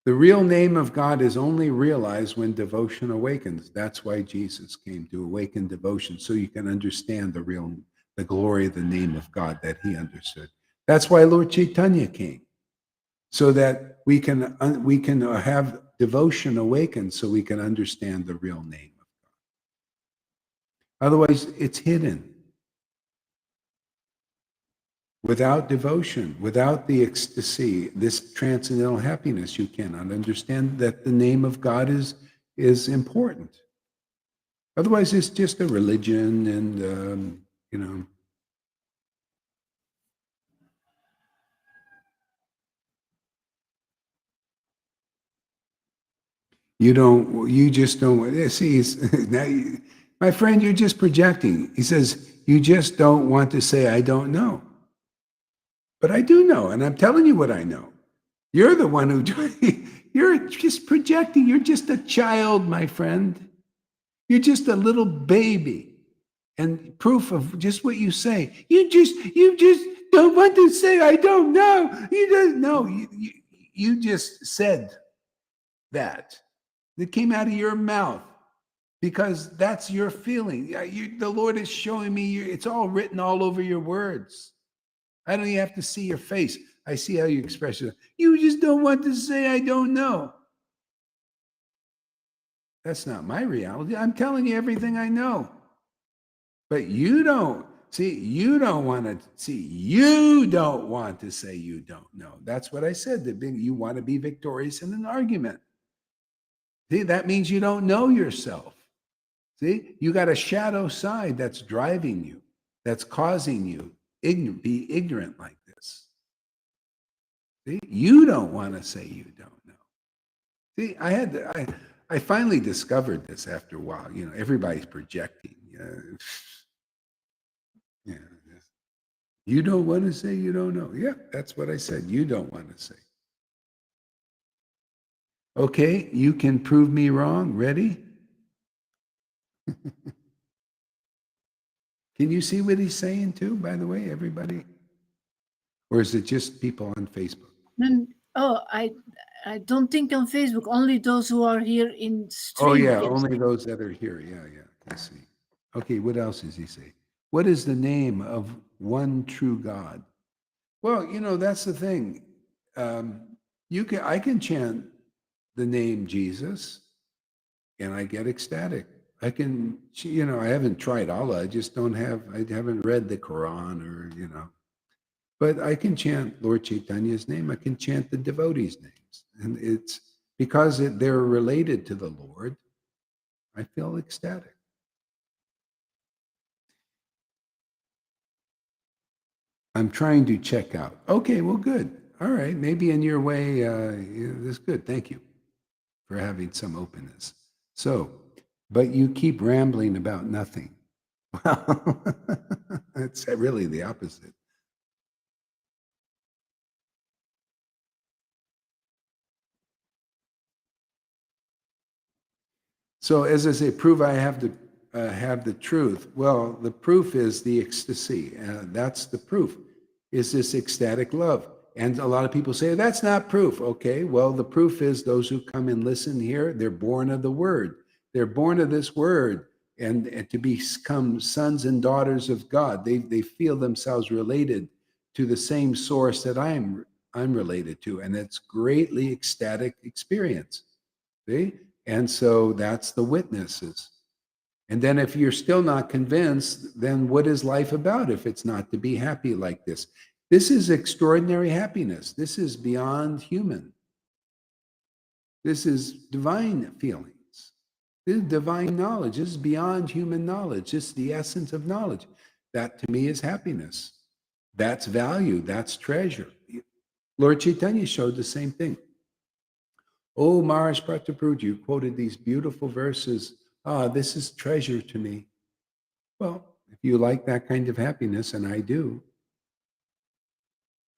The real name of God is only realized when devotion awakens. That's why Jesus came, to awaken devotion, so you can understand the the glory of the name of God that he understood. That's why Lord Caitanya came, so that we can have devotion awakened, so we can understand the real name of God. Otherwise, it's hidden. Without devotion, without the ecstasy, this transcendental happiness, you cannot understand that the name of God is important. Otherwise, it's just a religion, and you just don't see. My friend, you're just projecting. He says you just don't want to say I don't know, but I do know, and I'm telling you what I know. You're the one you're just projecting. You're just a child, my friend. You're just a little baby. And proof of just what you say. You just don't want to say I don't know. You don't know. You just said that. It came out of your mouth because that's your feeling. The Lord is showing me it's all written all over your words. I don't even have to see your face. I see how you express it. You just don't want to say I don't know. That's not my reality. I'm telling you everything I know. But you don't. See, you don't want to say you don't know. That's what I said. That you want to be victorious in an argument. See, that means you don't know yourself. See, you got a shadow side that's driving you, that's causing you be ignorant like this. See, you don't want to say you don't know. See, I finally discovered this after a while. Everybody's projecting. Yeah. You don't want to say you don't know. Yeah, that's what I said. You don't want to say. Okay, you can prove me wrong. Ready? Can you see what he's saying too, by the way, everybody? Or is it just people on Facebook? I don't think on Facebook, only those who are here in stream. Oh, yeah, only those that are here. Yeah, I see. Okay, what else does he say? What is the name of one true God? Well, that's the thing. I can chant the name Jesus, and I get ecstatic. I can, I haven't tried Allah. I haven't read the Quran but I can chant Lord Caitanya's name. I can chant the devotees' names. And it's because they're related to the Lord, I feel ecstatic. I'm trying to check out. Okay, well, good. All right, maybe in your way, that's good. Thank you for having some openness. So, but you keep rambling about nothing. Well, it's really the opposite. So, as I say, prove I have the truth. Well, the proof is the ecstasy. That's the proof. Is this ecstatic love? And a lot of people say that's not proof. Okay, well, the proof is those who come and listen here. They're born of the Word. They're born of this Word, and to become sons and daughters of God. They feel themselves related to the same source that I'm related to, and it's greatly ecstatic experience. See. And so that's the witnesses. And then if you're still not convinced, then what is life about if it's not to be happy like this? This is extraordinary happiness. This is beyond human. This is divine feelings. This is divine knowledge. This is beyond human knowledge. This is the essence of knowledge. That to me is happiness. That's value. That's treasure. Lord Caitanya showed the same thing. Oh, Maharaj Prataprabhu, you quoted these beautiful verses. This is treasure to me. Well, if you like that kind of happiness, and I do,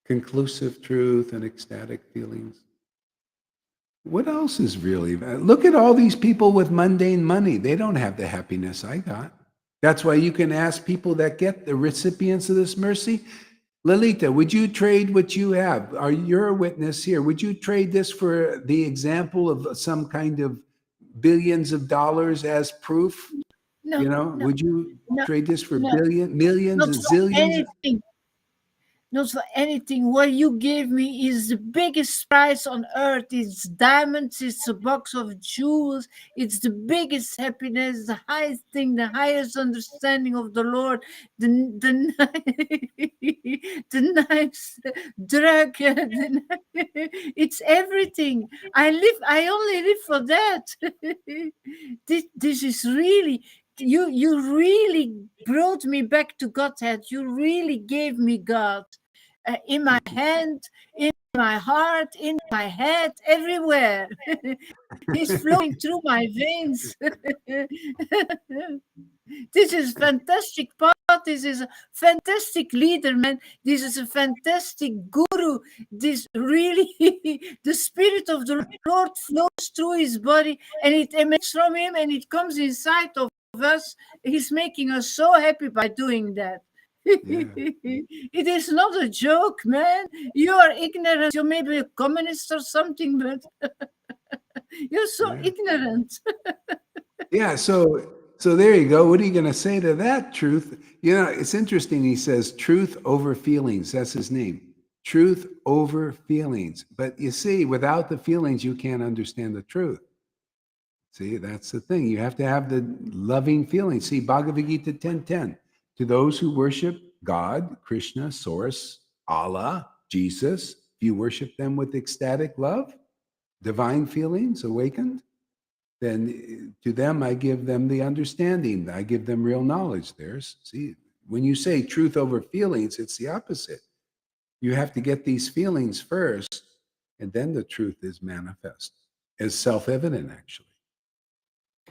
conclusive truth and ecstatic feelings. What else is really? Look at all these people with mundane money. They don't have the happiness I got. That's why you can ask people that get the recipients of this mercy. Lalita, would you trade what you have? You're a witness here. Would you trade this for the example of some kind of billions of dollars as proof? Would you trade this for no, millions, not and for zillions? anything. Not for anything. What you gave me is the biggest prize on earth. It's diamonds, it's a box of jewels, it's the biggest happiness, the highest thing, the highest understanding of the Lord, the the nice drug. It's everything. I only live for that. This is really, you really brought me back to Godhead. You really gave me God. In my hand, in my heart, in my head, everywhere. He's flowing through my veins. This is fantastic part. This is a fantastic leader, man. This is a fantastic guru. This really, the spirit of the Lord flows through his body and it emanates from him and it comes inside of us. He's making us so happy by doing that. Yeah. It is not a joke, man. You are ignorant. You may be a communist or something, but you're so ignorant. Yeah. So there you go. What are you going to say to that, Truth? It's interesting. He says truth over feelings. That's his name. Truth over feelings. But you see, without the feelings, you can't understand the truth. See, that's the thing. You have to have the loving feeling. See, Bhagavad Gita 10:10. To those who worship God, Krishna, Source, Allah, Jesus, if you worship them with ecstatic love, divine feelings awakened, then to them I give them the understanding. I give them real knowledge. See, when you say truth over feelings, it's the opposite. You have to get these feelings first, and then the truth is manifest as self-evident, actually.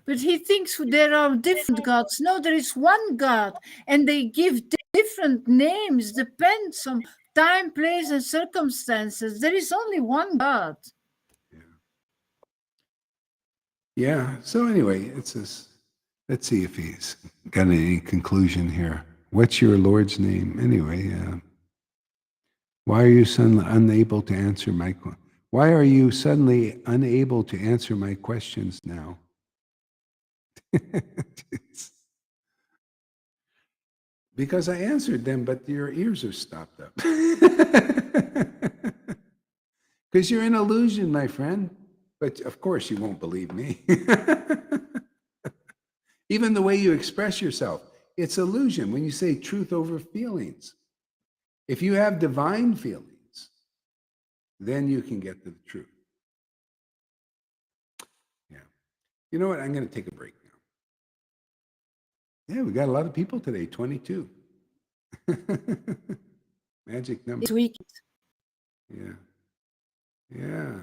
But he thinks there are different gods. No, there is one God, and they give different names, depends on time, place, and circumstances. There is only one God. Yeah. So anyway, let's see if he's got any conclusion here. What's your Lord's name? Anyway, why are you suddenly unable to answer Why are you suddenly unable to answer my questions now? Because I answered them, but your ears are stopped up. Because you're an illusion, my friend. But of course, you won't believe me. Even the way you express yourself, it's illusion when you say truth over feelings. If you have divine feelings, then you can get to the truth. Yeah. You know what? I'm going to take a break now. Yeah, we got a lot of people today, 22. Magic number. This week. Yeah. Yeah.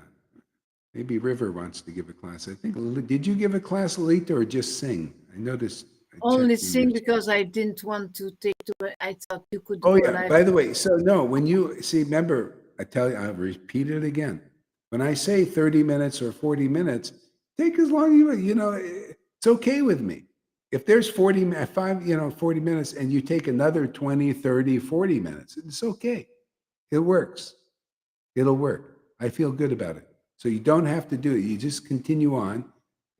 Maybe River wants to give a class. I think, did you give a class, Alita, or just sing? I noticed. Only sing because I didn't want to take to it. I thought you could do Oh, yeah. live. By the way, so no, when you see, remember, I tell you, I'll repeat it again. When I say 30 minutes or 40 minutes, take as long as it's okay with me. If there's 40 minutes and you take another 20, 30, 40 minutes, it's okay. It works. It'll work. I feel good about it. So you don't have to do it. You just continue on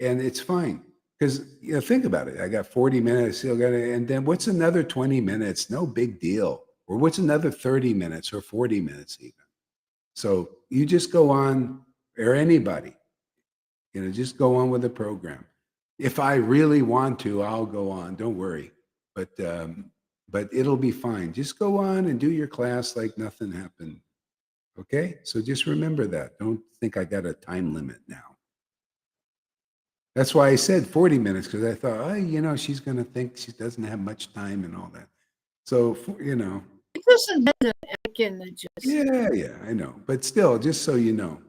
and it's fine. Because think about it. I got 40 minutes, still got it, and then what's another 20 minutes? No big deal. Or what's another 30 minutes or 40 minutes even? So you just go on, or anybody, just go on with the program. If I really want to, I'll go on. Don't worry. But it'll be fine. Just go on and do your class like nothing happened. Okay? So just remember that. Don't think I got a time limit now. That's why I said 40 minutes, because I thought, she's going to think she doesn't have much time and all that. So, It doesn't matter. I can adjust. Yeah, I know. But still, just so you know.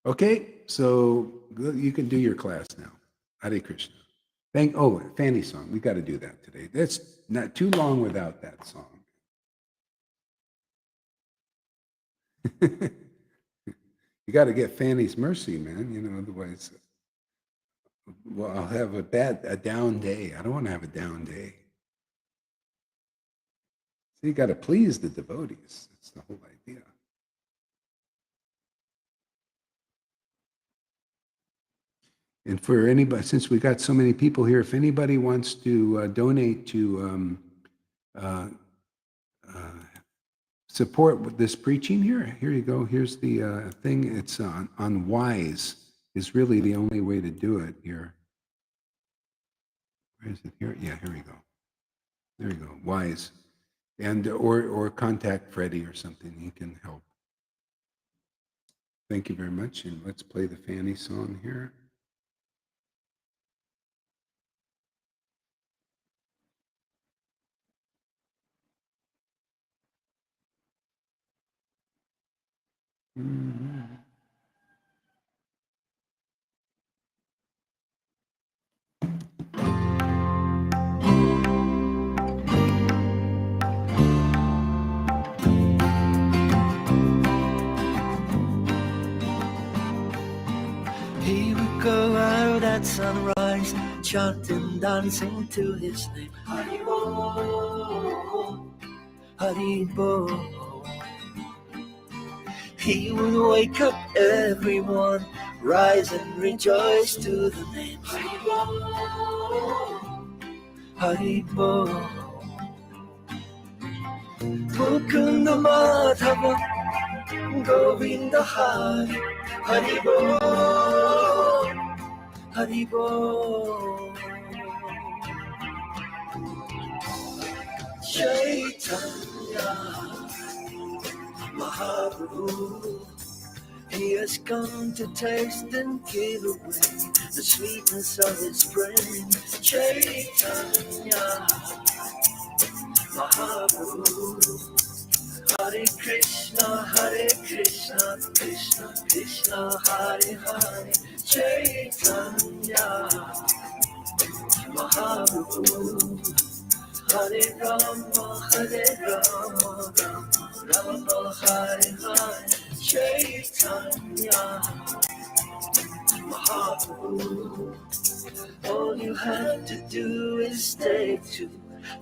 Okay, so you can do your class now. Hare Krishna. Fanny song. We got to do that today. That's not too long without that song. You got to get Fanny's mercy, man. Otherwise, well, I'll have a down day. I don't want to have a down day. So you got to please the devotees. That's the whole idea. And for anybody, since we got so many people here, if anybody wants to donate to support with this preaching here you go. Here's the thing. It's on wise is really the only way to do it here. Where is it here? Yeah, here we go. There you go. Wise. And or contact Freddie or something. He can help. Thank you very much. And let's play the Fanny song here. Mm-hmm. He would go out at sunrise, chanting, dancing to his name. Haribo, Haribo. He would wake up everyone, rise and rejoice to the name. Haribo, Haribo. Mukunda Madhava, Govinda Hari, Haribo, Haribo. Chaitanya Mahaprabhu, he has come to taste and give away the sweetness of his brain. Chaitanya Mahaprabhu, Hare Krishna, Krishna Krishna, Hare Hare. Chaitanya Mahaprabhu, Hare Rama, Rama Hare Hare. Chaitanya Mahaprabhu, all you have to do is take to